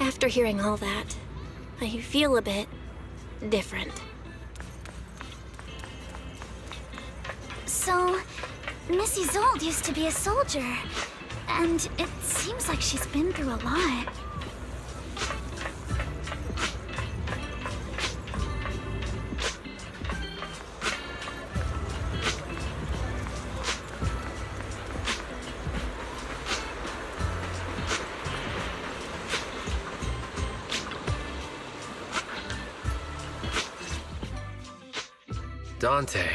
Speaker 3: After hearing all that, I feel a bit different.
Speaker 2: So, Missy Zold used to be a soldier, and it seems like she's been through a lot.
Speaker 14: Dante,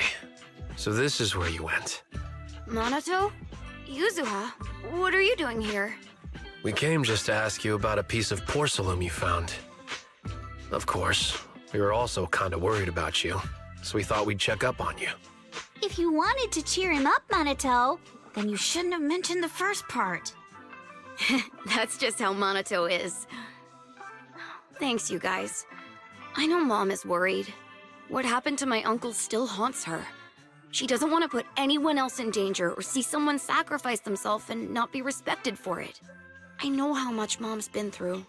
Speaker 14: so this is where you went.
Speaker 17: Minato? Yuzuha? What are you doing here?
Speaker 14: We came just to ask you about a piece of porcelain you found. Of course, we were also kind of worried about you, so we thought we'd check up on you.
Speaker 2: If you wanted to cheer him up, Minato, then you shouldn't have mentioned the first part.
Speaker 17: That's just how Minato is. Thanks, you guys. I know Mom is worried. What happened to my uncle still haunts her. She doesn't want to put anyone else in danger or see someone sacrifice themselves and not be respected for it. I know how much Mom's been through.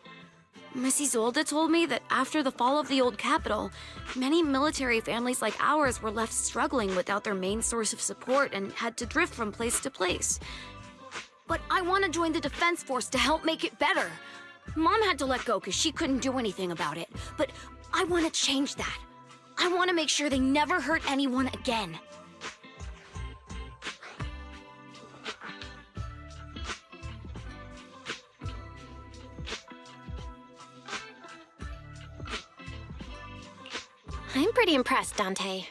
Speaker 17: Missy Zolda told me that after the fall of the old capital, many military families like ours were left struggling without their main source of support and had to drift from place to place. But I want to join the Defense Force to help make it better. Mom had to let go because she couldn't do anything about it, but I want to change that. I want to make sure they never hurt anyone again.
Speaker 3: I'm pretty impressed, Dante.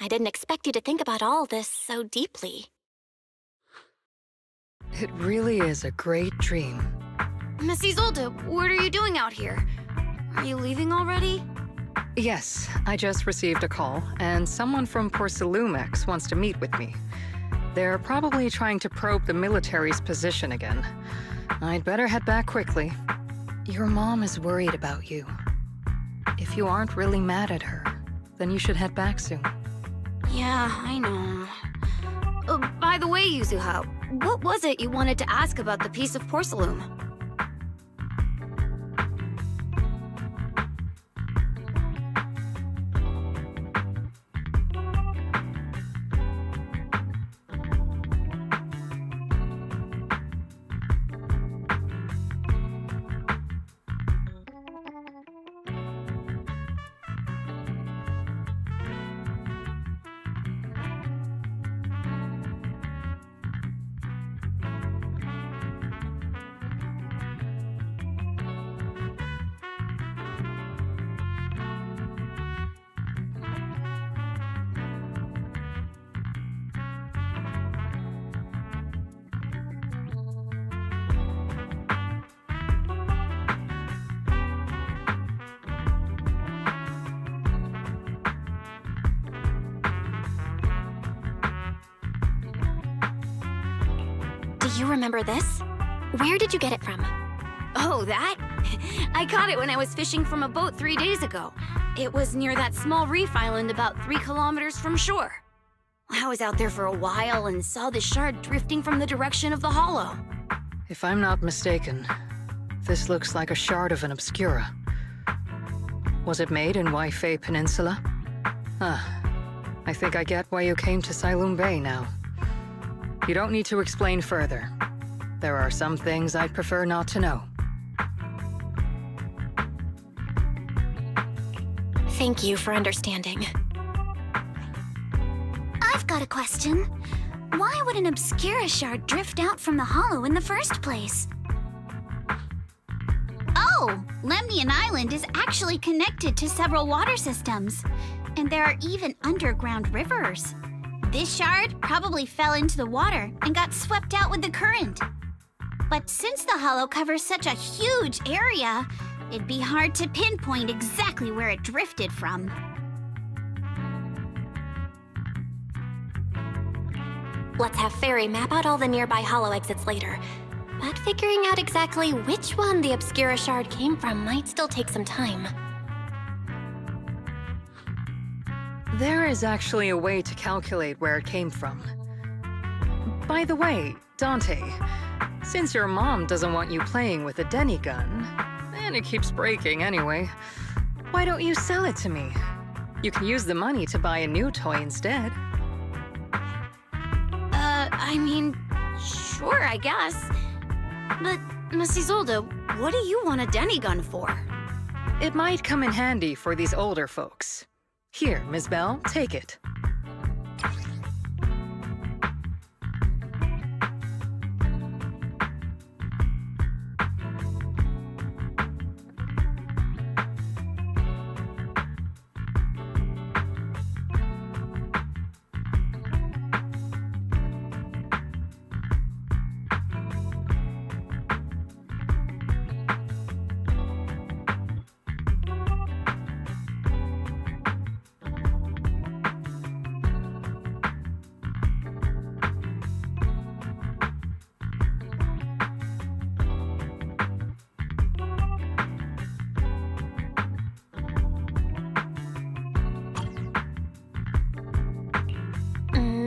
Speaker 3: I didn't expect you to think about all this so deeply.
Speaker 12: It really is a great dream.
Speaker 17: Miss Isolde, what are you doing out here? Are you leaving already?
Speaker 12: Yes, I just received a call, and someone from Porcelumex wants to meet with me. They're probably trying to probe the military's position again. I'd better head back quickly. Your mom is worried about you. If you aren't really mad at her, then you should head back soon.
Speaker 17: Yeah, I know. By the way, Yuzuha, what was it you wanted to ask about the piece of porcelain?
Speaker 3: Do you remember this? Where did you get it from?
Speaker 17: Oh, that? I caught it when I was fishing from a boat 3 days ago. It was near that small reef island about 3 kilometers from shore. I was out there for a while and saw the shard drifting from the direction of the hollow.
Speaker 12: If I'm not mistaken, this looks like a shard of an Obscura. Was it made in Waifei Peninsula? I think I get why you came to Siloam Bay now. You don't need to explain further. There are some things I'd prefer not to know.
Speaker 3: Thank you for understanding.
Speaker 2: I've got a question. Why would an Obscura shard drift out from the hollow in the first place? Oh, Lemnian Island is actually connected to several water systems. And there are even underground rivers. This shard probably fell into the water and got swept out with the current. But since the hollow covers such a huge area, it'd be hard to pinpoint exactly where it drifted from.
Speaker 3: Let's have Fairy map out all the nearby hollow exits later. But figuring out exactly which one the Obscura shard came from might still take some time.
Speaker 12: There is actually a way to calculate where it came from. By the way, Dante, since your mom doesn't want you playing with a Denny gun, and it keeps breaking anyway, why don't you sell it to me? You can use the money to buy a new toy instead.
Speaker 17: I mean, sure, I guess. But, Miss Isolde, what do you want a Denny gun for?
Speaker 12: It might come in handy for these older folks. Here, Ms. Bell, take it.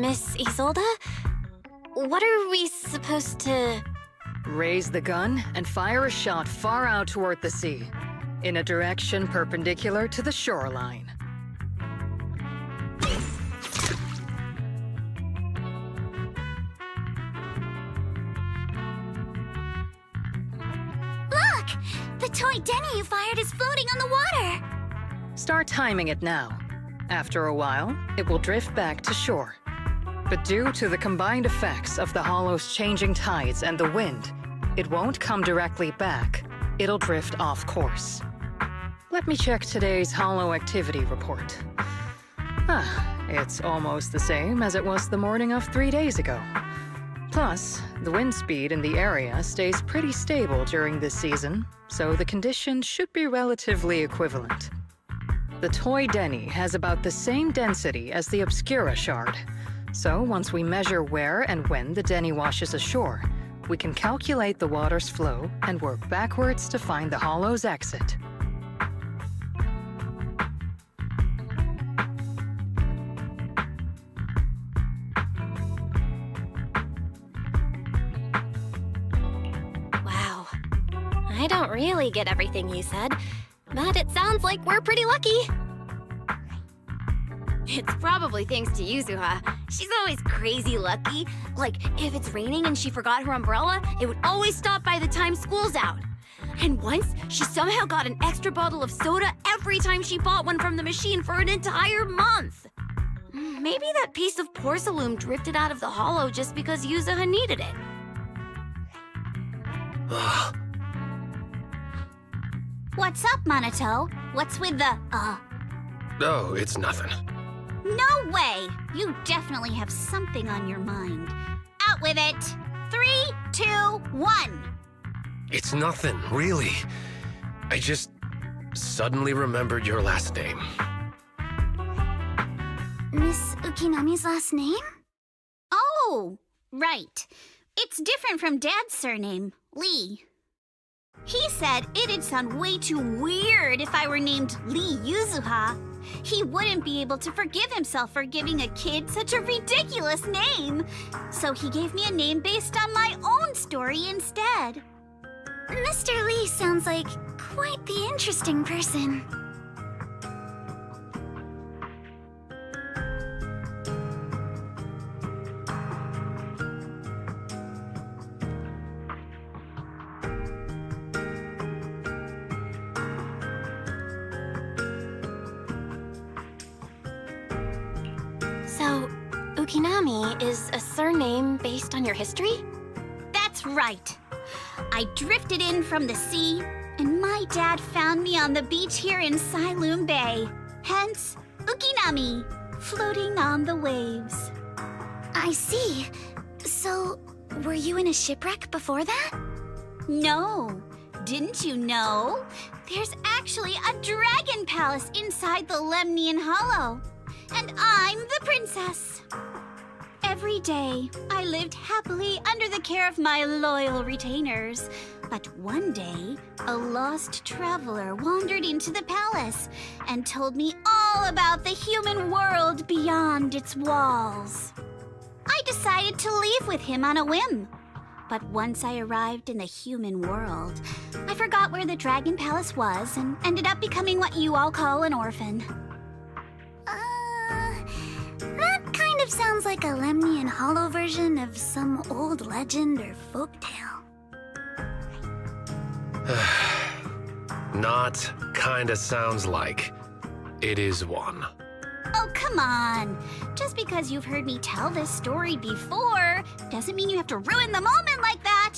Speaker 3: Miss Isolde? What are we supposed to...
Speaker 12: Raise the gun and fire a shot far out toward the sea, in a direction perpendicular to the shoreline.
Speaker 2: Look! The toy Denny you fired is floating on the water!
Speaker 12: Start timing it now. After a while, it will drift back to shore. But due to the combined effects of the hollow's changing tides and the wind, it won't come directly back. It'll drift off course. Let me check today's hollow activity report. It's almost the same as it was the morning of 3 days ago. Plus, the wind speed in the area stays pretty stable during this season, so the conditions should be relatively equivalent. The toy Denny has about the same density as the Obscura shard. So once we measure where and when the Denny washes ashore, we can calculate the water's flow and work backwards to find the hollow's exit.
Speaker 3: Wow. I don't really get everything you said, but it sounds like we're pretty lucky.
Speaker 17: It's probably thanks to Yuzuha. She's always crazy lucky. Like, if it's raining and she forgot her umbrella, it would always stop by the time school's out. And once, she somehow got an extra bottle of soda every time she bought one from the machine for an entire month. Maybe that piece of porcelain drifted out of the hollow just because Yuzuha needed it.
Speaker 2: What's up, Monato? What's with the,
Speaker 14: Oh, it's nothing.
Speaker 2: No way! You definitely have something on your mind. Out with it! 3, 2, 1!
Speaker 14: It's nothing, really. I just suddenly remembered your last name.
Speaker 2: Miss Ukinami's last name? Oh, right. It's different from Dad's surname, Lee.
Speaker 4: He said it'd sound way too weird if I were named Lee Yuzuha. He wouldn't be able to forgive himself for giving a kid such a ridiculous name. So he gave me a name based on my own story instead.
Speaker 2: Mr. Lee sounds like quite the interesting person.
Speaker 3: So, Ukinami is a surname based on your history?
Speaker 4: That's right. I drifted in from the sea, and my dad found me on the beach here in Sailoon Bay. Hence, Ukinami, floating on the waves.
Speaker 2: I see. So, were you in a shipwreck before that?
Speaker 4: No. Didn't you know? There's actually a dragon palace inside the Lemnian Hollow. And I'm the princess. Every day, I lived happily under the care of my loyal retainers. But one day, a lost traveler wandered into the palace and told me all about the human world beyond its walls. I decided to leave with him on a whim. But once I arrived in the human world, I forgot where the Dragon Palace was and ended up becoming what you all call an orphan.
Speaker 2: That kind of sounds like a Lemnian Hollow version of some old legend or folktale.
Speaker 14: Not kinda sounds like. It is one.
Speaker 4: Oh, come on. Just because you've heard me tell this story before doesn't mean you have to ruin the moment like that.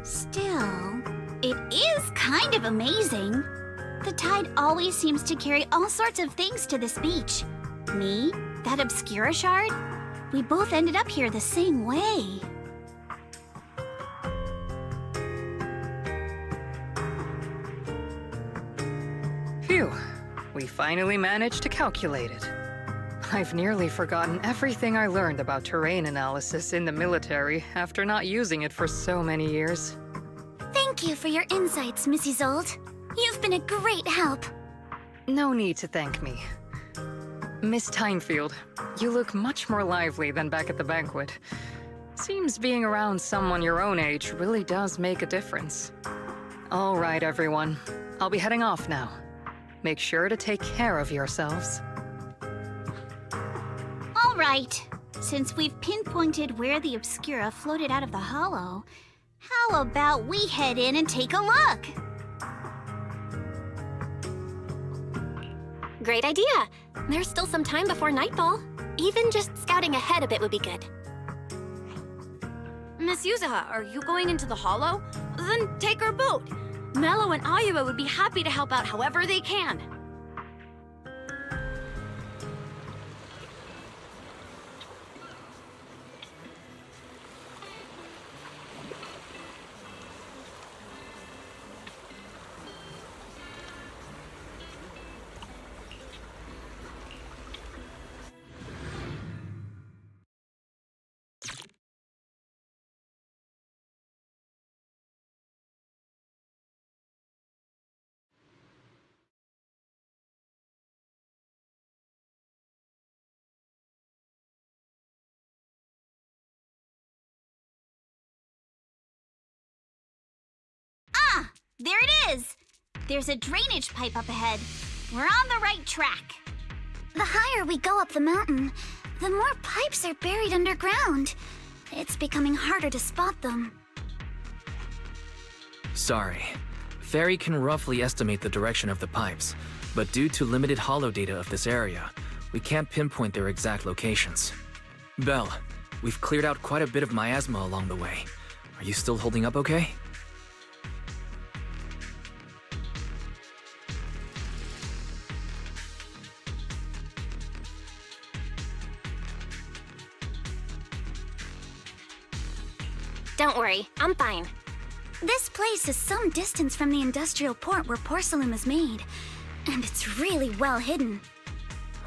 Speaker 4: Still, it is kind of amazing. The tide always seems to carry all sorts of things to this beach. Me, that Obscura shard, we both ended up here the same way.
Speaker 12: Phew. We finally managed to calculate it. I've nearly forgotten everything I learned about terrain analysis in the military after not using it for so many years.
Speaker 2: Thank you for your insights, Mrs. Old. You've been a great help.
Speaker 12: No need to thank me. Miss Timefield, you look much more lively than back at the banquet. Seems being around someone your own age really does make a difference. All right, everyone. I'll be heading off now. Make sure to take care of yourselves.
Speaker 4: All right. Since we've pinpointed where the Obscura floated out of the hollow, how about we head in and take a look?
Speaker 3: Great idea. There's still some time before nightfall. Even just scouting ahead a bit would be good.
Speaker 17: Miss Yuzuha, are you going into the hollow? Then take our boat. Mello and Ayuba would be happy to help out however they can.
Speaker 4: There it is! There's a drainage pipe up ahead. We're on the right track.
Speaker 2: The higher we go up the mountain, the more pipes are buried underground. It's becoming harder to spot them.
Speaker 8: Sorry. Fairy can roughly estimate the direction of the pipes, but due to limited holo data of this area, we can't pinpoint their exact locations. Belle, we've cleared out quite a bit of miasma along the way. Are you still holding up okay?
Speaker 3: Don't worry, I'm fine.
Speaker 2: This place is some distance from the industrial port where porcelain is made, and it's really well hidden.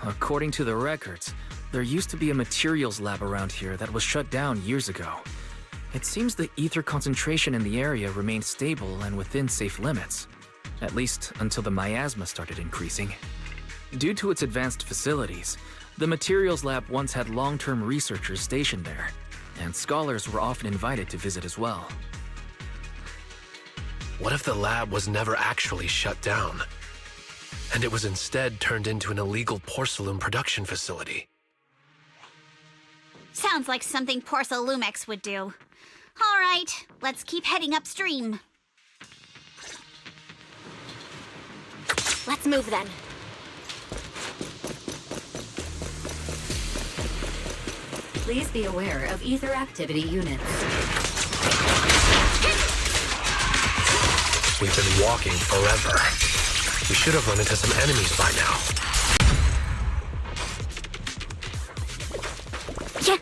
Speaker 8: According to the records, there used to be a materials lab around here that was shut down years ago. It seems the ether concentration in the area remained stable and within safe limits, at least until the miasma started increasing. Due to its advanced facilities, the materials lab once had long-term researchers stationed there, and scholars were often invited to visit as well.
Speaker 14: What if the lab was never actually shut down, and it was instead turned into an illegal porcelain production facility?
Speaker 6: Sounds like something Porcelumex would do. All right, let's keep heading upstream.
Speaker 3: Let's move then.
Speaker 13: Please be aware of ether activity units.
Speaker 14: We've been walking forever. We should have run into some enemies by now.
Speaker 6: Yeah.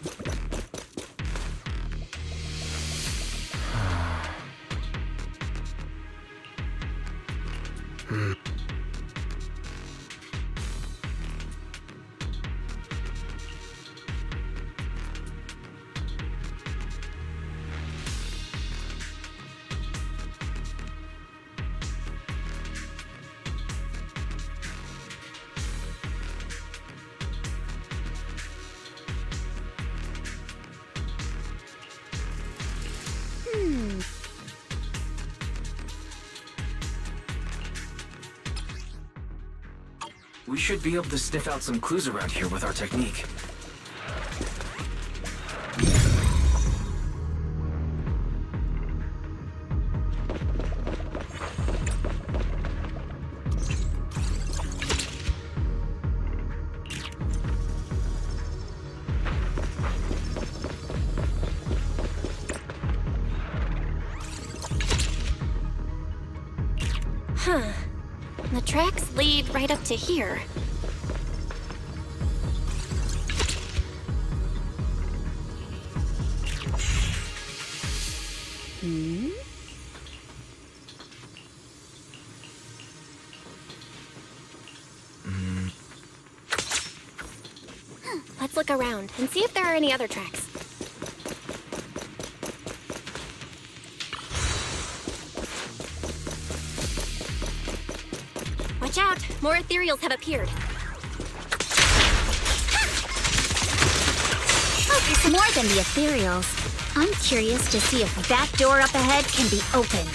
Speaker 8: We should be able to sniff out some clues around here with our technique.
Speaker 3: Huh. The tracks lead right up to here. Let's look around and see if there are any other tracks. Watch out! More ethereals have appeared.
Speaker 6: It's more than the ethereals. I'm curious to see if that door up ahead can be opened.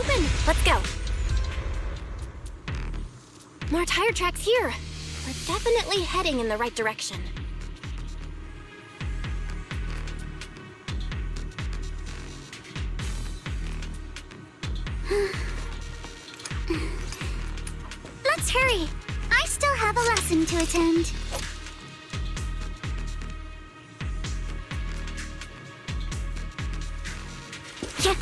Speaker 3: open. Let's go. More tire tracks here. We're definitely heading in the right direction.
Speaker 2: Let's hurry. I still have a lesson to attend. Yeah.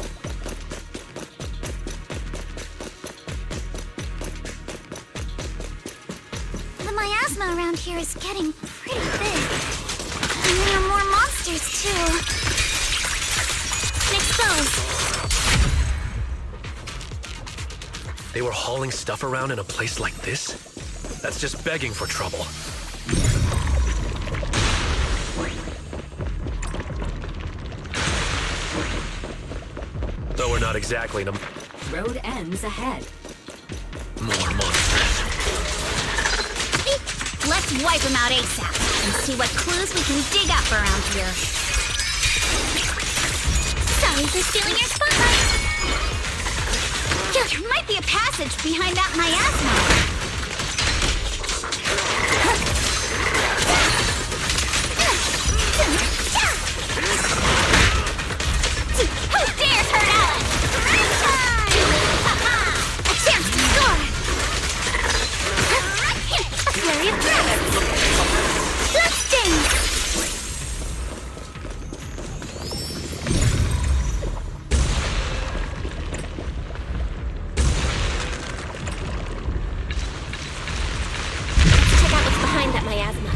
Speaker 2: The miasma around here is getting pretty big. And there are more monsters, too. Exposed.
Speaker 14: They were hauling stuff around in a place like this? That's just begging for trouble. Though we're not exactly in a...
Speaker 13: Road ends ahead.
Speaker 14: More monsters.
Speaker 2: Let's wipe them out ASAP and see what clues we can dig up around here. Sorry for stealing your spotlight. Yeah, there might be a passage behind that miasma. Who dares hurt Alice? A chance to score! A flurry of thrusts! Let's dance!
Speaker 3: Check out what's behind that miasma.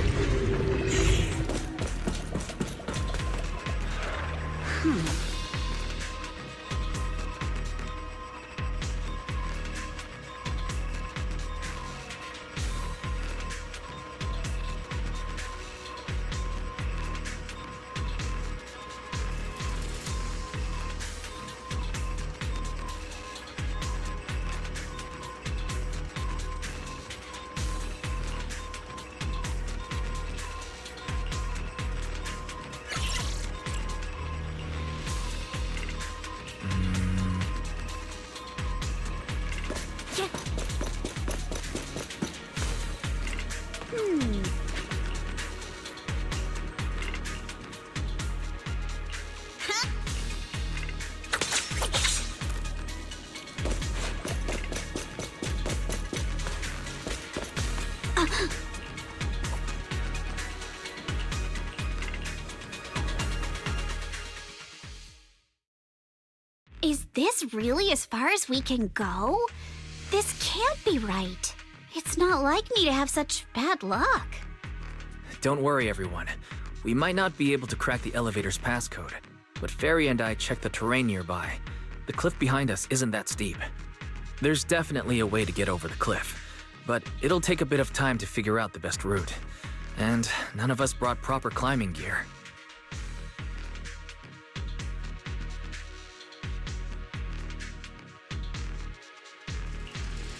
Speaker 2: Is this really as far as we can go? This can't be right. It's not like me to have such bad luck.
Speaker 8: Don't worry, everyone. We might not be able to crack the elevator's passcode, but Fairy and I checked the terrain nearby. The cliff behind us isn't that steep. There's definitely a way to get over the cliff, but it'll take a bit of time to figure out the best route. And none of us brought proper climbing gear.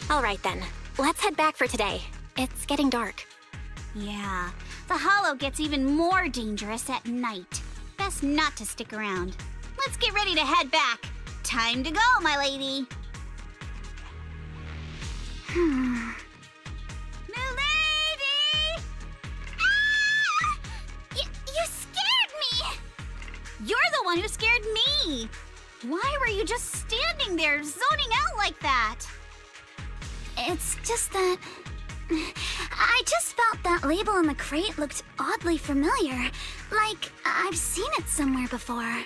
Speaker 3: All right then, let's head back for today. It's getting dark.
Speaker 2: Yeah, the hollow gets even more dangerous at night. Best not to stick around. Let's get ready to head back. Time to go, my lady. Milady! Ah! You scared me! You're the one who scared me! Why were you just standing there, zoning out like that? It's just that... I just felt that label on the crate looked oddly familiar. Like, I've seen it somewhere before.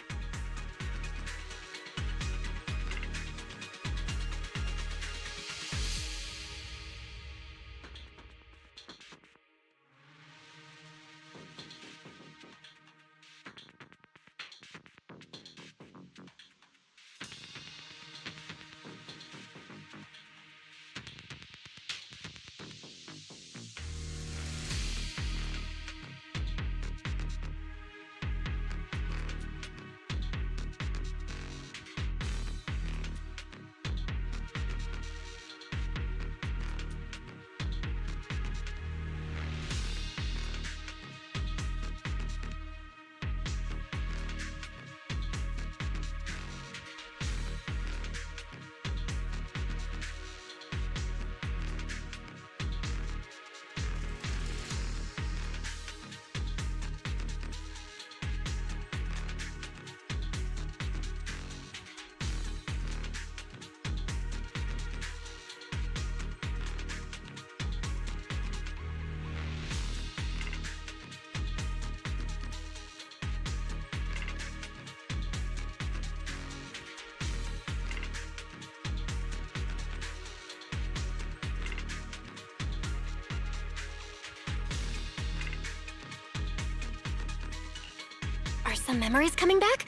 Speaker 3: Some memories coming back?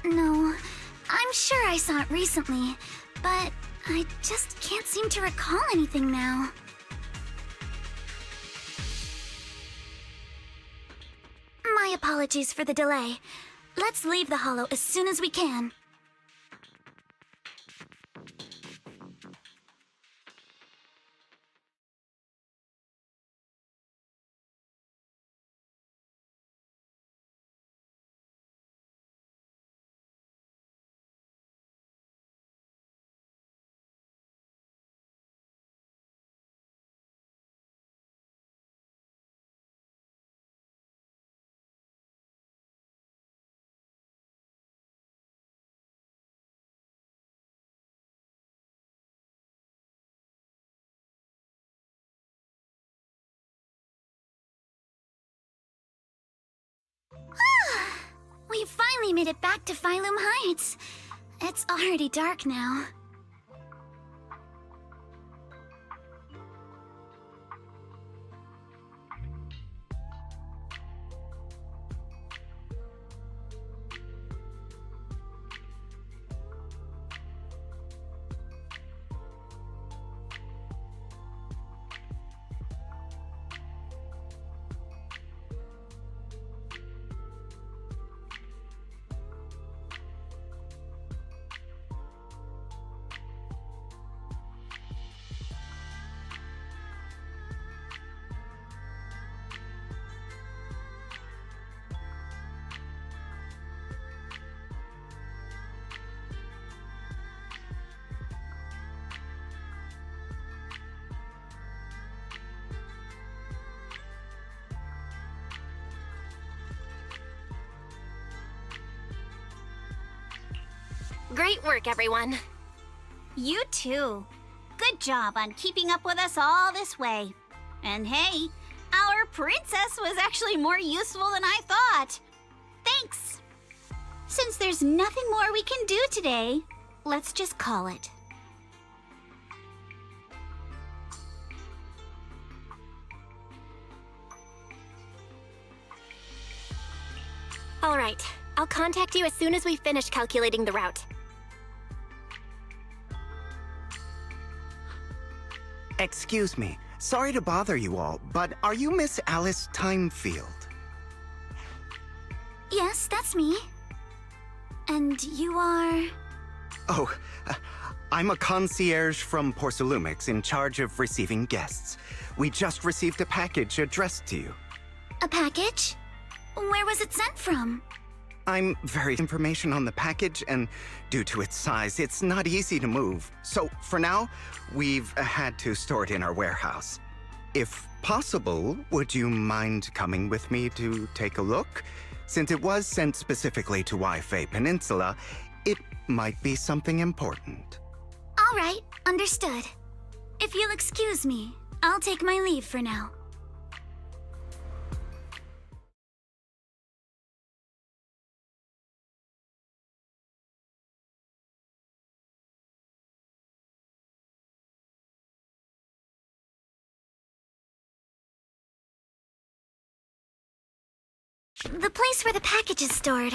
Speaker 2: No, I'm sure I saw it recently, but I just can't seem to recall anything now. My apologies for the delay. Let's leave the Hollow as soon as we can. We finally made it back to Phylum Heights. It's already dark now.
Speaker 3: Great work, everyone.
Speaker 4: You too. Good job on keeping up with us all this way. And hey, our princess was actually more useful than I thought. Thanks. Since there's nothing more we can do today, let's just call it.
Speaker 3: All right, I'll contact you as soon as we finish calculating the route.
Speaker 18: Excuse me. Sorry to bother you all, but are you Miss Alice Timefield?
Speaker 2: Yes, that's me. And you are...
Speaker 18: Oh, I'm a concierge from Porcelumix in charge of receiving guests. We just received a package addressed to you.
Speaker 2: A package? Where was it sent from?
Speaker 18: I'm very information on the package, and due to its size, it's not easy to move. So, for now, we've had to store it in our warehouse. If possible, would you mind coming with me to take a look? Since it was sent specifically to Wi-Fi Peninsula, it might be something important.
Speaker 2: All right, understood. If you'll excuse me, I'll take my leave for now. The place where the package is stored.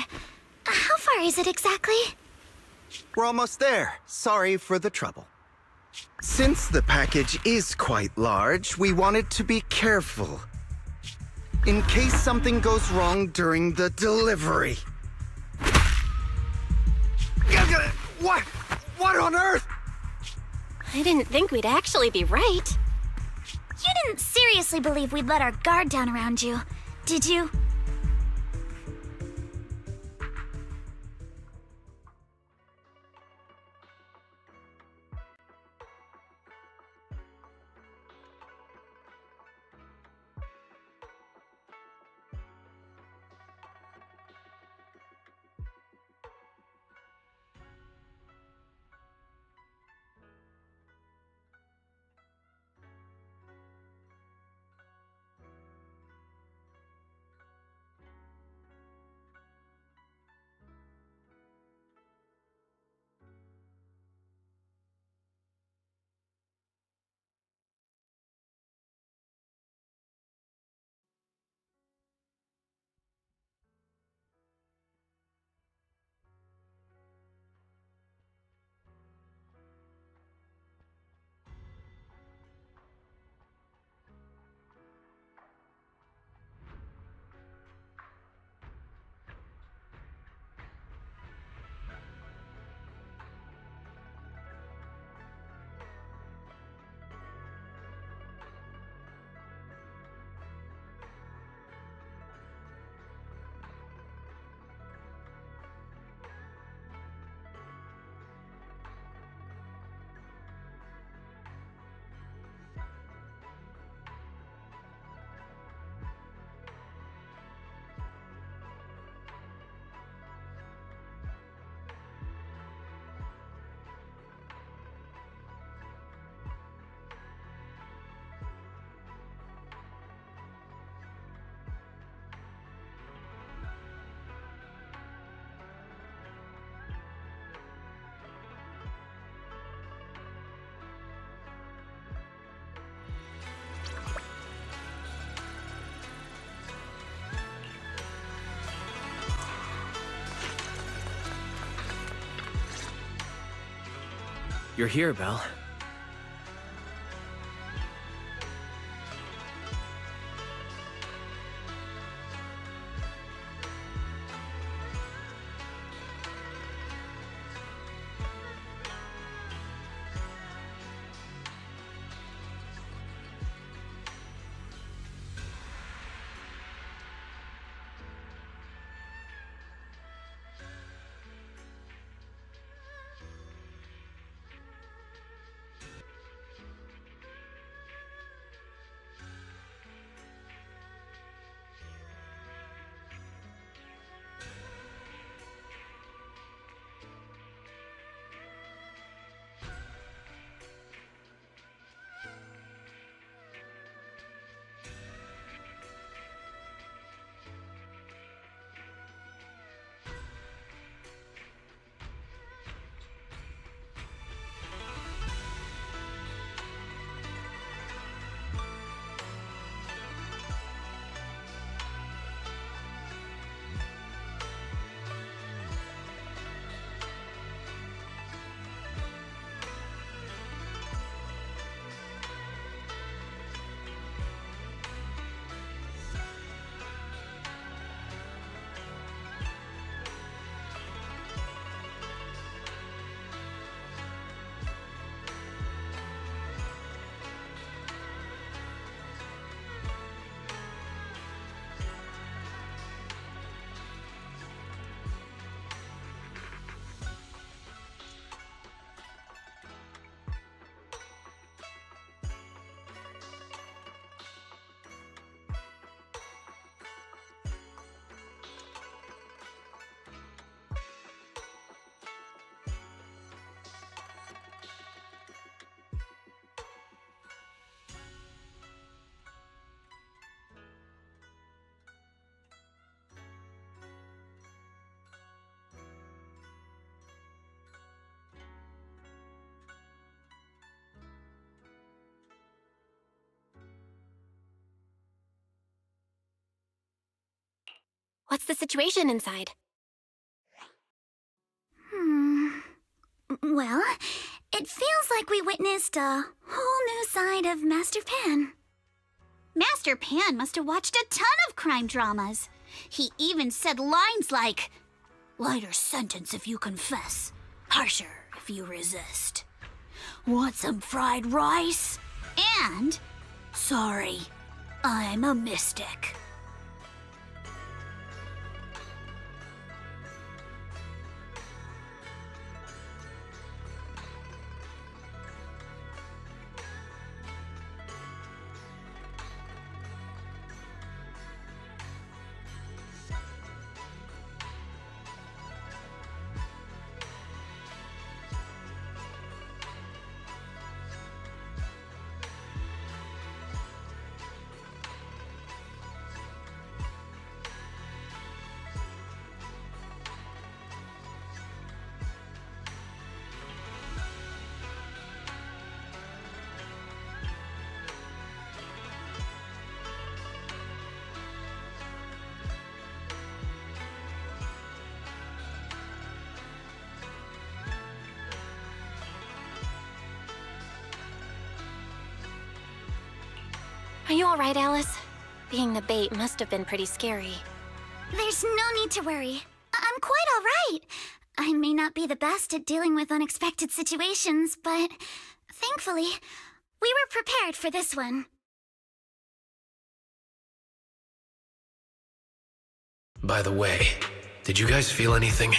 Speaker 2: How far is it exactly?
Speaker 18: We're almost there. Sorry for the trouble. Since the package is quite large, we wanted to be careful. In case something goes wrong during the delivery. What? What on earth?
Speaker 3: I didn't think we'd actually be right.
Speaker 2: You didn't seriously believe we'd let our guard down around you, did you?
Speaker 8: You're here, Belle.
Speaker 3: What's the situation inside?
Speaker 2: Well, it feels like we witnessed a whole new side of Master Pan.
Speaker 4: Master Pan must have watched a ton of crime dramas. He even said lines like, "Lighter sentence if you confess, harsher if you resist. Want some fried rice?" And, "Sorry, I'm a mystic."
Speaker 3: Are you all right, Alice? Being the bait must have been pretty scary.
Speaker 2: There's no need to worry. I'm quite all right. I may not be the best at dealing with unexpected situations, but thankfully, we were prepared for this one.
Speaker 14: By the way, did you guys feel anything?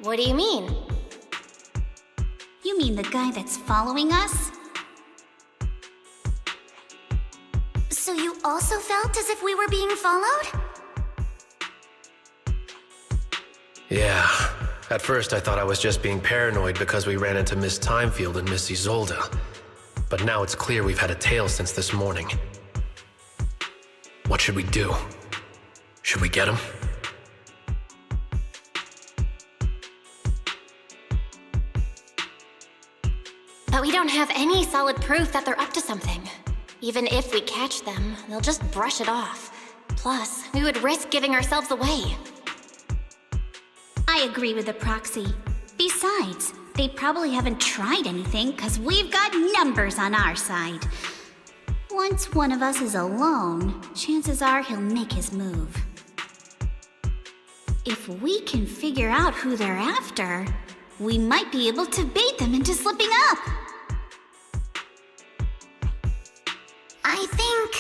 Speaker 3: What do you mean?
Speaker 2: You mean the guy that's following us? So you also felt as if we were being followed?
Speaker 14: Yeah. At first I thought I was just being paranoid because we ran into Miss Timefield and Miss Isolde. But now it's clear we've had a tail since this morning. What should we do? Should we get him?
Speaker 3: But we don't have any solid proof that they're up to something. Even if we catch them, they'll just brush it off. Plus, we would risk giving ourselves away.
Speaker 2: I agree with the proxy. Besides, they probably haven't tried anything because we've got numbers on our side. Once one of us is alone, chances are he'll make his move. If we can figure out who they're after, we might be able to bait them into slipping up. I think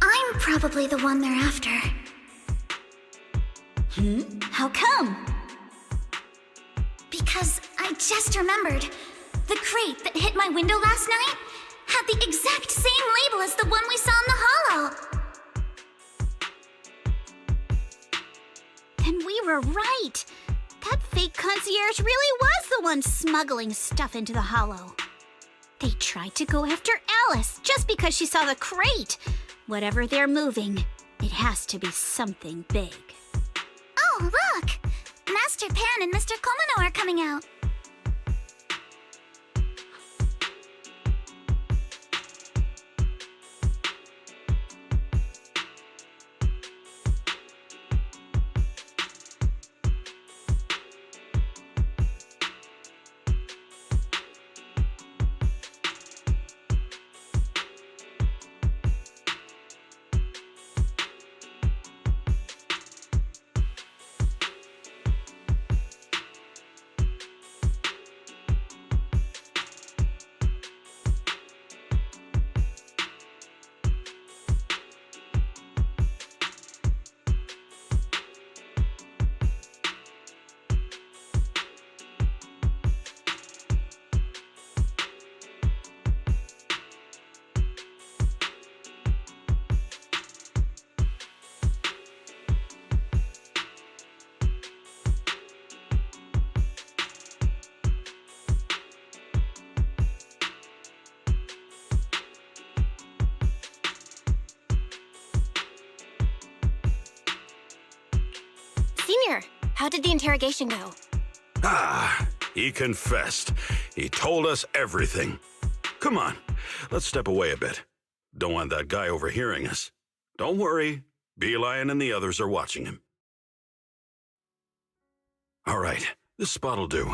Speaker 2: I'm probably the one they're after. How come? Because I just remembered. The crate that hit my window last night had the exact same label as the one we saw in the hollow. Then we were right. That fake concierge really was the one smuggling stuff into the hollow. They tried to go after Alice just because she saw the crate. Whatever they're moving, it has to be something big. Oh, look! Master Pan and Mr. Komano are coming out.
Speaker 3: Senior, how did the interrogation go?
Speaker 7: He confessed. He told us everything. Come on, let's step away a bit. Don't want that guy overhearing us. Don't worry, Beelion and the others are watching him. All right, this spot'll do.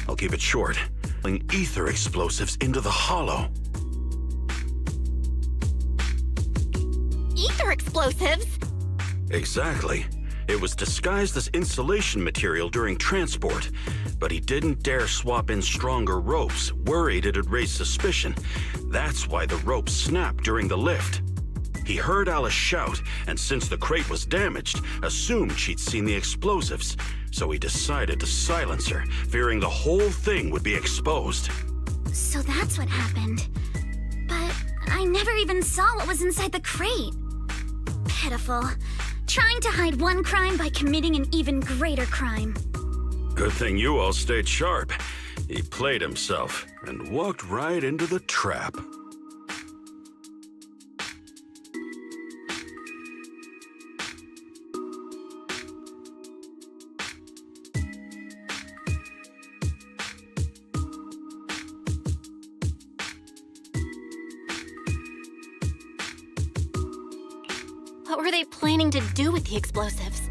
Speaker 7: I'll keep it short. Putting ether explosives into the hollow.
Speaker 3: Ether explosives?
Speaker 7: Exactly. It was disguised as insulation material during transport, but he didn't dare swap in stronger ropes, worried it'd raise suspicion. That's why the ropes snapped during the lift. He heard Alice shout, and since the crate was damaged, assumed she'd seen the explosives, so he decided to silence her, fearing the whole thing would be exposed.
Speaker 2: So that's what happened. But I never even saw what was inside the crate. Pitiful. Trying to hide one crime by committing an even greater crime.
Speaker 7: Good thing you all stayed sharp. He played himself and walked right into the trap.
Speaker 3: What were they planning to do with the explosives?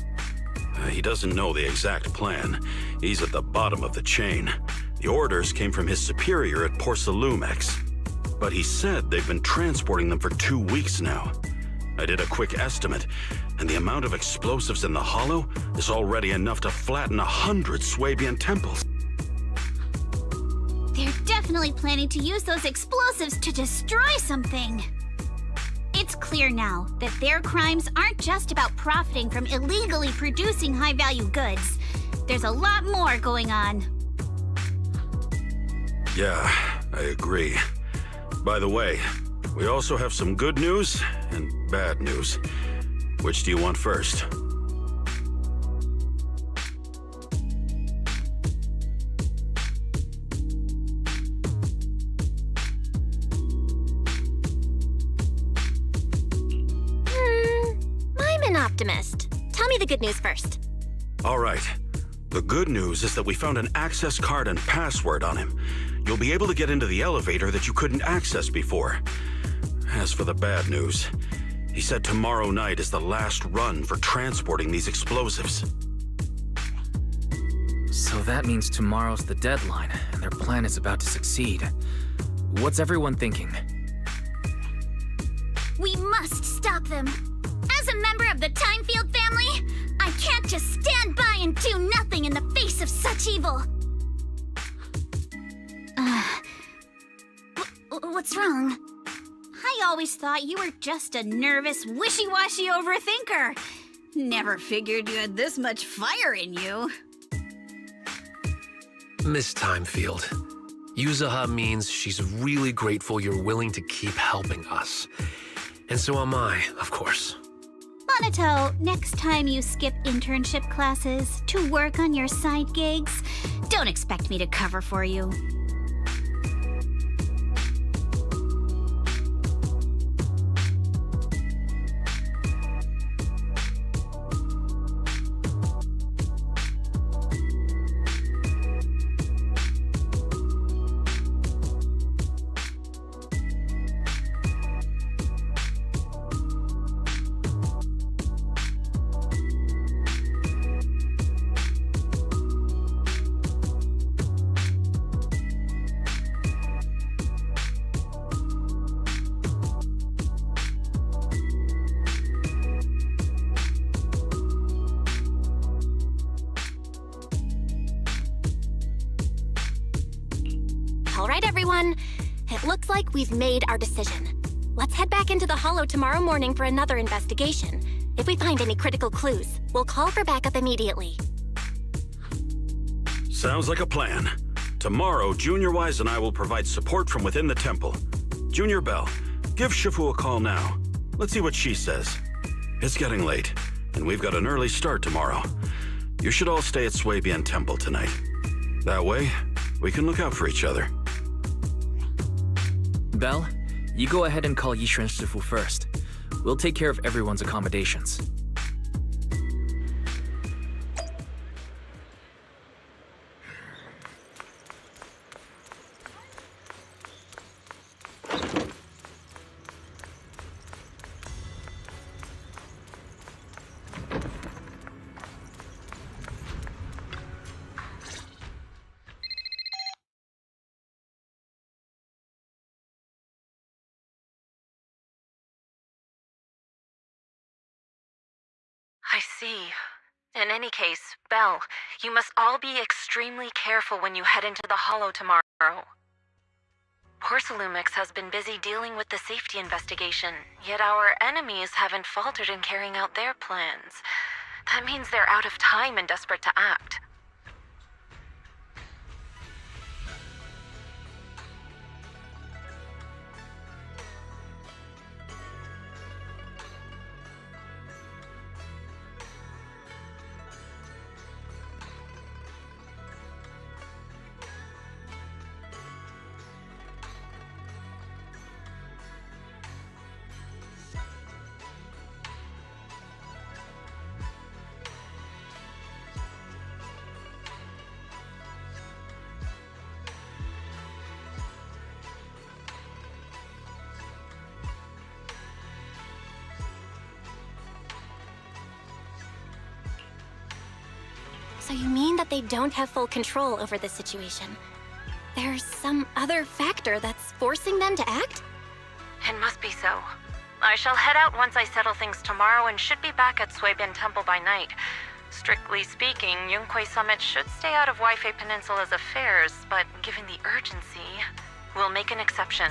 Speaker 7: He doesn't know the exact plan. He's at the bottom of the chain. The orders came from his superior at Porcelumex. But he said they've been transporting them for 2 weeks now. I did a quick estimate, and the amount of explosives in the hollow is already enough to flatten 100 Swabian temples.
Speaker 2: They're definitely planning to use those explosives to destroy something. It's clear now that their crimes aren't just about profiting from illegally producing high-value goods.
Speaker 4: There's a lot more going on.
Speaker 7: Yeah, I agree. By the way, we also have some good news and bad news. Which do you want first?
Speaker 3: I'm an optimist. Tell me the good news first.
Speaker 7: All right. The good news is that we found an access card and password on him. You'll be able to get into the elevator that you couldn't access before. As for the bad news, he said tomorrow night is the last run for transporting these explosives.
Speaker 8: So that means tomorrow's the deadline, and their plan is about to succeed. What's everyone thinking?
Speaker 2: We must stop them. As a member of the Timefield family, I can't just stand by and do nothing in the face of such evil. What's wrong?
Speaker 4: I always thought you were just a nervous, wishy-washy overthinker. Never figured you had this much fire in you.
Speaker 14: Miss Timefield, Yuzaha means she's really grateful you're willing to keep helping us. And so am I, of course.
Speaker 4: Monato, next time you skip internship classes to work on your side gigs, don't expect me to cover for you.
Speaker 3: All right, everyone. It looks like we've made our decision. Let's head back into the Hollow tomorrow morning for another investigation. If we find any critical clues, we'll call for backup immediately.
Speaker 7: Sounds like a plan. Tomorrow, Junior Wise and I will provide support from within the temple. Junior Bell, give Shifu a call now. Let's see what she says. It's getting late, and we've got an early start tomorrow. You should all stay at Swabian Temple tonight. That way, we can look out for each other.
Speaker 8: Belle, you go ahead and call Yishuan Shifu first. We'll take care of everyone's accommodations.
Speaker 12: I see. In any case, Belle, you must all be extremely careful when you head into the Hollow tomorrow. Porcelumix has been busy dealing with the safety investigation, yet our enemies haven't faltered in carrying out their plans. That means they're out of time and desperate to act.
Speaker 3: So you mean that they don't have full control over this situation? There's some other factor that's forcing them to act?
Speaker 12: It must be so. I shall head out once I settle things tomorrow and should be back at Swabian Temple by night. Strictly speaking, Yunquei Summit should stay out of Waifei Peninsula's affairs, but given the urgency, we'll make an exception.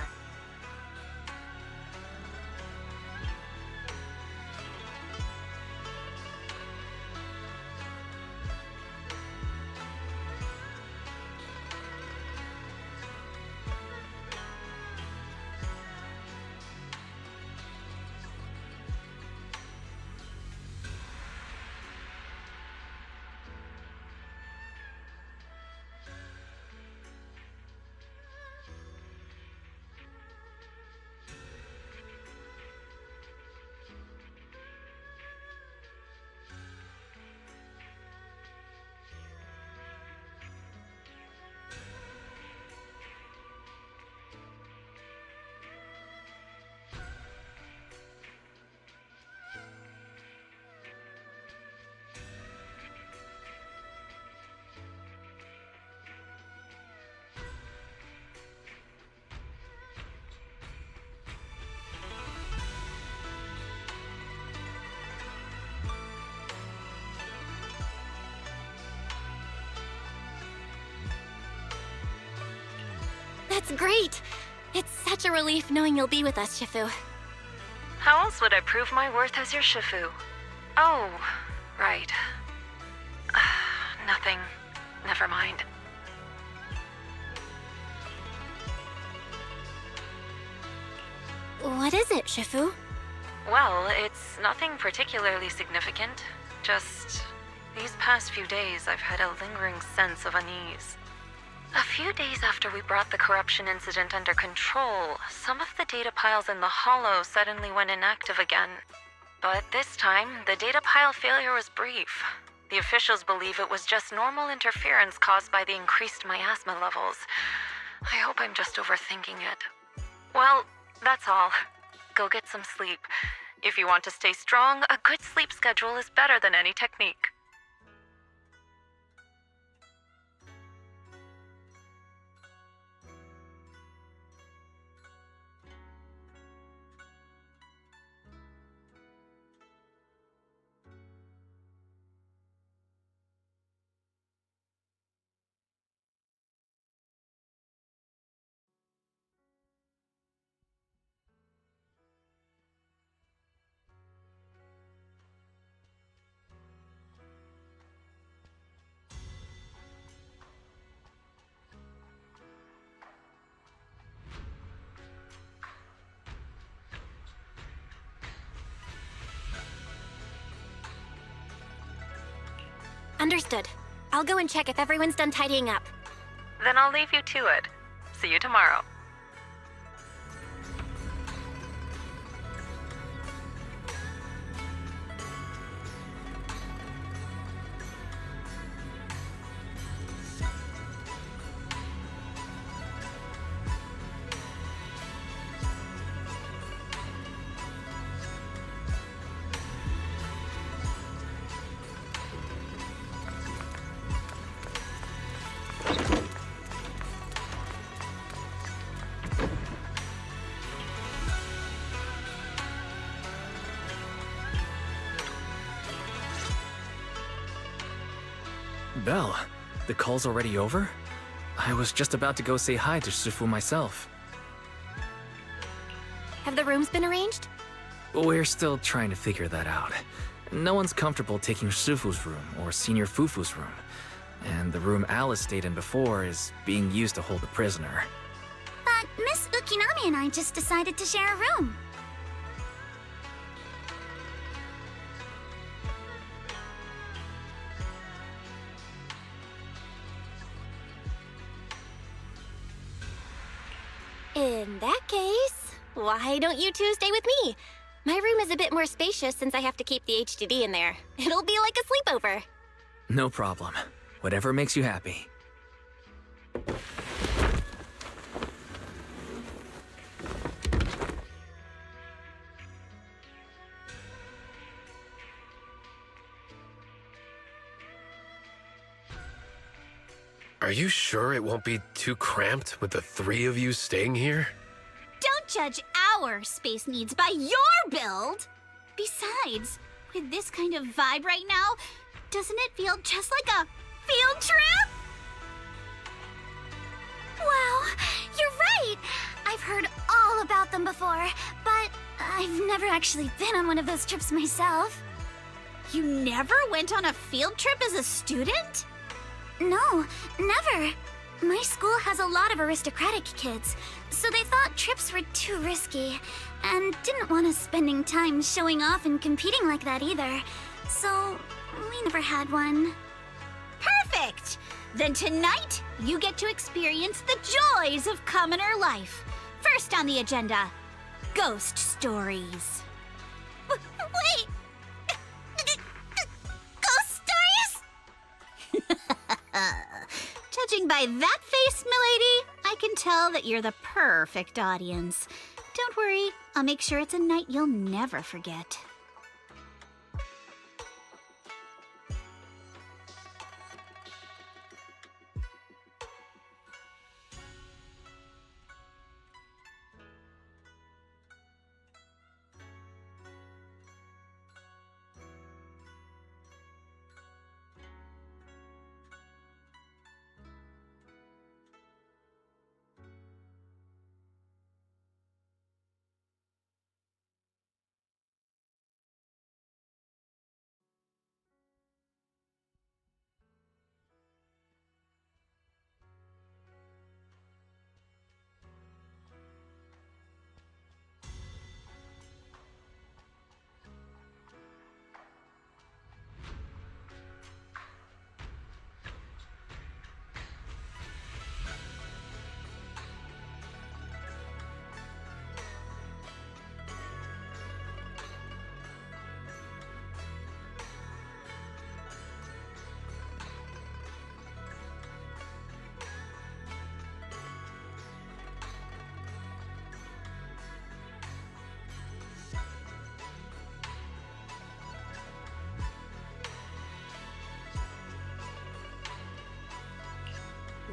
Speaker 3: That's great! It's such a relief knowing you'll be with us, Shifu.
Speaker 12: How else would I prove my worth as your Shifu? Oh, right. Nothing. Never mind.
Speaker 3: What is it, Shifu?
Speaker 12: Well, it's nothing particularly significant. Just these past few days I've had a lingering sense of unease. A few days after we brought the corruption incident under control, some of the data piles in the Hollow suddenly went inactive again. But this time, the data pile failure was brief. The officials believe it was just normal interference caused by the increased miasma levels. I hope I'm just overthinking it. Well, that's all. Go get some sleep. If you want to stay strong, a good sleep schedule is better than any technique.
Speaker 3: Understood. I'll go and check if everyone's done tidying up.
Speaker 12: Then I'll leave you to it. See you tomorrow.
Speaker 8: Belle, the call's already over? I was just about to go say hi to Shifu myself.
Speaker 3: Have the rooms been arranged?
Speaker 8: We're still trying to figure that out. No one's comfortable taking Shifu's room or Senior Fufu's room. And the room Alice stayed in before is being used to hold a prisoner.
Speaker 2: But Miss Ukinami and I just decided to share a room.
Speaker 3: In that case, why don't you two stay with me? My room is a bit more spacious since I have to keep the HDD in there. It'll be like a sleepover.
Speaker 8: No problem. Whatever makes you happy.
Speaker 14: Are you sure it won't be too cramped with the three of you staying here?
Speaker 4: Don't judge our space needs by your build! Besides, with this kind of vibe right now, doesn't it feel just like a field trip?
Speaker 2: Wow, you're right! I've heard all about them before, but I've never actually been on one of those trips myself.
Speaker 4: You never went on a field trip as a student?
Speaker 2: No, never. My school has a lot of aristocratic kids, so they thought trips were too risky, and didn't want us spending time showing off and competing like that either. So, we never had one.
Speaker 4: Perfect! Then tonight, you get to experience the joys of commoner life. First on the agenda, ghost stories. Wait! Ghost stories? Judging by that face, milady, I can tell that you're the perfect audience. Don't worry, I'll make sure it's a night you'll never forget.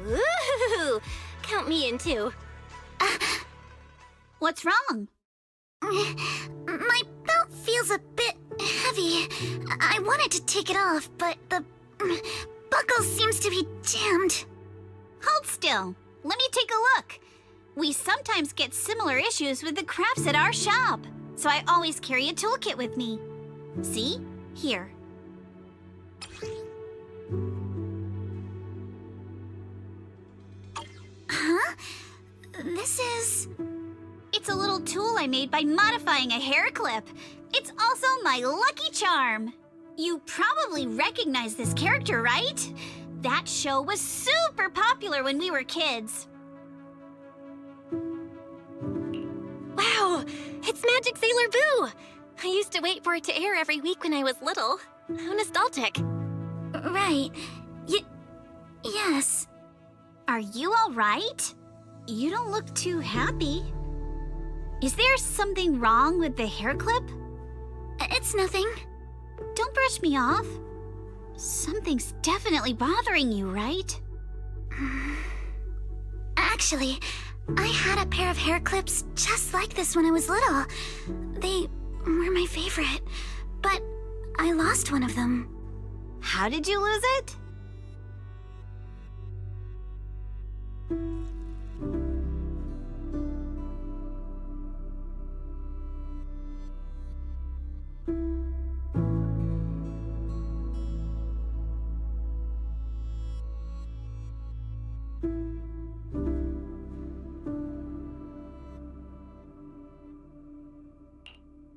Speaker 3: Ooh, count me in too.
Speaker 4: What's wrong?
Speaker 2: My belt feels a bit heavy. I wanted to take it off, but the buckle seems to be jammed.
Speaker 4: Hold still. Let me take a look. We sometimes get similar issues with the crafts at our shop, so I always carry a toolkit with me. See? Here.
Speaker 2: Huh? This is...
Speaker 4: It's a little tool I made by modifying a hair clip. It's also my lucky charm. You probably recognize this character, right? That show was super popular when we were kids.
Speaker 3: Wow, it's Magic Sailor Boo! I used to wait for it to air every week when I was little. How nostalgic.
Speaker 2: Right. Yes.
Speaker 4: Are you all right? You don't look too happy. Is there something wrong with the hair clip?
Speaker 2: It's nothing.
Speaker 4: Don't brush me off. Something's definitely bothering you, right?
Speaker 2: Actually, I had a pair of hair clips just like this when I was little. They were my favorite, but I lost one of them.
Speaker 4: How did you lose it?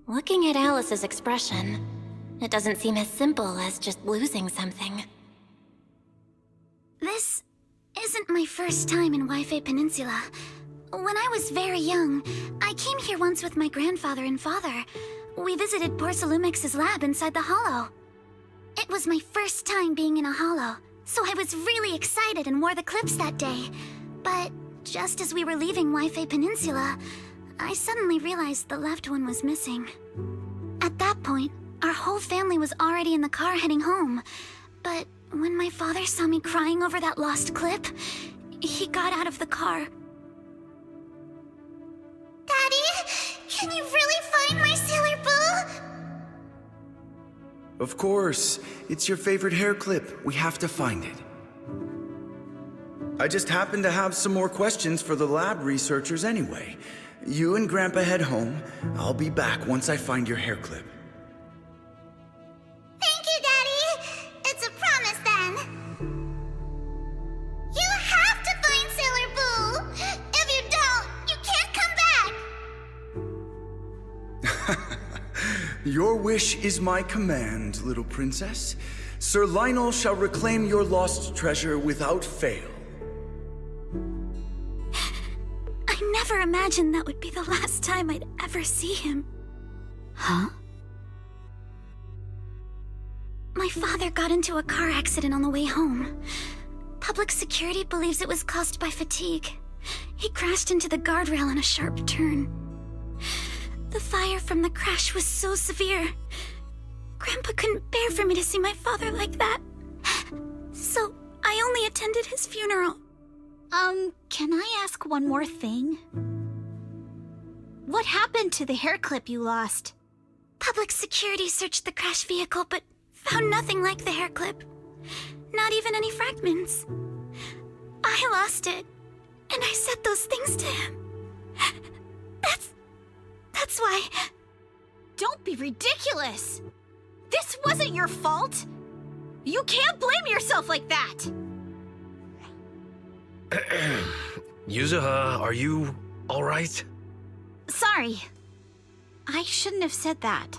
Speaker 3: Looking at Alice's expression, it doesn't seem as simple as just losing something.
Speaker 2: This isn't my first time in Wi-Fi Peninsula. When I was very young, I came here once with my grandfather and father. We visited Porcelumex's lab inside the Hollow. It was my first time being in a Hollow, so I was really excited and wore the clips that day. But just as we were leaving Wi-Fi Peninsula, I suddenly realized the left one was missing. At that point, our whole family was already in the car heading home. But when my father saw me crying over that lost clip, he got out of the car.
Speaker 4: Daddy, can you really find my Sailor Boo?
Speaker 19: Of course. It's your favorite hair clip. We have to find it. I just happen to have some more questions for the lab researchers anyway. You and Grandpa head home. I'll be back once I find your hair clip.
Speaker 4: Thank you, Daddy. It's a promise then. You have to find Sailor Boo. If you don't, you can't come back.
Speaker 19: Your wish is my command, little princess. Sir Lionel shall reclaim your lost treasure without fail.
Speaker 2: I never imagined that would be the last time I'd ever see him.
Speaker 4: Huh?
Speaker 2: My father got into a car accident on the way home. Public security believes it was caused by fatigue. He crashed into the guardrail on a sharp turn. The fire from the crash was so severe. Grandpa couldn't bear for me to see my father like that. So I only attended his funeral.
Speaker 4: Can I ask one more thing? What happened to the hair clip you lost?
Speaker 2: Public security searched the crashed vehicle, but found nothing like the hair clip. Not even any fragments. I lost it, and I said those things to him. That's why...
Speaker 4: Don't be ridiculous! This wasn't your fault! You can't blame yourself like that!
Speaker 14: Yuzuha, are you alright?
Speaker 4: Sorry. I shouldn't have said that.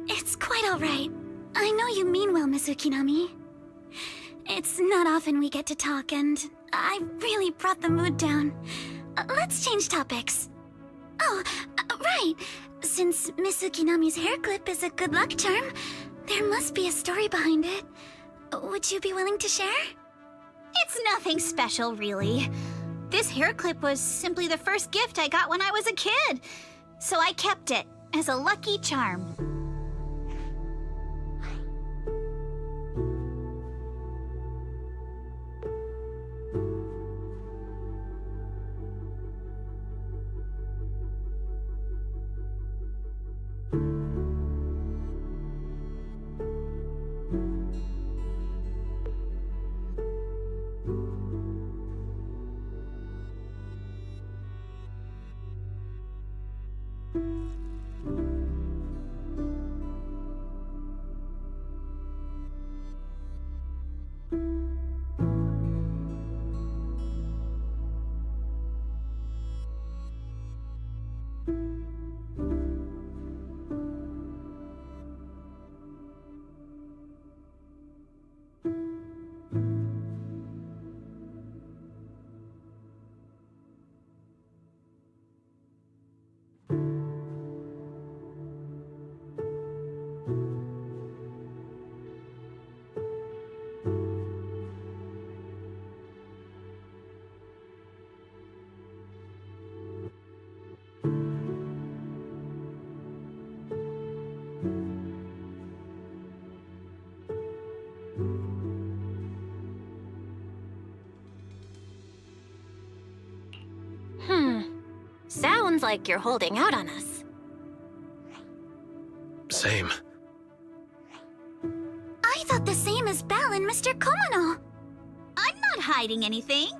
Speaker 2: It's quite alright. I know you mean well, Miss Ukinami. It's not often we get to talk, and I really brought the mood down. Let's change topics. Oh, right. Since Miss Ukinami's hair clip is a good luck charm, there must be a story behind it. Would you be willing to share?
Speaker 4: It's nothing special, really. This hair clip was simply the first gift I got when I was a kid, so I kept it as a lucky charm.
Speaker 3: sounds like you're holding out on us.
Speaker 14: Same.
Speaker 2: I thought the same as Belle and Mr. Komano.
Speaker 4: I'm not hiding anything.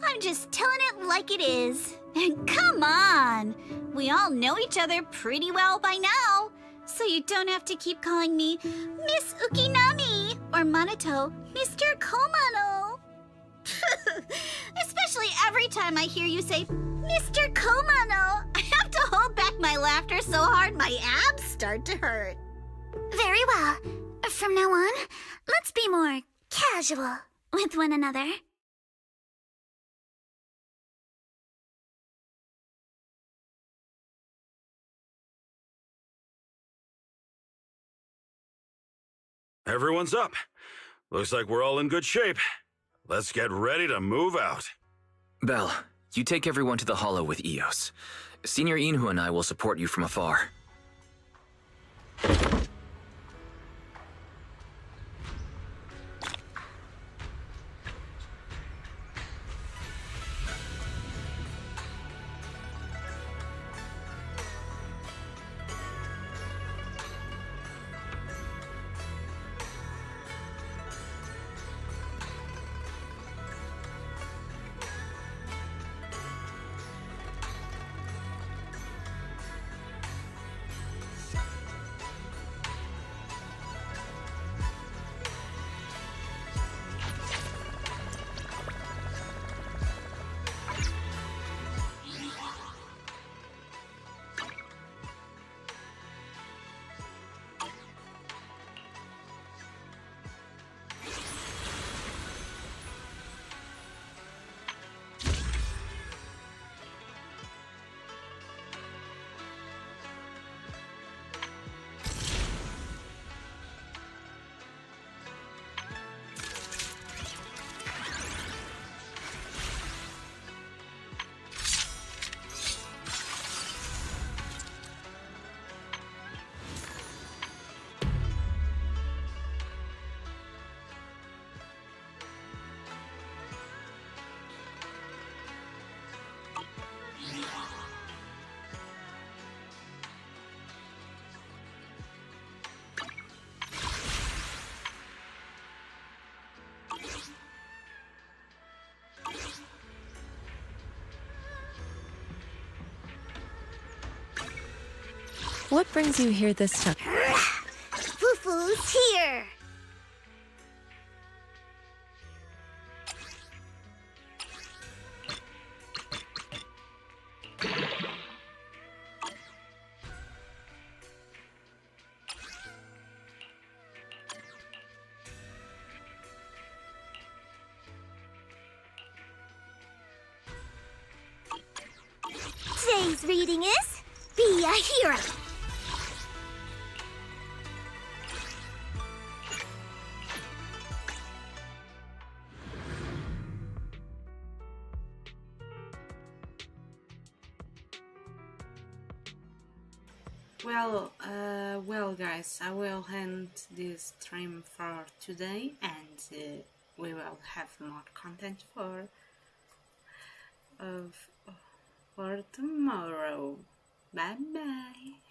Speaker 4: I'm just telling it like it is. And come on! We all know each other pretty well by now. So you don't have to keep calling me Miss Ukinami or Manato Mr. Komano. Especially every time I hear you say Mr. Komano. I have to hold back my laughter so hard my abs start to hurt.
Speaker 2: Very well. From now on, let's be more casual with one another.
Speaker 7: Everyone's up. Looks like we're all in good shape. Let's get ready to move out.
Speaker 8: Belle, you take everyone to the Hollow with Eos. Senior Inhu and I will support you from afar.
Speaker 20: What brings you here this time?
Speaker 4: Fufu's here! Today's reading is Be a Hero.
Speaker 1: Well guys, I will end this stream for today, and we will have more content for tomorrow. Bye bye.